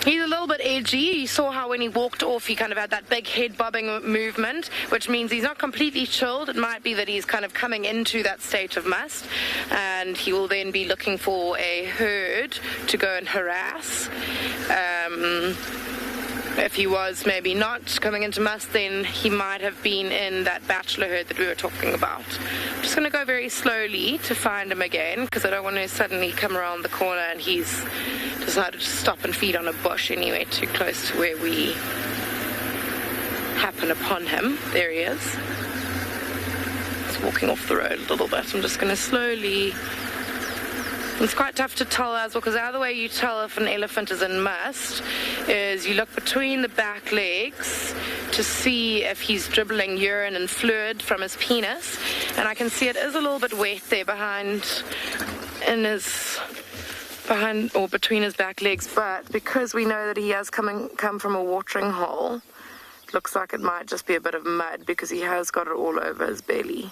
[SPEAKER 2] he's a little bit edgy. You saw how when he walked off, he kind of had that big head bobbing movement, which means he's not completely chilled. It might be that he's kind of coming into that state of must, and he will then be looking for a herd to go and harass. If he was maybe not coming into must, then he might have been in that bachelor herd that we were talking about. I'm just going to go very slowly to find him again, because I don't want to suddenly come around the corner and he's decided to stop and feed on a bush anywhere too close to where we happen upon him. There he is. He's walking off the road a little bit. I'm just going to slowly... It's quite tough to tell as well, because the other way you tell if an elephant is in must is you look between the back legs to see if he's dribbling urine and fluid from his penis. And I can see it is a little bit wet there between his back legs, but because we know that he has come from a watering hole, it looks like it might just be a bit of mud because he has got it all over his belly.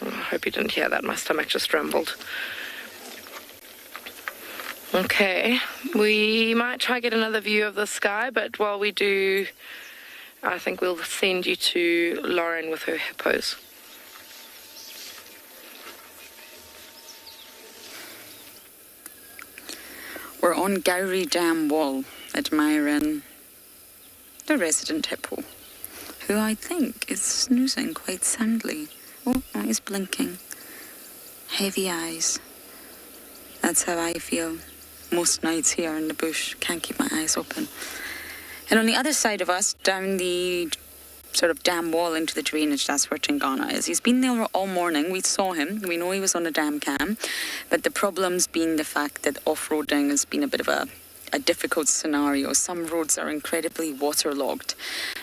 [SPEAKER 2] I hope you didn't hear that. My stomach just rumbled. Okay, we might try to get another view of the sky, but while we do, I think we'll send you to Lauren with her hippos.
[SPEAKER 4] We're on Gowrie Dam Wall, admiring the resident hippo, who I think is snoozing quite soundly. Oh, he's blinking. Heavy eyes. That's how I feel most nights here in the bush. Can't keep my eyes open. And on the other side of us, down the sort of dam wall into the drainage, that's where Tingana is. He's been there all morning. We saw him. We know he was on a dam cam. But the problem's been the fact that off-roading has been a bit of a difficult scenario. Some roads are incredibly waterlogged.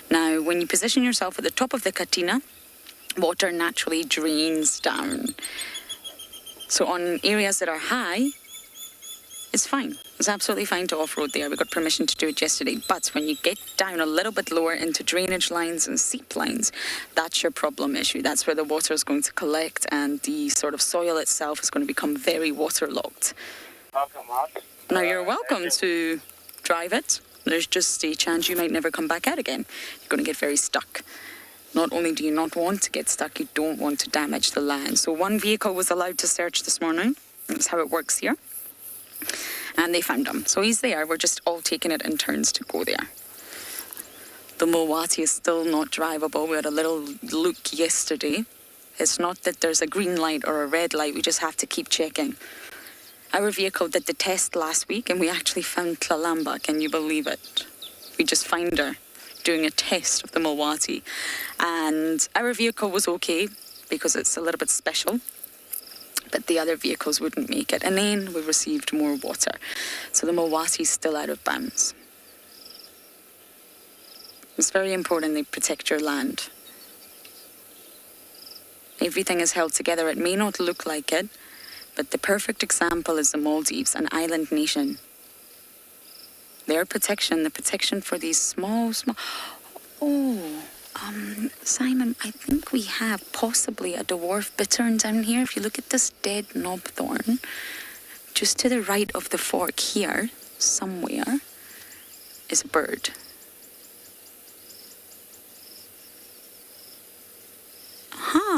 [SPEAKER 4] Now, when you position yourself at the top of the Katina, water naturally drains down. So on areas that are high, it's fine. It's absolutely fine to off-road there. We got permission to do it yesterday. But when you get down a little bit lower into drainage lines and seep lines, that's your problem issue. That's where the water is going to collect and the sort of soil itself is going to become very waterlogged. Now, you're welcome to drive it. There's just a chance you might never come back out again. You're going to get very stuck. Not only do you not want to get stuck, you don't want to damage the land. So one vehicle was allowed to search this morning. That's how it works here. And they found him. So he's there. We're just all taking it in turns to go there. The Mulwati is still not drivable. We had a little look yesterday. It's not that there's a green light or a red light. We just have to keep checking. Our vehicle did the test last week and we actually found Tlalamba. Can you believe it? We just found her doing a test of the Mulwati. And our vehicle was okay because it's a little bit special. But the other vehicles wouldn't make it. And then we received more water. So the Mulwati is still out of bounds. It's very important they protect your land. Everything is held together. It may not look like it, but the perfect example is the Maldives, an island nation. Their protection, the protection for these small... Simon, I think we have possibly a dwarf bittern down here. If you look at this dead knobthorn, just to the right of the fork here, somewhere, is a bird.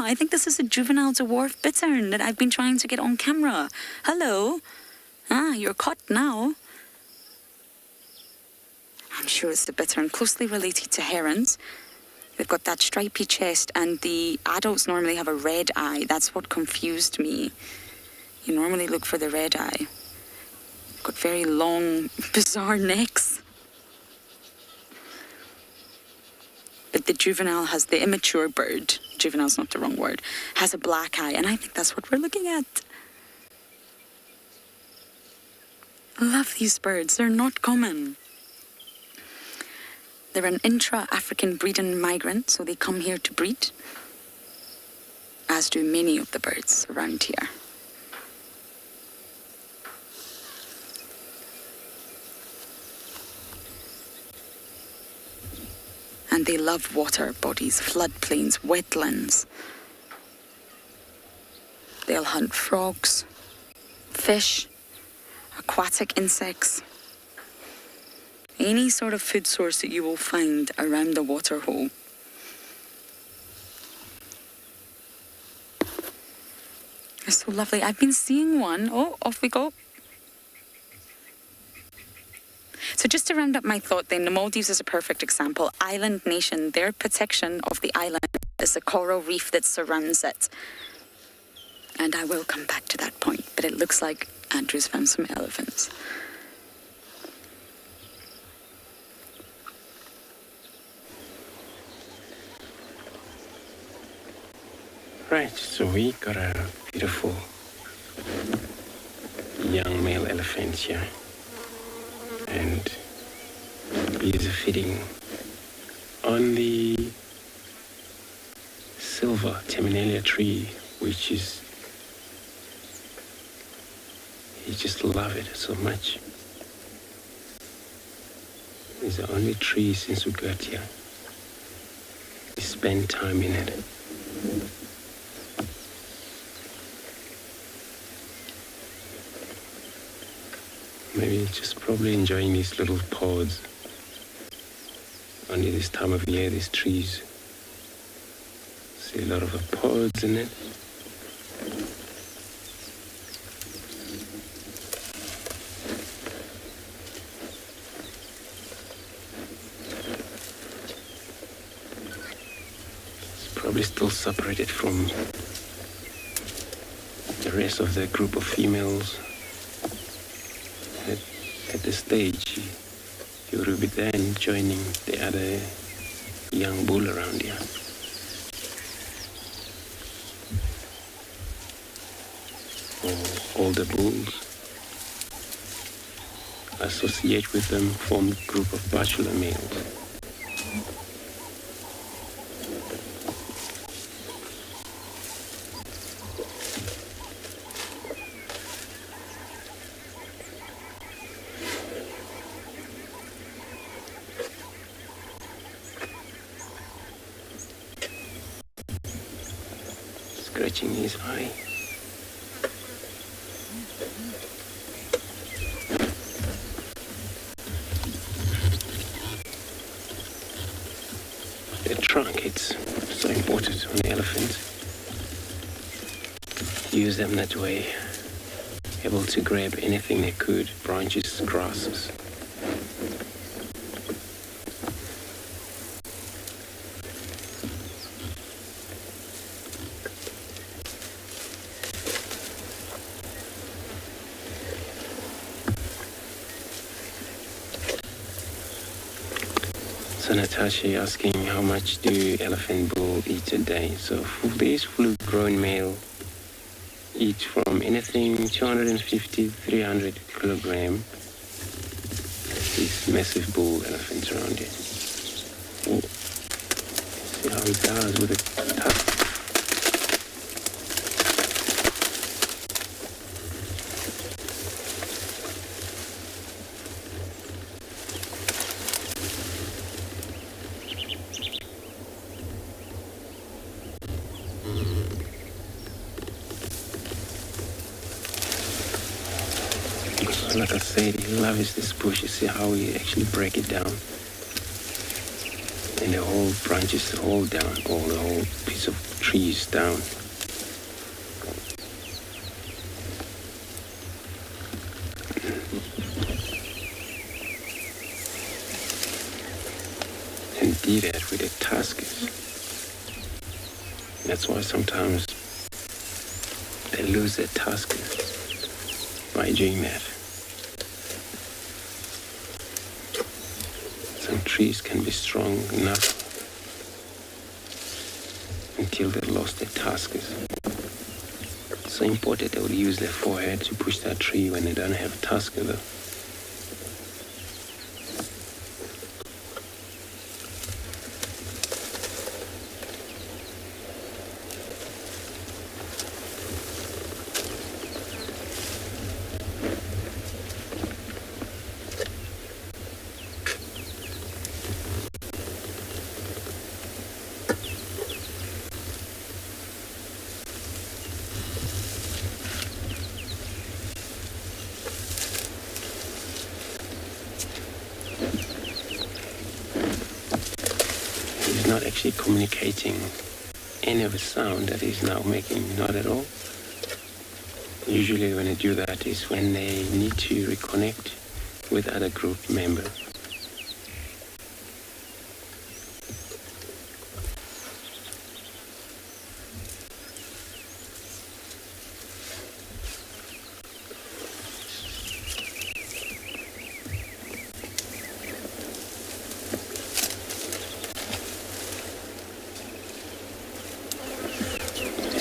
[SPEAKER 4] I think this is a juvenile dwarf bittern that I've been trying to get on camera. Hello. You're caught now. I'm sure it's the bittern, closely related to herons. They've got that stripy chest, and the adults normally have a red eye. That's what confused me. You normally look for the red eye. They've got very long, bizarre necks. But the juvenile has, the immature bird, juvenile's not the wrong word, has a black eye, and I think that's what we're looking at. I love these birds. They're not common. They're an intra-African breeding migrant, so they come here to breed, as do many of the birds around here. And they love water bodies, floodplains, wetlands. They'll hunt frogs, fish, aquatic insects, any sort of food source that you will find around the water hole. It's so lovely. I've been seeing one. Oh, off we go. So just to round up my thought then, the Maldives is a perfect example. Island nation, their protection of the island is the coral reef that surrounds it. And I will come back to that point, but it looks like Andrew's found some elephants.
[SPEAKER 3] Right, so we got a beautiful young male elephant here. And he's feeding on the silver terminalia tree, which is, he just loves it so much. It's the only tree since we got here. He spent time in it. Maybe just probably enjoying these little pods. Only this time of year, these trees. See a lot of pods in it. It's probably still separated from the rest of the group of females. At this stage, you will be then joining the other young bull around here. Or older bulls. Associate with them, form a group of bachelor males. scratching his eye. The trunk, it's so important on the elephant. Use them that way, able to grab anything they could, branches, grasses. So Natasha asking how much do elephant bull eat a day? So these full-grown male eat from anything 250, 300 kilogram. These massive bull elephants around here. Oh. See how he does with a tusk. Like I said, he loves this bush. You see how we actually break it down. And the whole branches, the whole down, all the whole piece of trees down. And do that with the tuskers. That's why sometimes they lose their tuskers by doing that. Some trees can be strong enough until they lost their tuskers. It's so important they would use their forehead to push that tree when they don't have a tusker though. Not actually communicating any of the sound that he's now making, not at all. Usually when they do that is when they need to reconnect with other group members.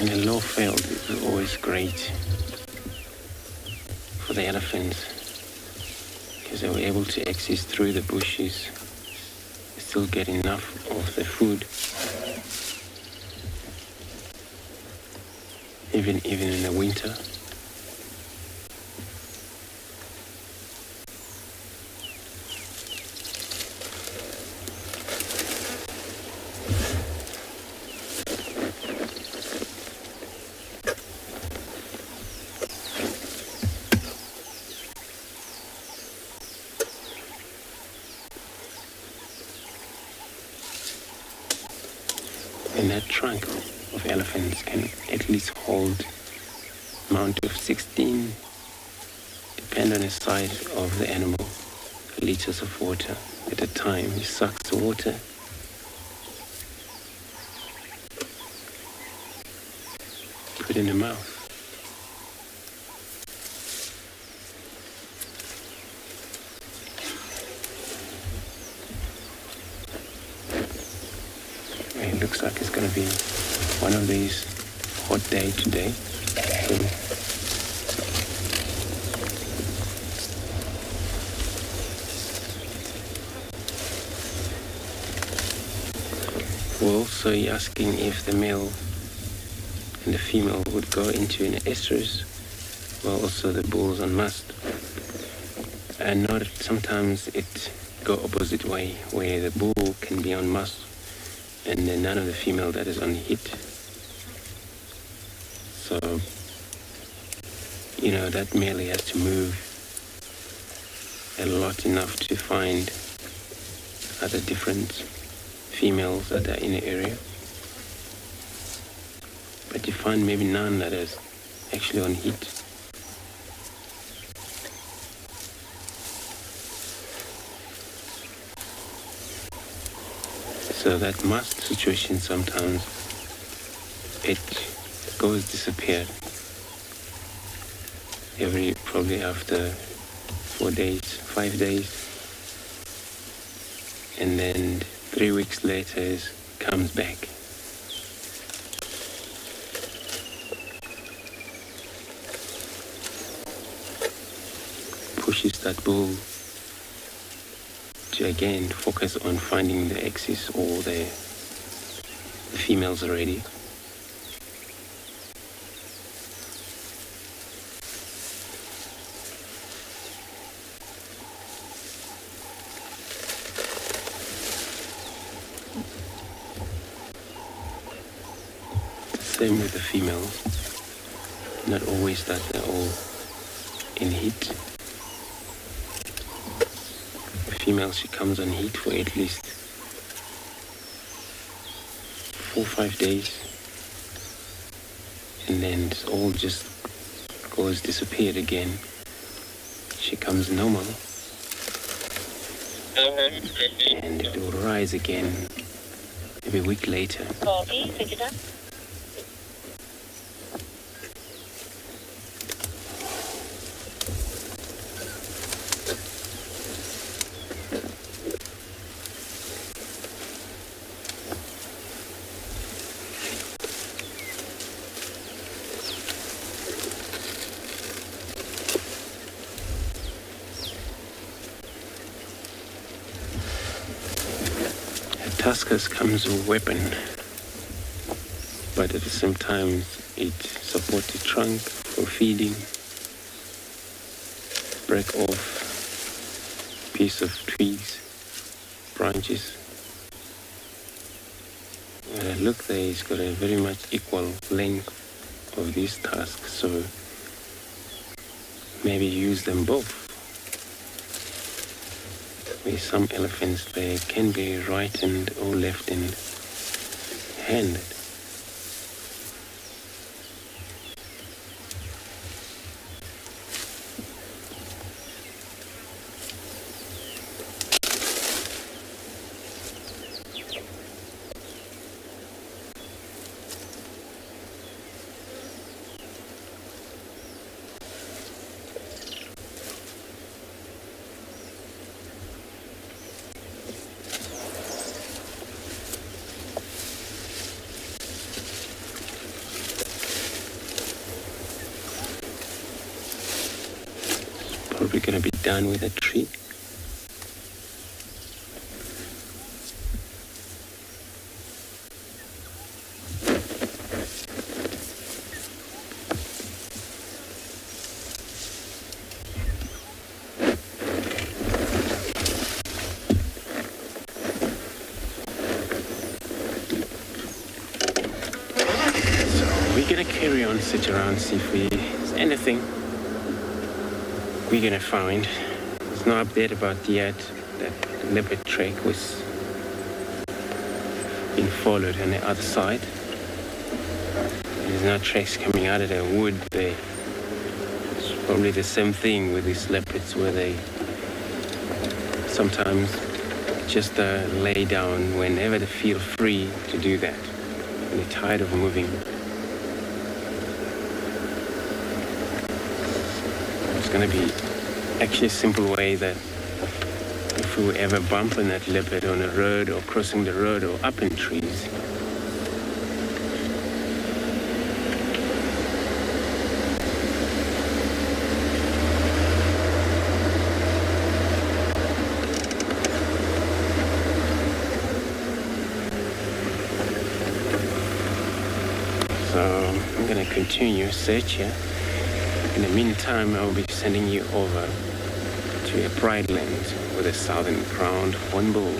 [SPEAKER 3] And the low field is always great for the elephants because they were able to access through the bushes, still get enough of the food, even in the winter. And that trunk of elephants can at least hold amount of 16, depending on the size of the animal, liters of water at a time. He sucks the water. Put in the mouth. It looks like it's going to be one of these hot days today. We're also asking if the male and the female would go into an estrus, while also the bulls on must. And not sometimes it go opposite way, where the bull can be on must and then none of the female that is on hit. So, you know, that male has to move a lot enough to find other different females that are in the area. But you find maybe none that is actually on heat. So that must situation sometimes it goes disappear every probably after 4 days, 5 days, and then 3 weeks later it comes back. Pushes that bull to again focus on finding the exes or the females already. Same with the females. Not always that they're all in heat. The female, she comes on heat for at least 4 or 5 days, and then it all just goes disappeared again. She comes normal, and it will rise again maybe a week later. Tuskers comes with a weapon, but at the same time it supports the trunk for feeding. Break off piece of trees, branches. Look there, it's got a very much equal length of these tusks, so maybe use them both. With some elephants, they can be right-handed or left-handed. Probably gonna be done with a tree. So we're gonna carry on, sit around, see if there's anything we're gonna find. There's no update about yet that leopard track was being followed on the other side. There's no tracks coming out of the wood there. It's probably the same thing with these leopards where they sometimes just lay down whenever they feel free to do that. And they're tired of moving. It's going to be actually a simple way that if we ever bump on that leopard on a road or crossing the road or up in trees, so I'm going to continue search here. In the meantime, I'll be sending you over to a pride land with a southern crowned hornbill.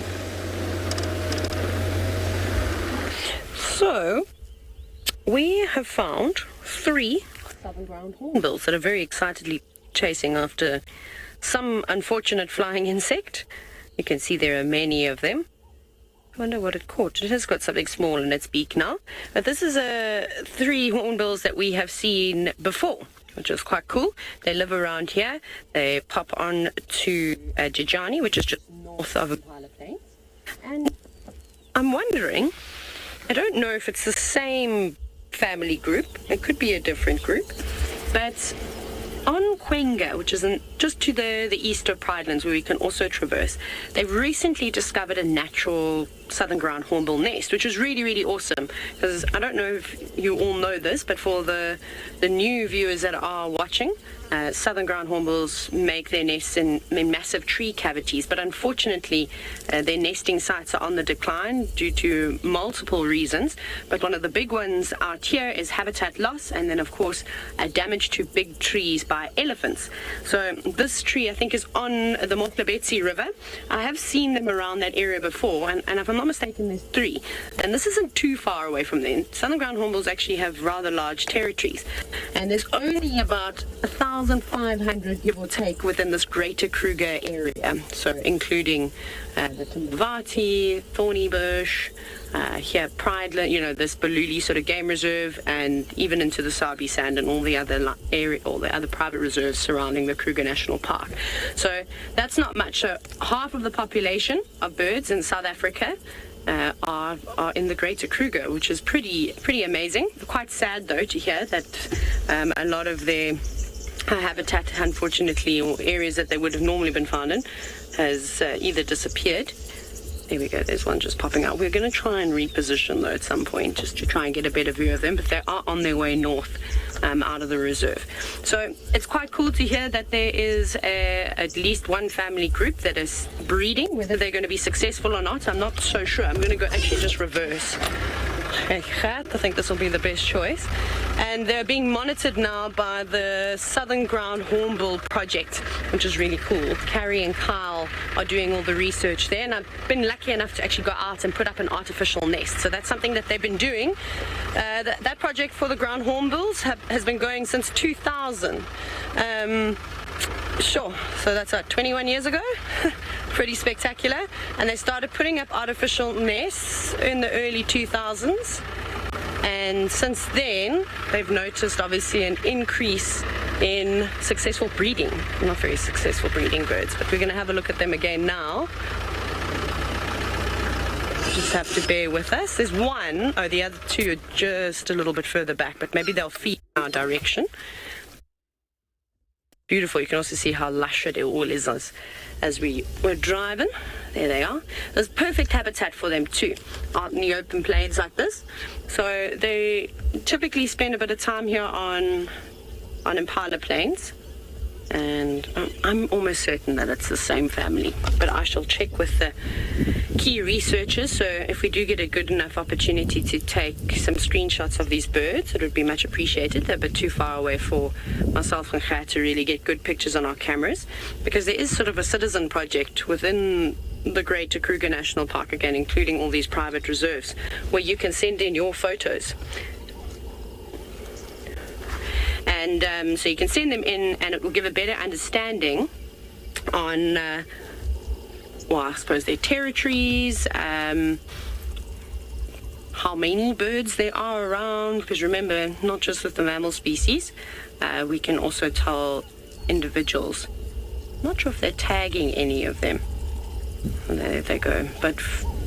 [SPEAKER 10] So, we have found 3 southern ground hornbills that are very excitedly chasing after some unfortunate flying insect. You can see there are many of them. I wonder what it caught. It has got something small in its beak now. But this is 3 hornbills that we have seen before, which is quite cool. They live around here. They pop on to Jijani, which is just north of Impala Plains. And I'm wondering, I don't know if it's the same family group. It could be a different group. But on Kwenga, which is just to the east of Pridelands, where we can also traverse, they've recently discovered a natural southern ground hornbill nest, which is really, really awesome. Because I don't know if you all know this, but for the new viewers that are watching, southern ground hornbills make their nests in massive tree cavities, but unfortunately their nesting sites are on the decline due to multiple reasons. But one of the big ones out here is habitat loss, and then of course damage to big trees by elephants. So this tree, I think, is on the Motlabetsi River. I have seen them around that area before, and if I'm not mistaken, there's 3, and this isn't too far away from them. Southern ground hornbills actually have rather large territories, and there's only about 1,500, give or take, within this greater Kruger area, so including the Timbavati, Thorny Bush, here Prideland, this Baluli sort of game reserve, and even into the Sabi Sand and all the other private reserves surrounding the Kruger National Park. So that's not much. So half of the population of birds in South Africa are in the greater Kruger, which is pretty amazing. Quite sad though to hear that a lot of their habitat, unfortunately, or areas that they would have normally been found in, has either disappeared. There we go, there's one just popping out. We're going to try and reposition though at some point, just to try and get a better view of them, but they are on their way north out of the reserve. So it's quite cool to hear that there is at least one family group that is breeding. Whether they're going to be successful or not, I'm not so sure. I'm going to go actually just reverse. I think this will be the best choice. And they're being monitored now by the Southern Ground Hornbill Project, which is really cool. Carrie and Kyle are doing all the research there, and I've been lucky enough to actually go out and put up an artificial nest. So that's something that they've been doing. That project for the ground hornbills has been going since 2000. Sure, so that's 21 years ago. Pretty spectacular. And they started putting up artificial nests in the early 2000s. And since then, they've noticed obviously an increase in successful breeding. Not very successful breeding birds, but we're going to have a look at them again now. Just have to bear with us. There's one. Oh, the other 2 are just a little bit further back, but maybe they'll feed in our direction. Beautiful. You can also see how lush it all is as we were driving. There they are. There's perfect habitat for them too, out in the open plains like this. So they typically spend a bit of time here on Impala Plains, and I'm almost certain that it's the same family, but I shall check with the key researchers. So if we do get a good enough opportunity to take some screenshots of these birds, it would be much appreciated. They're a bit too far away for myself and Kha to really get good pictures on our cameras, because there is sort of a citizen project within the greater Kruger National Park, again including all these private reserves, where you can send in your photos. And so you can send them in, and it will give a better understanding on, I suppose their territories, how many birds there are around, because remember, not just with the mammal species, we can also tell individuals. Not sure if they're tagging any of them. There they go. But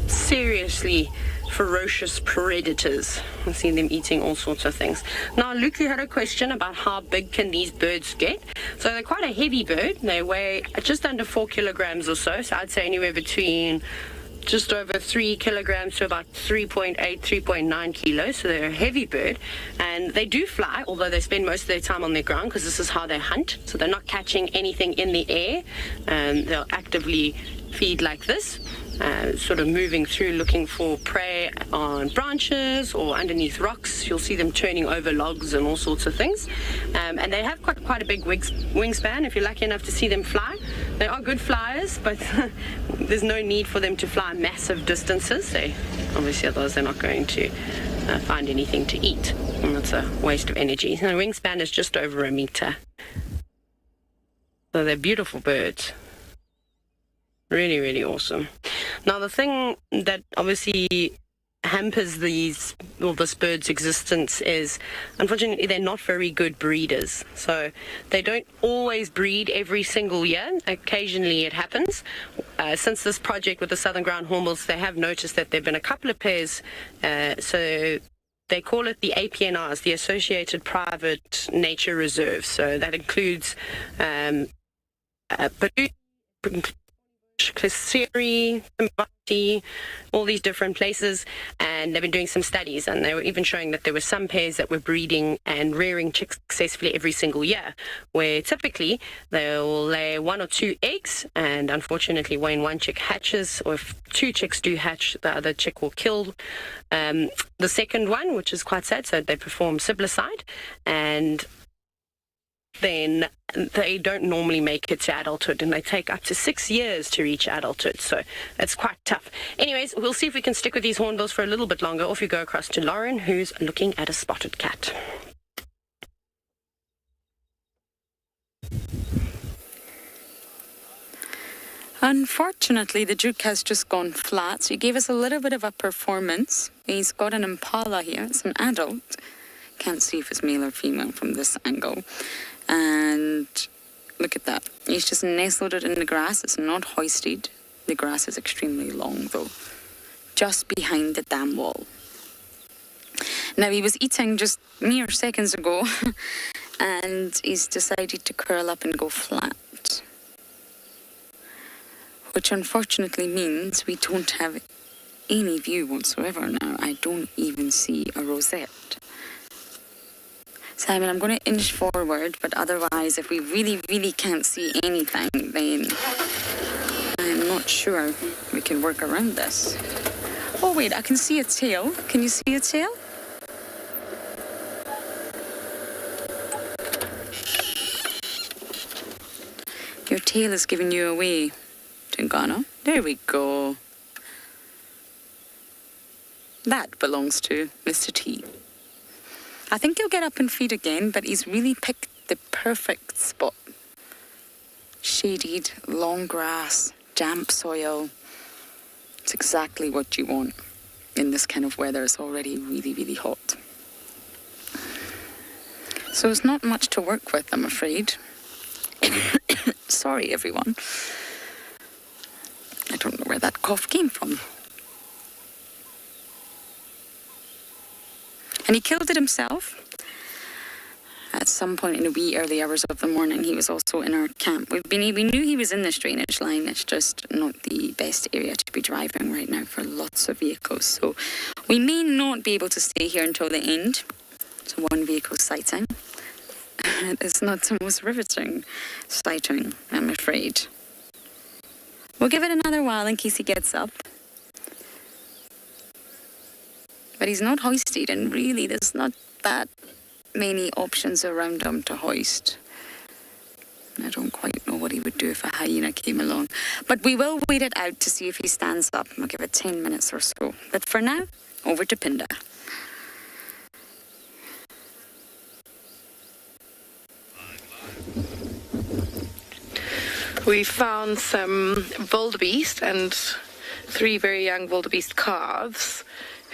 [SPEAKER 10] seriously ferocious predators. I've seen them eating all sorts of things. Now, Luke, you had a question about how big can these birds get. So they're quite a heavy bird. They weigh just under 4 kilograms or so. So I'd say anywhere between just over 3 kilograms to about 3.8, 3.9 kilos. So they're a heavy bird. And they do fly, although they spend most of their time on the ground, because this is how they hunt. So they're not catching anything in the air. They'll actively feed like this. Sort of moving through looking for prey on branches or underneath rocks. You'll see them turning over logs and all sorts of things. And they have quite a big wingspan if you're lucky enough to see them fly. They are good flyers, but there's no need for them to fly massive distances. Obviously, otherwise they're not going to find anything to eat. And that's a waste of energy. And the wingspan is just over 1 meter. So they're beautiful birds. Really, really awesome. Now, the thing that obviously hampers this bird's existence is, unfortunately, they're not very good breeders. So they don't always breed every single year. Occasionally it happens. Since this project with the southern ground hornbills, they have noticed that there have been a couple of pairs. So they call it the APNRs, the Associated Private Nature Reserves. So that includes Klesiri, Mbati, all these different places, and they've been doing some studies, and they were even showing that there were some pairs that were breeding and rearing chicks successfully every single year, where typically they'll lay 1 or 2 eggs, and unfortunately when one chick hatches, or if 2 chicks do hatch, the other chick will kill the second one, which is quite sad. So they perform siblicide, and then they don't normally make it to adulthood, and they take up to 6 years to reach adulthood, so it's quite tough. Anyways, we'll see if we can stick with these hornbills for a little bit longer. Off you go across to Lauren, who's looking at a spotted cat.
[SPEAKER 4] Unfortunately, the Duke has just gone flat, so he gave us a little bit of a performance. He's got an impala here. It's an adult. Can't see if it's male or female from this angle. And look at that. He's just nestled it in the grass. It's not hoisted. The grass is extremely long, though. Just behind the dam wall. Now, he was eating just mere seconds ago, and he's decided to curl up and go flat. Which unfortunately means we don't have any view whatsoever now. I don't even see a rosette. Simon, I'm going to inch forward, but otherwise, if we really, really can't see anything, then I'm not sure we can work around this. Oh, wait, I can see a tail. Can you see a tail? Your tail is giving you away, Tingana. There we go. That belongs to Mr. T. I think he'll get up and feed again, but he's really picked the perfect spot. Shaded, long grass, damp soil. It's exactly what you want in this kind of weather. It's already really, really hot. So it's not much to work with, I'm afraid. Sorry, everyone. I don't know where that cough came from. And he killed it himself. At some point in the wee early hours of the morning, he was also in our camp. We knew he was in this drainage line. It's just not the best area to be driving right now for lots of vehicles. So we may not be able to stay here until the end. It's a one vehicle sighting. It's not the most riveting sighting, I'm afraid. We'll give it another while in case he gets up. But he's not hoisted, and really there's not that many options around him to hoist. I don't quite know what he would do if a hyena came along. But we will wait it out to see if he stands up. We'll give it 10 minutes or so. But for now, over to Pinda.
[SPEAKER 2] We found some wildebeest and 3 very young wildebeest calves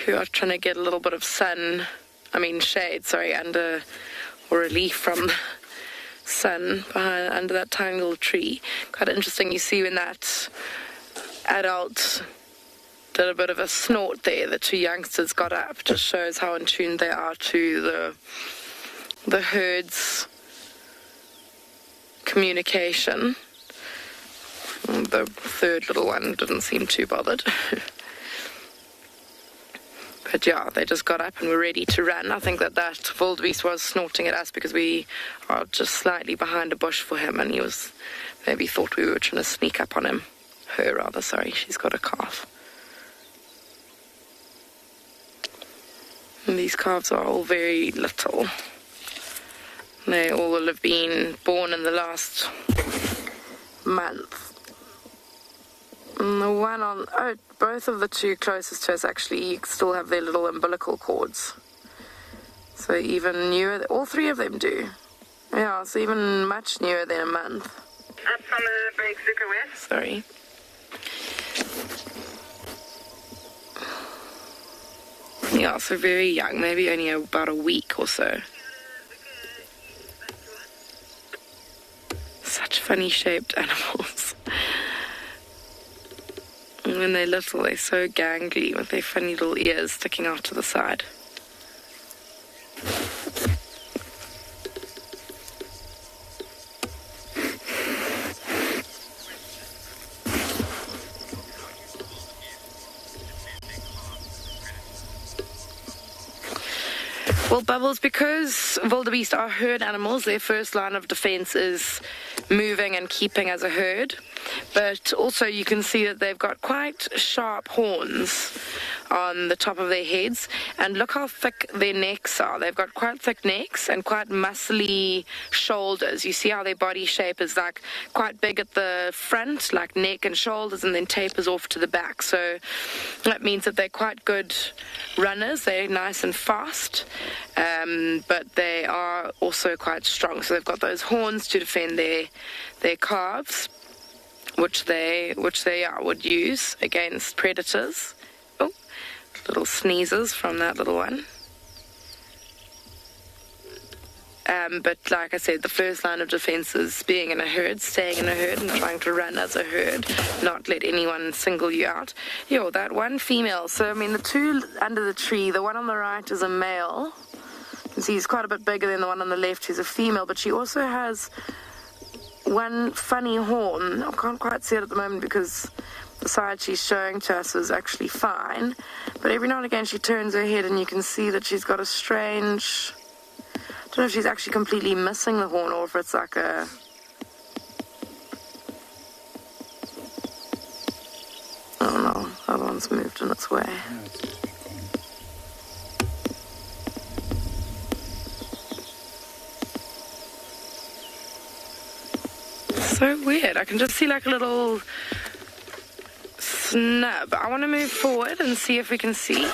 [SPEAKER 2] who are trying to get a little bit of shade, under or relief from the sun under that tiny little tree. Quite interesting. You see when that adult did a bit of a snort there, the 2 youngsters got up. Just shows how in tune they are to the herd's communication. The 3rd little one didn't seem too bothered. But yeah, they just got up and were ready to run. I think that wildebeest was snorting at us because we are just slightly behind a bush for him, and he was maybe thought we were trying to sneak up on him. Her rather, sorry, she's got a calf. And these calves are all very little. They all will have been born in the last month. And the one on, both of the two closest to us actually still have their little umbilical cords. So even newer, all three of them do. Yeah, so even much newer than a month.
[SPEAKER 10] Up from the break, Zucker West.
[SPEAKER 2] Sorry. Yeah, so very young, maybe only about a week or so. Such funny shaped animals. And when they're little, they're so gangly with their funny little ears sticking out to the side. Well, Bubbles, because wildebeest are herd animals, their first line of defense is moving and keeping as a herd. But also you can see that they've got quite sharp horns on the top of their heads. And look how thick their necks are. They've got quite thick necks and quite muscly shoulders. You see how their body shape is like quite big at the front, like neck and shoulders, and then tapers off to the back. So that means that they're quite good runners. They're nice and fast, but they are also quite strong. So they've got those horns to defend their calves, which they would use against predators. Oh, little sneezes from that little one. But like I said, the first line of defense is being in a herd, staying in a herd and trying to run as a herd, not let anyone single you out. Yo, that one female. So, I mean, the two under the tree, the one on the right is a male. You can see he's quite a bit bigger than the one on the left, who's a female, but she also has one funny horn. I can't quite see it at the moment because the side she's showing to us is actually fine. But every now and again she turns her head and you can see that she's got a strange... I don't know if she's actually completely missing the horn or if it's like a... I don't know. That one's moved in its way. So weird. I can just see like a little snub. I want to move forward and see if we can see.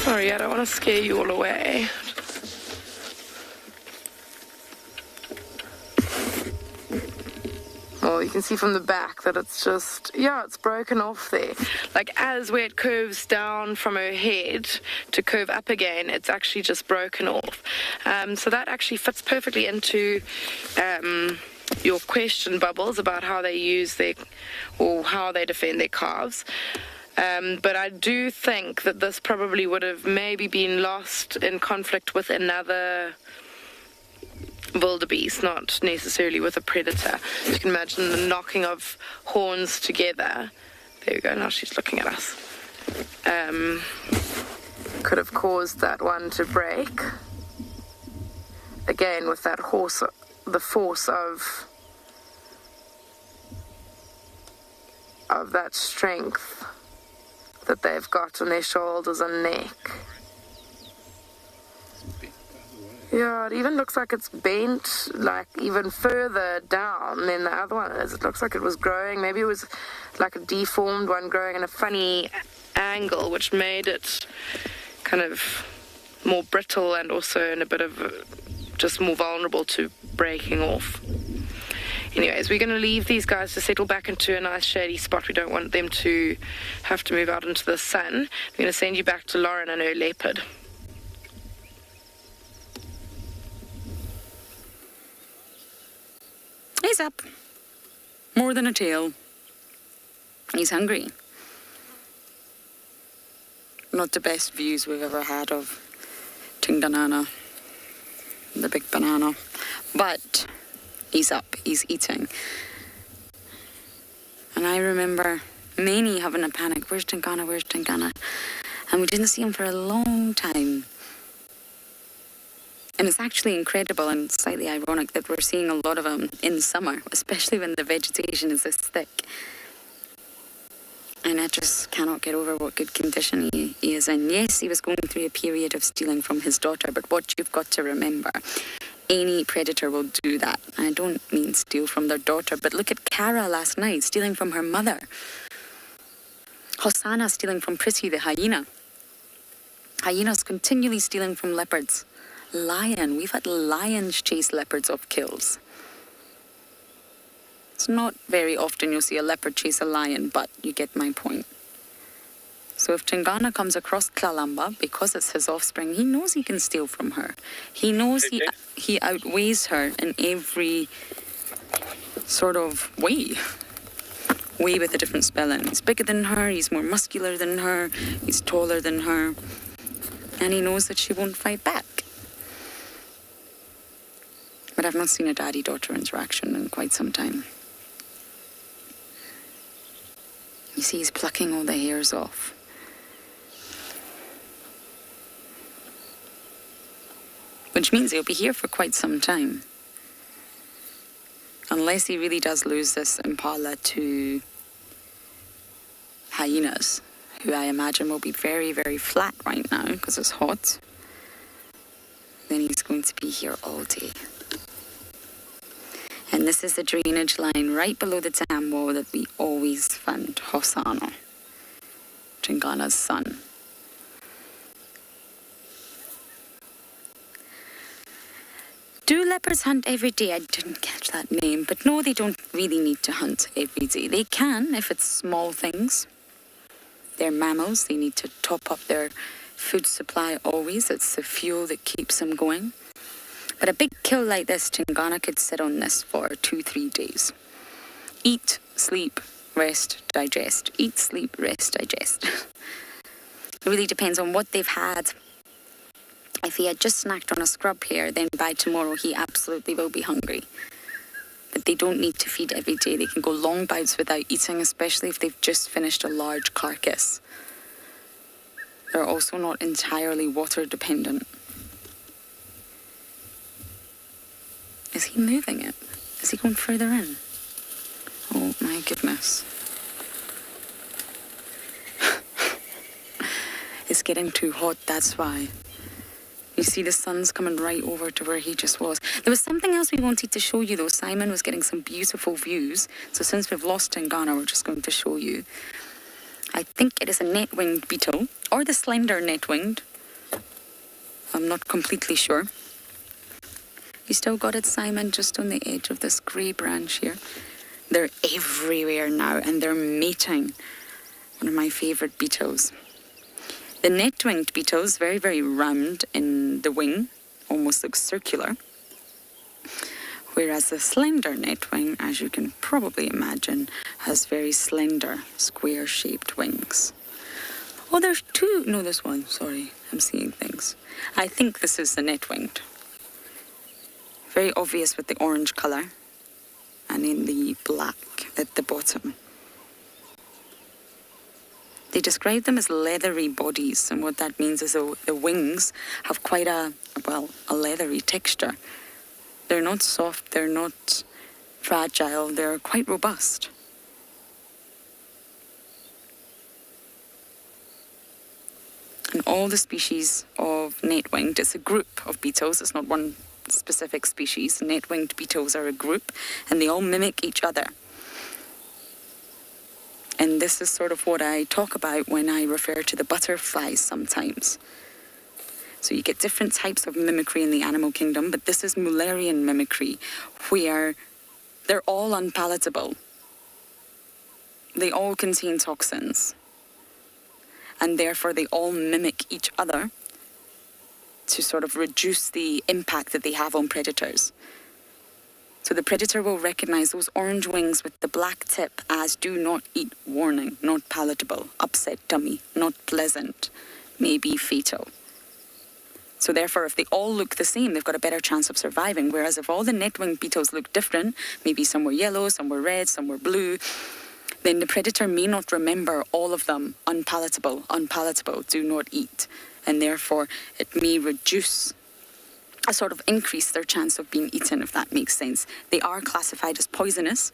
[SPEAKER 2] Sorry, I don't want to scare you all away. Well, you can see from the back that it's just, yeah, it's broken off there. Like as where it curves down from her head to curve up again, it's actually just broken off. So that actually fits perfectly into your question, Bubbles, about how they use or how they defend their calves. But I do think that this probably would have maybe been lost in conflict with another wildebeest, not necessarily with a predator. You can imagine the knocking of horns together. There we go, now she's looking at us. Could have caused that one to break. Again, with that the force of that strength that they've got on their shoulders and neck. Yeah, it even looks like it's bent, like even further down than the other one is. It looks like it was growing. Maybe it was like a deformed one growing in a funny angle, which made it kind of more brittle and also in a bit of just more vulnerable to breaking off. Anyways, we're going to leave these guys to settle back into a nice shady spot. We don't want them to have to move out into the sun. We're going to send you back to Lauren and her leopard.
[SPEAKER 4] He's up. More than a tail. He's hungry. Not the best views we've ever had of Tinganana, the big banana. But he's up, he's eating. And I remember Maney having a panic. Where's Tingana? Where's Tingana? And we didn't see him for a long time. And it's actually incredible and slightly ironic that we're seeing a lot of them in summer, especially when the vegetation is this thick. And I just cannot get over what good condition he is in. Yes, he was going through a period of stealing from his daughter, but what you've got to remember, any predator will do that. I don't mean steal from their daughter, but look at Kara last night, stealing from her mother. Hosanna stealing from Prissy the hyena. Hyenas continually stealing from leopards. Lion, we've had lions chase leopards off kills. It's not very often you'll see a leopard chase a lion, but you get my point. So if Tingana comes across Klalamba, because it's his offspring, he knows he can steal from her. He knows he outweighs her in every sort of way. Way with a different spelling. He's bigger than her, he's more muscular than her, he's taller than her, and he knows that she won't fight back. But I've not seen a daddy-daughter interaction in quite some time. You see, he's plucking all the hairs off. Which means he'll be here for quite some time. Unless he really does lose this impala to hyenas, who I imagine will be very, very flat right now because it's hot. Then he's going to be here all day. And this is the drainage line right below the dam wall that we always fund Hosanna, Tingana's son. Do leopards hunt every day? I didn't catch that name, but no, they don't really need to hunt every day. They can if it's small things. They're mammals, they need to top up their food supply always. It's the fuel that keeps them going. But a big kill like this, Tingana could sit on this for 2-3 days. Eat, sleep, rest, digest. Eat, sleep, rest, digest. It really depends on what they've had. If he had just snacked on a scrub here, then by tomorrow he absolutely will be hungry. But they don't need to feed every day. They can go long bouts without eating, especially if they've just finished a large carcass. They're also not entirely water dependent. Is he moving it? Is he going further in? Oh my goodness. It's getting too hot, that's why. You see the sun's coming right over to where he just was. There was something else we wanted to show you though. Simon was getting some beautiful views. So since we've lost Tingana, we're just going to show you. I think it is a net-winged beetle, or the slender net-winged. I'm not completely sure. You still got it, Simon, just on the edge of this grey branch here. They're everywhere now, and they're mating. One of my favourite beetles. The net-winged beetle is very, very round in the wing, almost looks circular. Whereas the slender net-wing, as you can probably imagine, has very slender, square-shaped wings. Oh, there's two. No, there's one. Sorry, I'm seeing things. I think this is the net-winged. Very obvious with the orange colour and in the black at the bottom. They describe them as leathery bodies, and what that means is the wings have quite a leathery texture. They're not soft, they're not fragile, they're quite robust. And all the species of net-winged, it's a group of beetles, it's not one specific species. Net-winged beetles are a group, and they all mimic each other. And this is sort of what I talk about when I refer to the butterflies sometimes. So you get different types of mimicry in the animal kingdom, but this is Mullerian mimicry, where they're all unpalatable. They all contain toxins, and therefore they all mimic each other to sort of reduce the impact that they have on predators. So the predator will recognize those orange wings with the black tip as do not eat, warning, not palatable, upset tummy, not pleasant, may be fatal. So therefore, if they all look the same, they've got a better chance of surviving. Whereas if all the net-winged beetles look different, maybe some were yellow, some were red, some were blue, then the predator may not remember all of them unpalatable, do not eat. And therefore, it may reduce, a sort of increase their chance of being eaten, if that makes sense. They are classified as poisonous,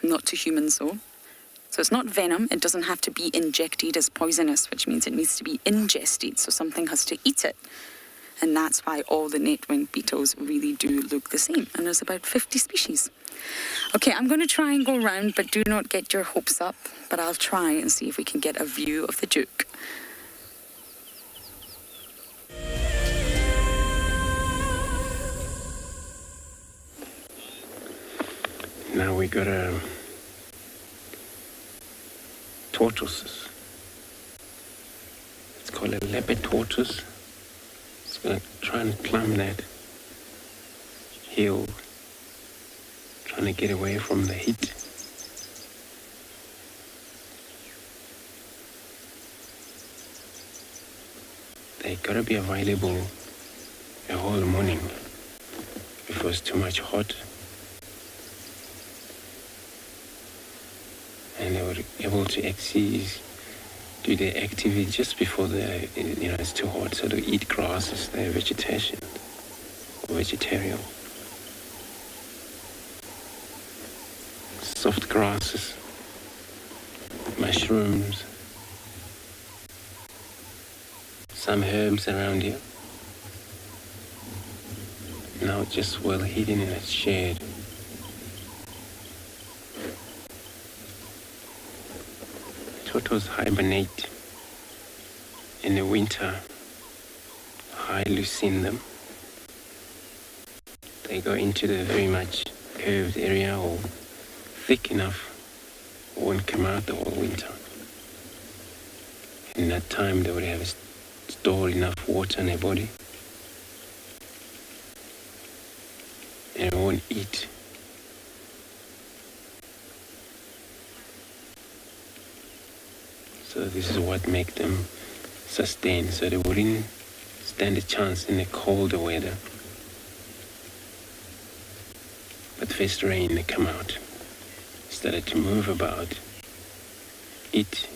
[SPEAKER 4] not to humans though. So it's not venom. It doesn't have to be injected as poisonous, which means it needs to be ingested. So something has to eat it. And that's why all the net-winged beetles really do look the same. And there's about 50 species. Okay, I'm going to try and go round, but do not get your hopes up. But I'll try and see if we can get a view of the Duke.
[SPEAKER 3] Now we got tortoises. It's called a leopard tortoise. It's gonna try and climb that hill, trying to get away from the heat. They gotta be available a whole morning if it was too much hot. And they were able to actually do their activity just before it's too hot. So they eat grasses, they're vegetarian. Soft grasses, mushrooms, some herbs around here. Now just well hidden in a shade. Tortoises hibernate in the winter. I loosen them. They go into the very much curved area or thick enough, won't come out the whole winter. In that time, they would have stored enough water in their body, and it won't eat. So this is what makes them sustain. So they wouldn't stand a chance in the colder weather. But first rain, they come out, started to move about, eat,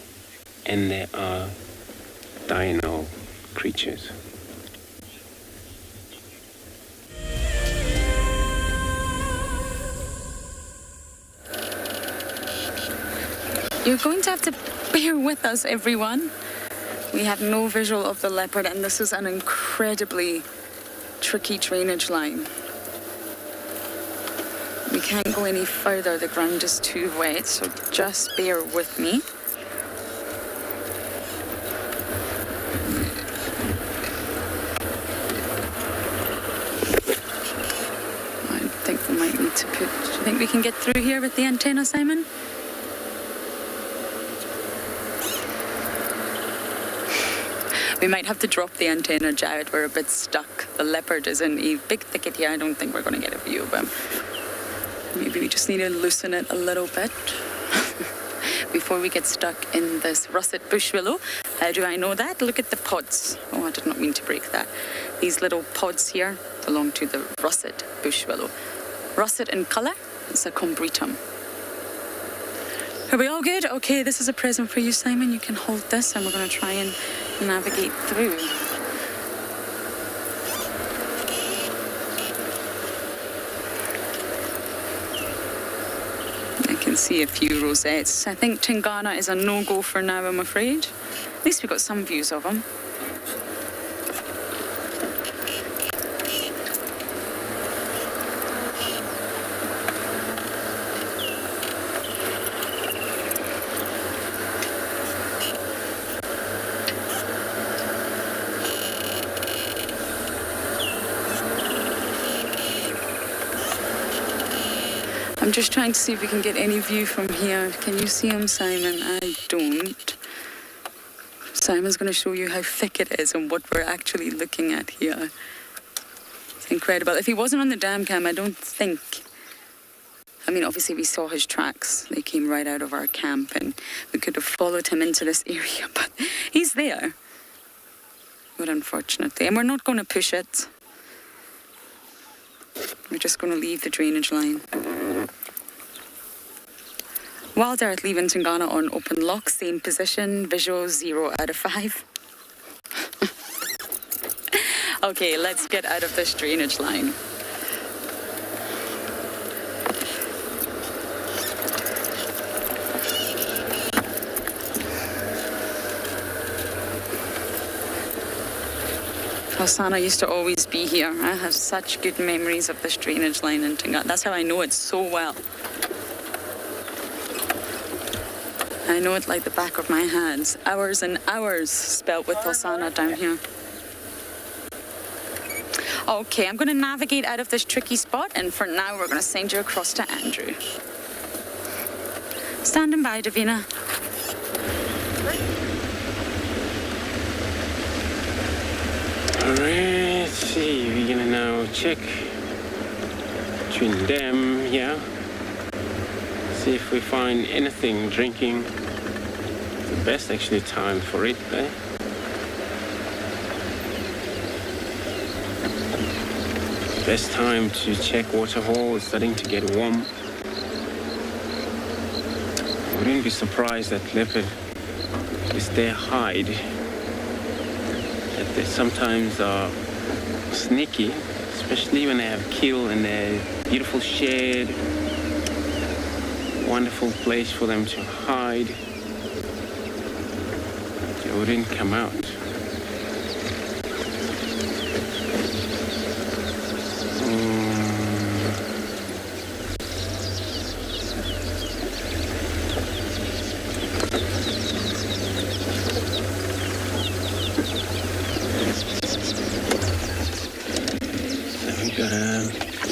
[SPEAKER 3] and they are diurnal creatures.
[SPEAKER 4] You're going to have to bear with us, everyone. We have no visual of the leopard, and this is an incredibly tricky drainage line. We can't go any further, the ground is too wet, so just bear with me. I think we might need to put... Do you think we can get through here with the antenna, Simon? We might have to drop the antenna, Jared. We're a bit stuck. The leopard is in a big thicket here. I don't think we're going to get a view of him. Maybe we just need to loosen it a little bit before we get stuck in this russet bush willow. How do I know that? Look at the pods. Oh, I did not mean to break that. These little pods here belong to the russet bush willow. Russet in colour, it's a combretum. Are we all good? Okay, this is a present for you, Simon. You can hold this, and we're going to try and navigate through. I can see a few rosettes. I think Tingana is a no-go for now, I'm afraid. At least we've got some views of them. I'm just trying to see if we can get any view from here. Can you see him, Simon? I don't. Simon's going to show you how thick it is and what we're actually looking at here. It's incredible. If he wasn't on the dam cam, I don't think... I mean, obviously we saw his tracks. They came right out of our camp and we could have followed him into this area, but he's there. But unfortunately, and we're not going to push it. We're just going to leave the drainage line. Wild Earth leaving Tingana on open lock, same position, visual 0 out of 5. Okay, let's get out of this drainage line. Osana used to always be here. I have such good memories of this drainage line in Tingha. That's how I know it so well. I know it like the back of my hands. Hours and hours spelt with Osana down here. Okay, I'm going to navigate out of this tricky spot, and for now we're going to send you across to Andrew. Standing by, Davina.
[SPEAKER 3] Alright, let's see, we're gonna now check between them here. See if we find anything drinking. The best actually time for it, eh? Best time to check waterhole. It's starting to get warm. Wouldn't be surprised that leopard is their hide. That they sometimes are sneaky, especially when they have kill and a beautiful shed. Wonderful place for them to hide. They wouldn't come out.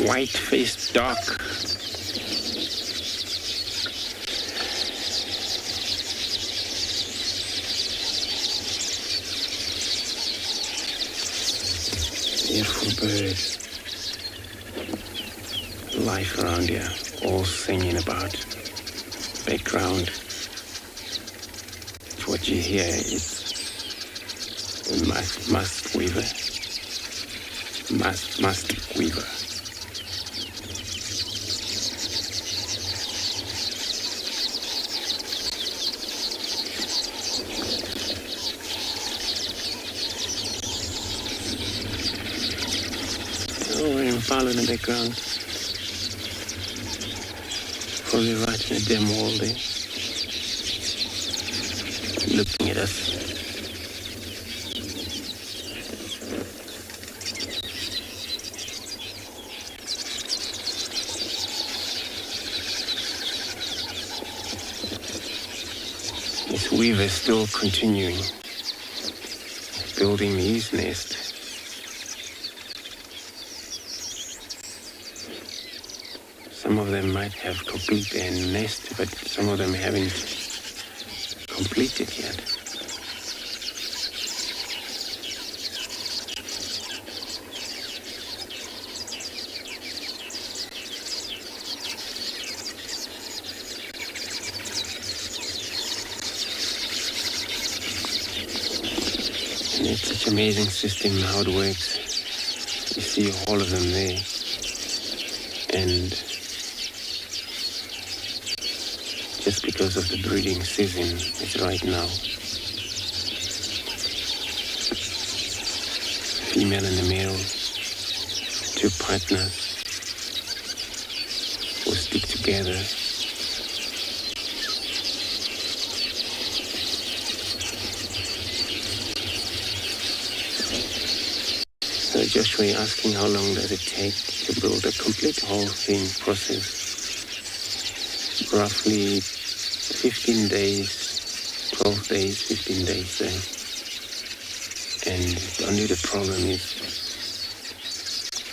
[SPEAKER 3] White-faced duck. Beautiful birds. Life around here, all singing about. Background. What you hear is musk weaver. Musk weaver. Impala in the background. Probably right in a dim wall there. Looking at us. This weaver still continuing building his nest. Some of them might have completed their nest, but some of them haven't completed yet. And it's such an amazing system how it works. You see all of them there. And just because of the breeding season, it's right now. Female and the male, two partners will stick together. So Joshua asking how long does it take to build a complete whole thing process? Roughly 15 days, 12 days, 15 days there. And only the problem is,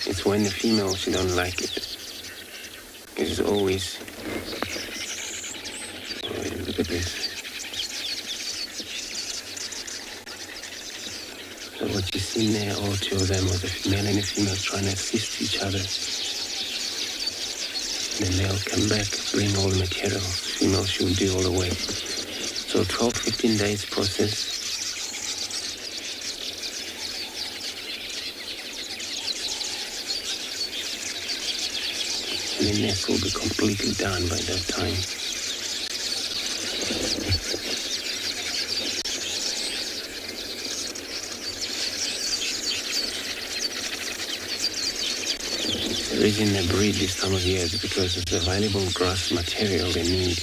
[SPEAKER 3] it's when the female, she don't like it. It's always, oh, look at this. So what you see there, all two of them, was a male and a female trying to assist each other. Then they'll come back, bring all the material. Female should do all the work. So 12-15 days process. And the nest will be completely done by that time. The reason they breed this time of year is because of the valuable grass material they need.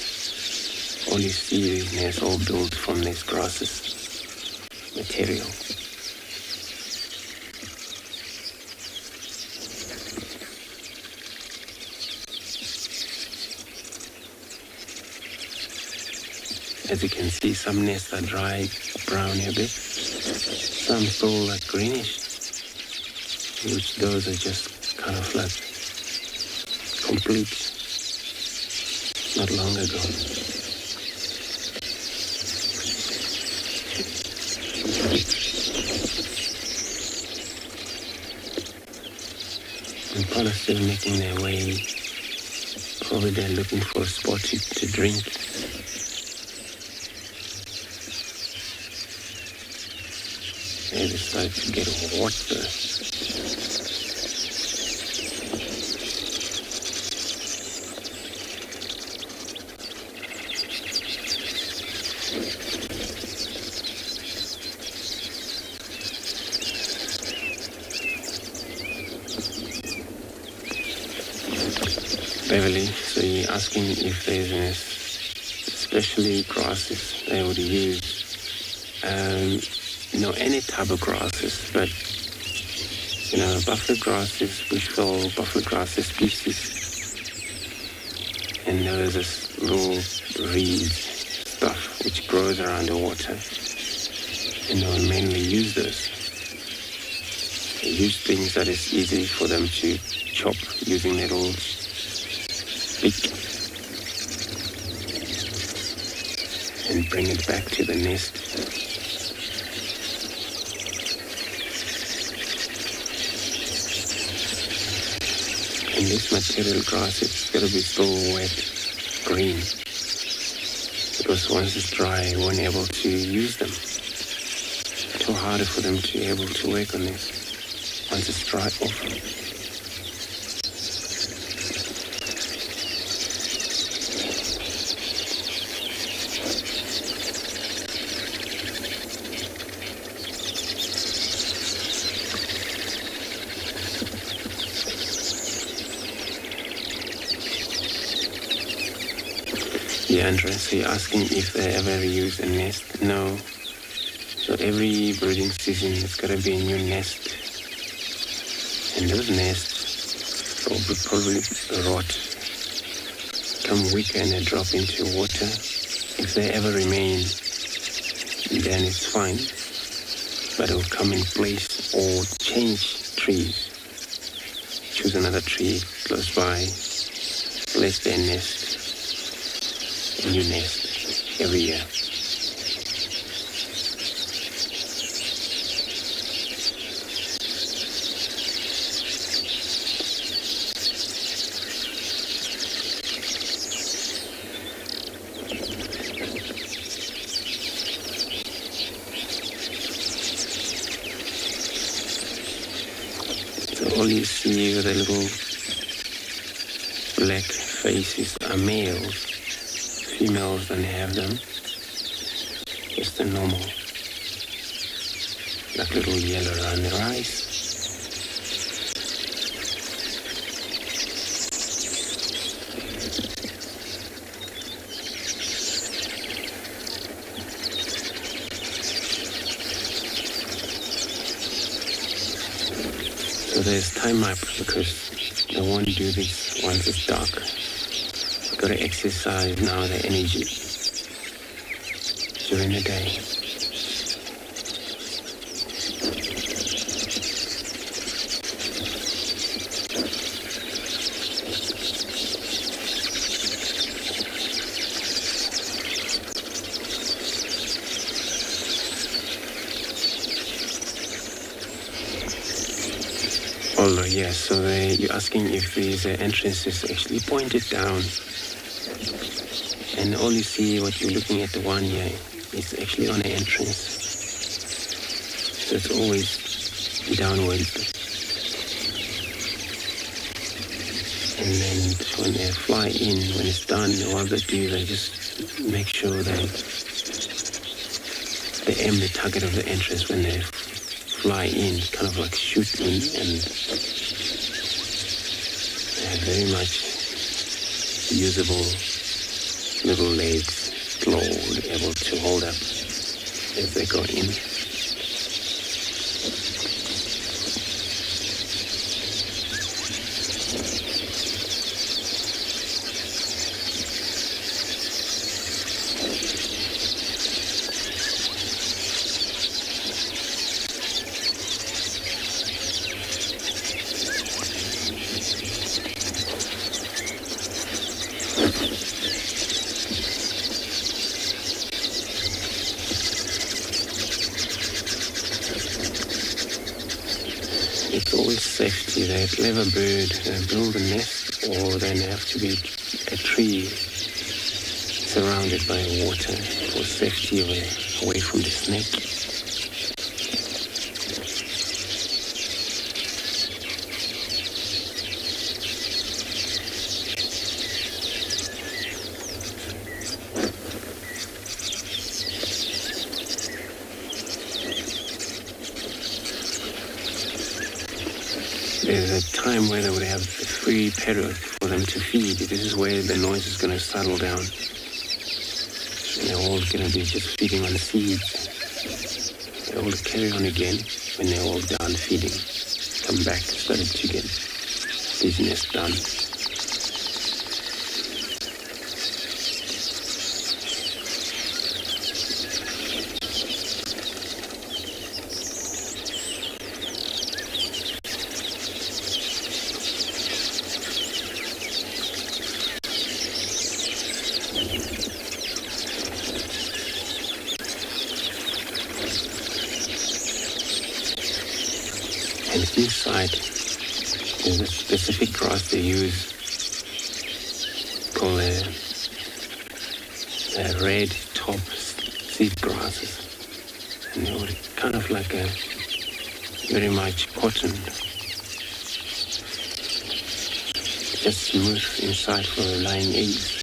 [SPEAKER 3] All you see is nests all built from these grasses material. As you can see, some nests are dry, brown a bit. Some still like greenish, which those are just kind of like complete not long ago. Impala still making their way. Probably they're looking for a spot to drink. They decide to get water. Beverly, so you're asking if there's any especially grasses they would use. Any type of grasses, but buffalo grasses, bushveld buffalo grasses species, and there's this little reed stuff which grows around the water, and they will mainly use those. They use things that is easy for them to chop using their little beak and bring it back to the nest. And this material grass, it's got to be still wet, green, because once it's dry, you won't be able to use them. Too harder for them to be able to work on this once it's dry off. Yeah, Andrea, so you're asking if they ever use a nest? No. So every breeding season, it's got to be a new nest. And those nests will probably rot, become weaker, and they drop into water. If they ever remain, then it's fine. But it will come in place or change trees. Choose another tree close by, place their nest. New nest every year. So all you see with the little black faces are males. Females don't have them. Just the normal, like little yellow around their eyes. So there's time up because they won't do this once it's dark. Got to exercise now the energy during the day. Although, yes, so you're asking if these entrances actually pointed down. And all you see, what you're looking at the one here, is actually on the entrance. So it's always downwards. And then when they fly in, when it's done, what they do, they just make sure that they aim the target of the entrance when they fly in, kind of like shoot in, and they're very much usable little legs, claw, able to hold up as they go in. it's always safety. They're a clever bird. They build a nest, or they have to be a tree surrounded by water for safety away from the snake. There's a time where they would have a free period for them to feed. This is where the noise is going to settle down. And they're all going to be just feeding on seeds. They will carry on again when they're all done feeding. Come back, start it again. Business done. And inside, there's a specific grass they use called a red top seed grasses. And they were kind of like a very much cotton. Just smooth inside for laying eggs.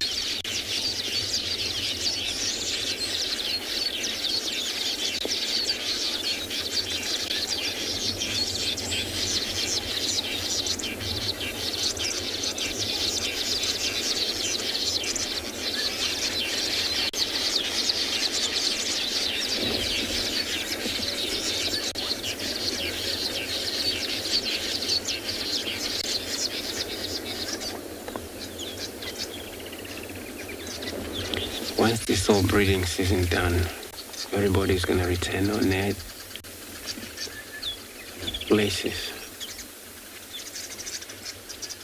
[SPEAKER 3] Once this whole breeding season done, everybody's going to return on their places.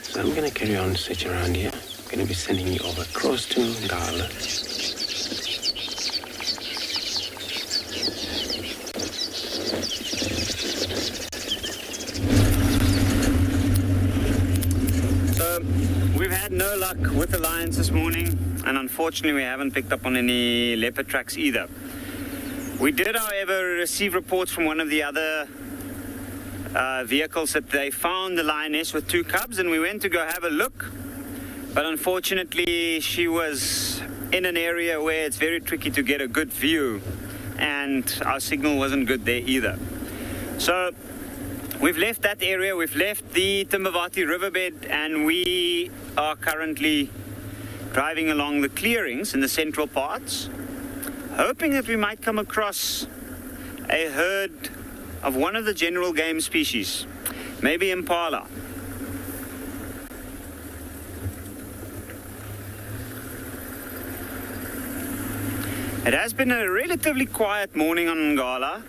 [SPEAKER 3] So I'm going to carry on search around here. I'm going to be sending you over across to Ngala.
[SPEAKER 5] We've had no luck with the lions this morning, and unfortunately we haven't picked up on any leopard tracks either. We did, however, receive reports from one of the other vehicles that they found the lioness with 2 cubs, and we went to go have a look, but unfortunately she was in an area where it's very tricky to get a good view, and our signal wasn't good there either. So we've left that area, we've left the Timbavati riverbed, and we are currently driving along the clearings in the central parts, hoping that we might come across a herd of one of the general game species, maybe impala. It has been a relatively quiet morning on Ngala.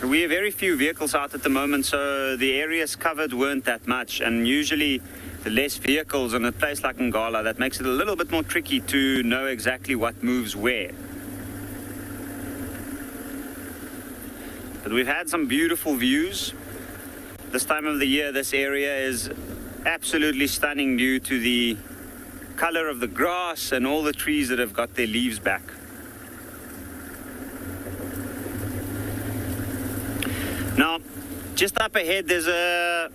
[SPEAKER 5] We have very few vehicles out at the moment, so the areas covered weren't that much, and usually the less vehicles in a place like Ngala, that makes it a little bit more tricky to know exactly what moves where. But we've had some beautiful views. This time of the year, this area is absolutely stunning due to the color of the grass and all the trees that have got their leaves back. Now, just up ahead, there's a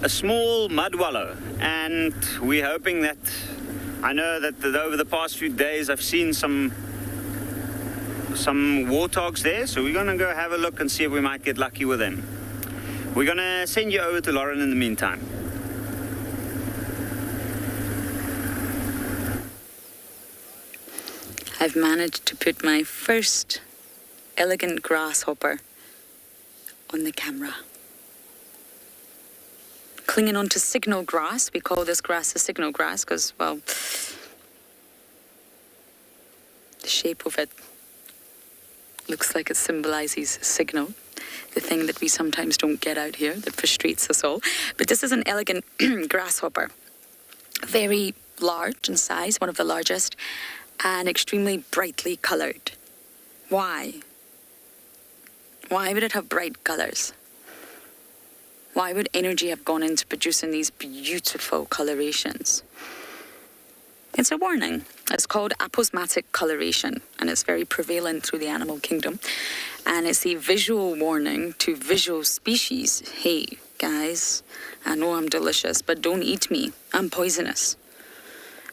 [SPEAKER 5] small mud wallow, and we're hoping that, I know that over the past few days I've seen some warthogs there, so we're going to go have a look and see if we might get lucky with them. We're going to send you over to Lauren in the meantime.
[SPEAKER 4] I've managed to put my first elegant grasshopper on the camera. Clinging onto signal grass. We call this grass a signal grass because, well, the shape of it looks like it symbolizes signal, the thing that we sometimes don't get out here that frustrates us all. But this is an elegant grasshopper, very large in size, one of the largest, and extremely brightly colored. Why? Why would it have bright colors? Why would energy have gone into producing these beautiful colorations? It's a warning. It's called aposematic coloration, and it's very prevalent through the animal kingdom. And it's a visual warning to visual species. Hey, guys, I know I'm delicious, but don't eat me. I'm poisonous.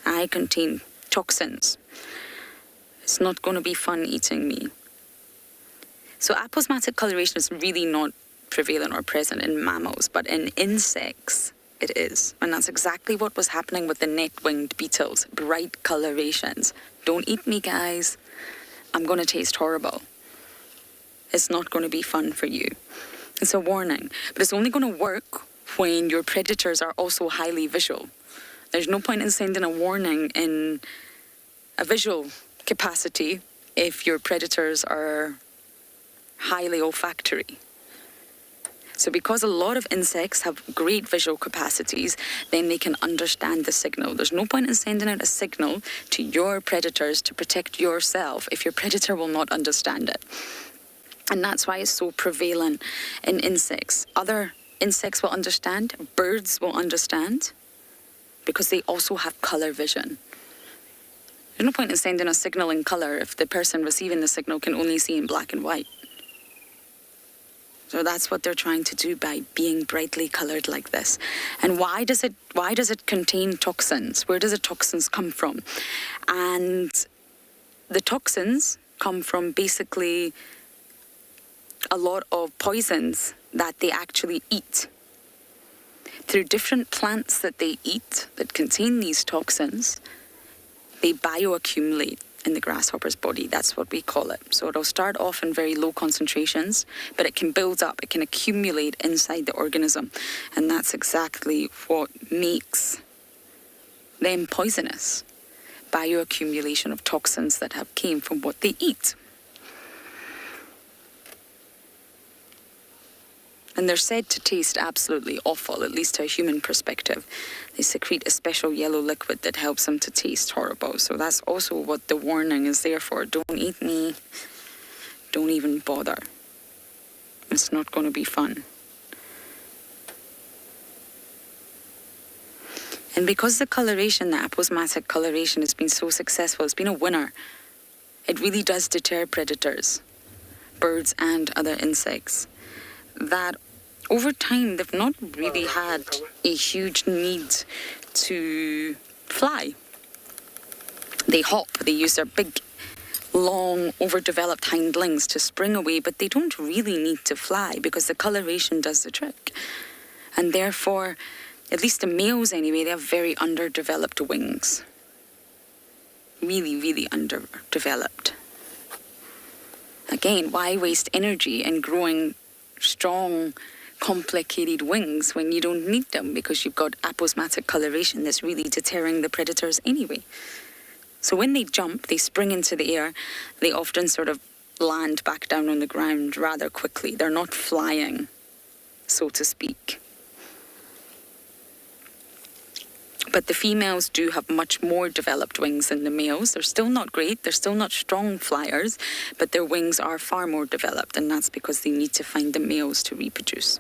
[SPEAKER 4] I contain toxins. It's not going to be fun eating me. So aposematic coloration is really not prevalent or present in mammals, but in insects it is. And that's exactly what was happening with the net-winged beetles. Bright colorations. Don't eat me, guys. I'm going to taste horrible. It's not going to be fun for you. It's a warning. But it's only going to work when your predators are also highly visual. There's no point in sending a warning in a visual capacity if your predators are highly olfactory. So because a lot of insects have great visual capacities, then they can understand the signal. There's no point in sending out a signal to your predators to protect yourself if your predator will not understand it. And that's why it's so prevalent in insects. Other insects will understand, birds will understand, because they also have color vision. There's no point in sending a signal in color if the person receiving the signal can only see in black and white. So that's what they're trying to do by being brightly colored like this. And why does it contain toxins? Where does the toxins come from? And the toxins come from basically a lot of poisons that they actually eat. Through different plants that they eat that contain these toxins, they bioaccumulate in the grasshopper's body. That's what we call it. So it'll start off in very low concentrations, but it can build up, it can accumulate inside the organism. And that's exactly what makes them poisonous. Bioaccumulation of toxins that have came from what they eat. And they're said to taste absolutely awful, at least to a human perspective. They secrete a special yellow liquid that helps them to taste horrible. So that's also what the warning is there for. Don't eat me. Don't even bother. It's not going to be fun. And because the coloration, the aposematic coloration, has been so successful, it's been a winner. It really does deter predators, birds and other insects, that over time they've not really had a huge need to fly. They hop, they use their big, long, overdeveloped hind limbs to spring away, but they don't really need to fly because the coloration does the trick. And therefore, at least the males anyway, they have very underdeveloped wings. Really, really underdeveloped. Again, why waste energy in growing strong, complicated wings when you don't need them because you've got aposematic coloration that's really deterring the predators anyway. So when they jump, they spring into the air, they often sort of land back down on the ground rather quickly. They're not flying, so to speak. But the females do have much more developed wings than the males. They're still not great, they're still not strong flyers, but their wings are far more developed, and that's because they need to find the males to reproduce.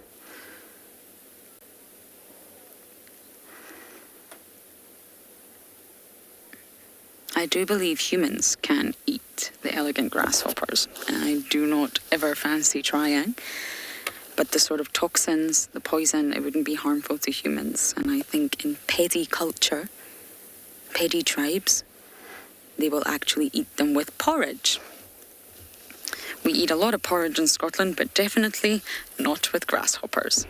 [SPEAKER 4] I do believe humans can eat the elegant grasshoppers, and I do not ever fancy trying. But the sort of toxins, the poison, it wouldn't be harmful to humans. And I think in petty culture, petty tribes, they will actually eat them with porridge. We eat a lot of porridge in Scotland, but definitely not with grasshoppers.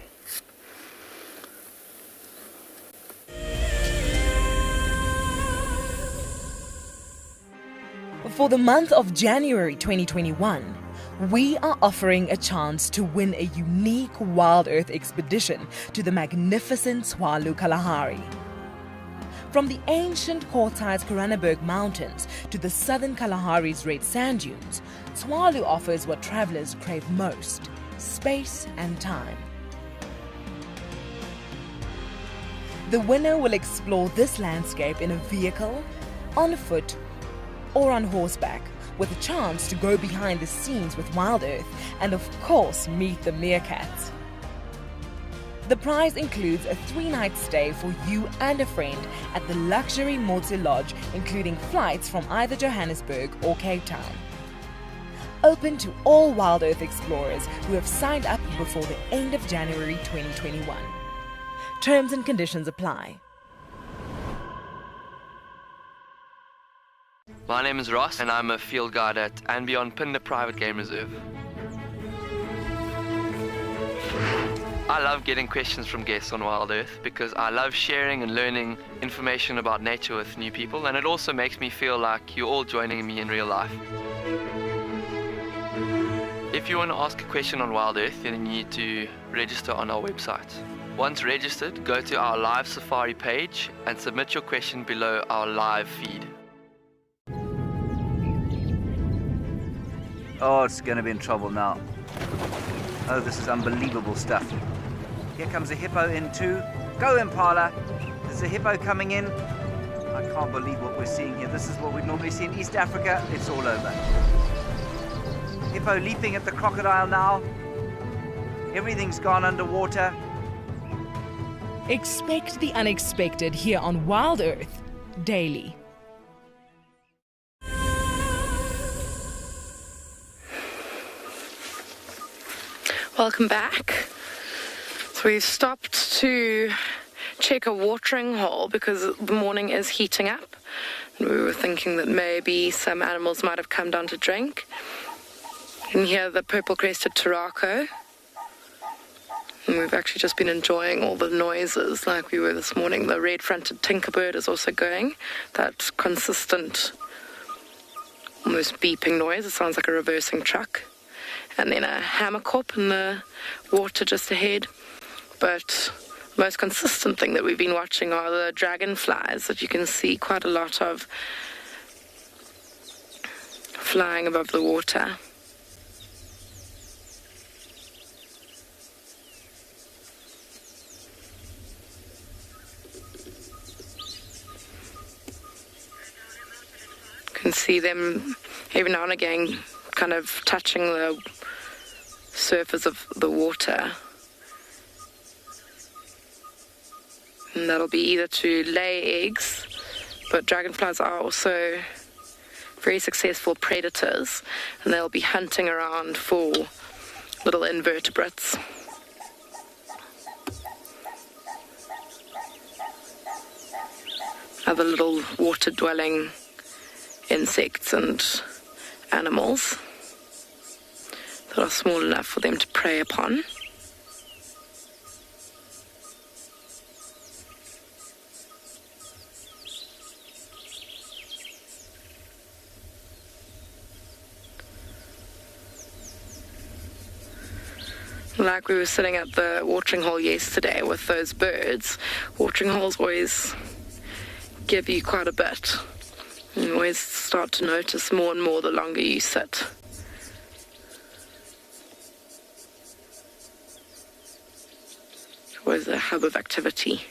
[SPEAKER 7] For the month of January 2021, we are offering a chance to win a unique Wild Earth expedition to the magnificent Tswalu Kalahari. From the ancient Kortides Koranenberg Mountains to the southern Kalahari's red sand dunes, Tswalu offers what travelers crave most: space and time. The winner will explore this landscape in a vehicle, on foot, or on horseback, with a chance to go behind the scenes with Wild Earth and of course meet the meerkats. The prize includes a 3-night stay for you and a friend at the luxury Motse Lodge, including flights from either Johannesburg or Cape Town. Open to all Wild Earth explorers who have signed up before the end of January 2021. Terms and conditions apply.
[SPEAKER 9] My name is Ross and I'm a field guide at and Beyond Phinda Private Game Reserve. I love getting questions from guests on Wild Earth because I love sharing and learning information about nature with new people, and it also makes me feel like you're all joining me in real life. If you want to ask a question on Wild Earth, then you need to register on our website. Once registered, go to our live safari page and submit your question below our live feed.
[SPEAKER 16] Oh, it's going to be in trouble now. Oh, this is unbelievable stuff. Here comes a hippo in too. Go, Impala. There's a hippo coming in. I can't believe what we're seeing here. This is what we'd normally see in East Africa. It's all over. Hippo leaping at the crocodile now. Everything's gone underwater.
[SPEAKER 7] Expect the unexpected here on Wild Earth daily.
[SPEAKER 2] Welcome back. So we've stopped to check a watering hole because the morning is heating up. We were thinking that maybe some animals might have come down to drink. And here the purple-crested turaco. And we've actually just been enjoying all the noises like we were this morning. The red-fronted tinkerbird is also going. That consistent, almost beeping noise. It sounds like a reversing truck. And then a hammerkorp in the water just ahead. But the most consistent thing that we've been watching are the dragonflies that you can see quite a lot of flying above the water. You can see them every now and again kind of touching the surface of the water. And that'll be either to lay eggs, but dragonflies are also very successful predators, and they'll be hunting around for little invertebrates. Other little water-dwelling insects and animals that are small enough for them to prey upon. Like we were sitting at the watering hole yesterday with those birds, watering holes always give you quite a bit. You always start to notice more and more the longer you sit. It's always a hub of activity.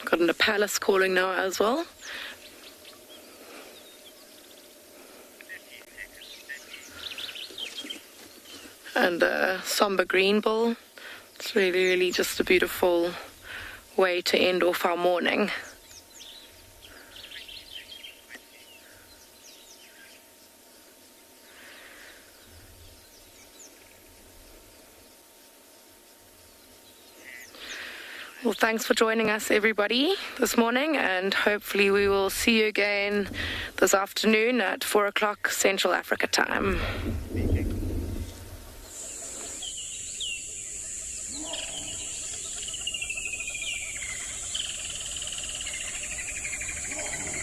[SPEAKER 2] Got an Impala's calling now as well. And a somber green bull. It's really, really just a beautiful way to end off our morning. Well, thanks for joining us, everybody, this morning, and hopefully we will see you again this afternoon at 4 o'clock Central Africa time.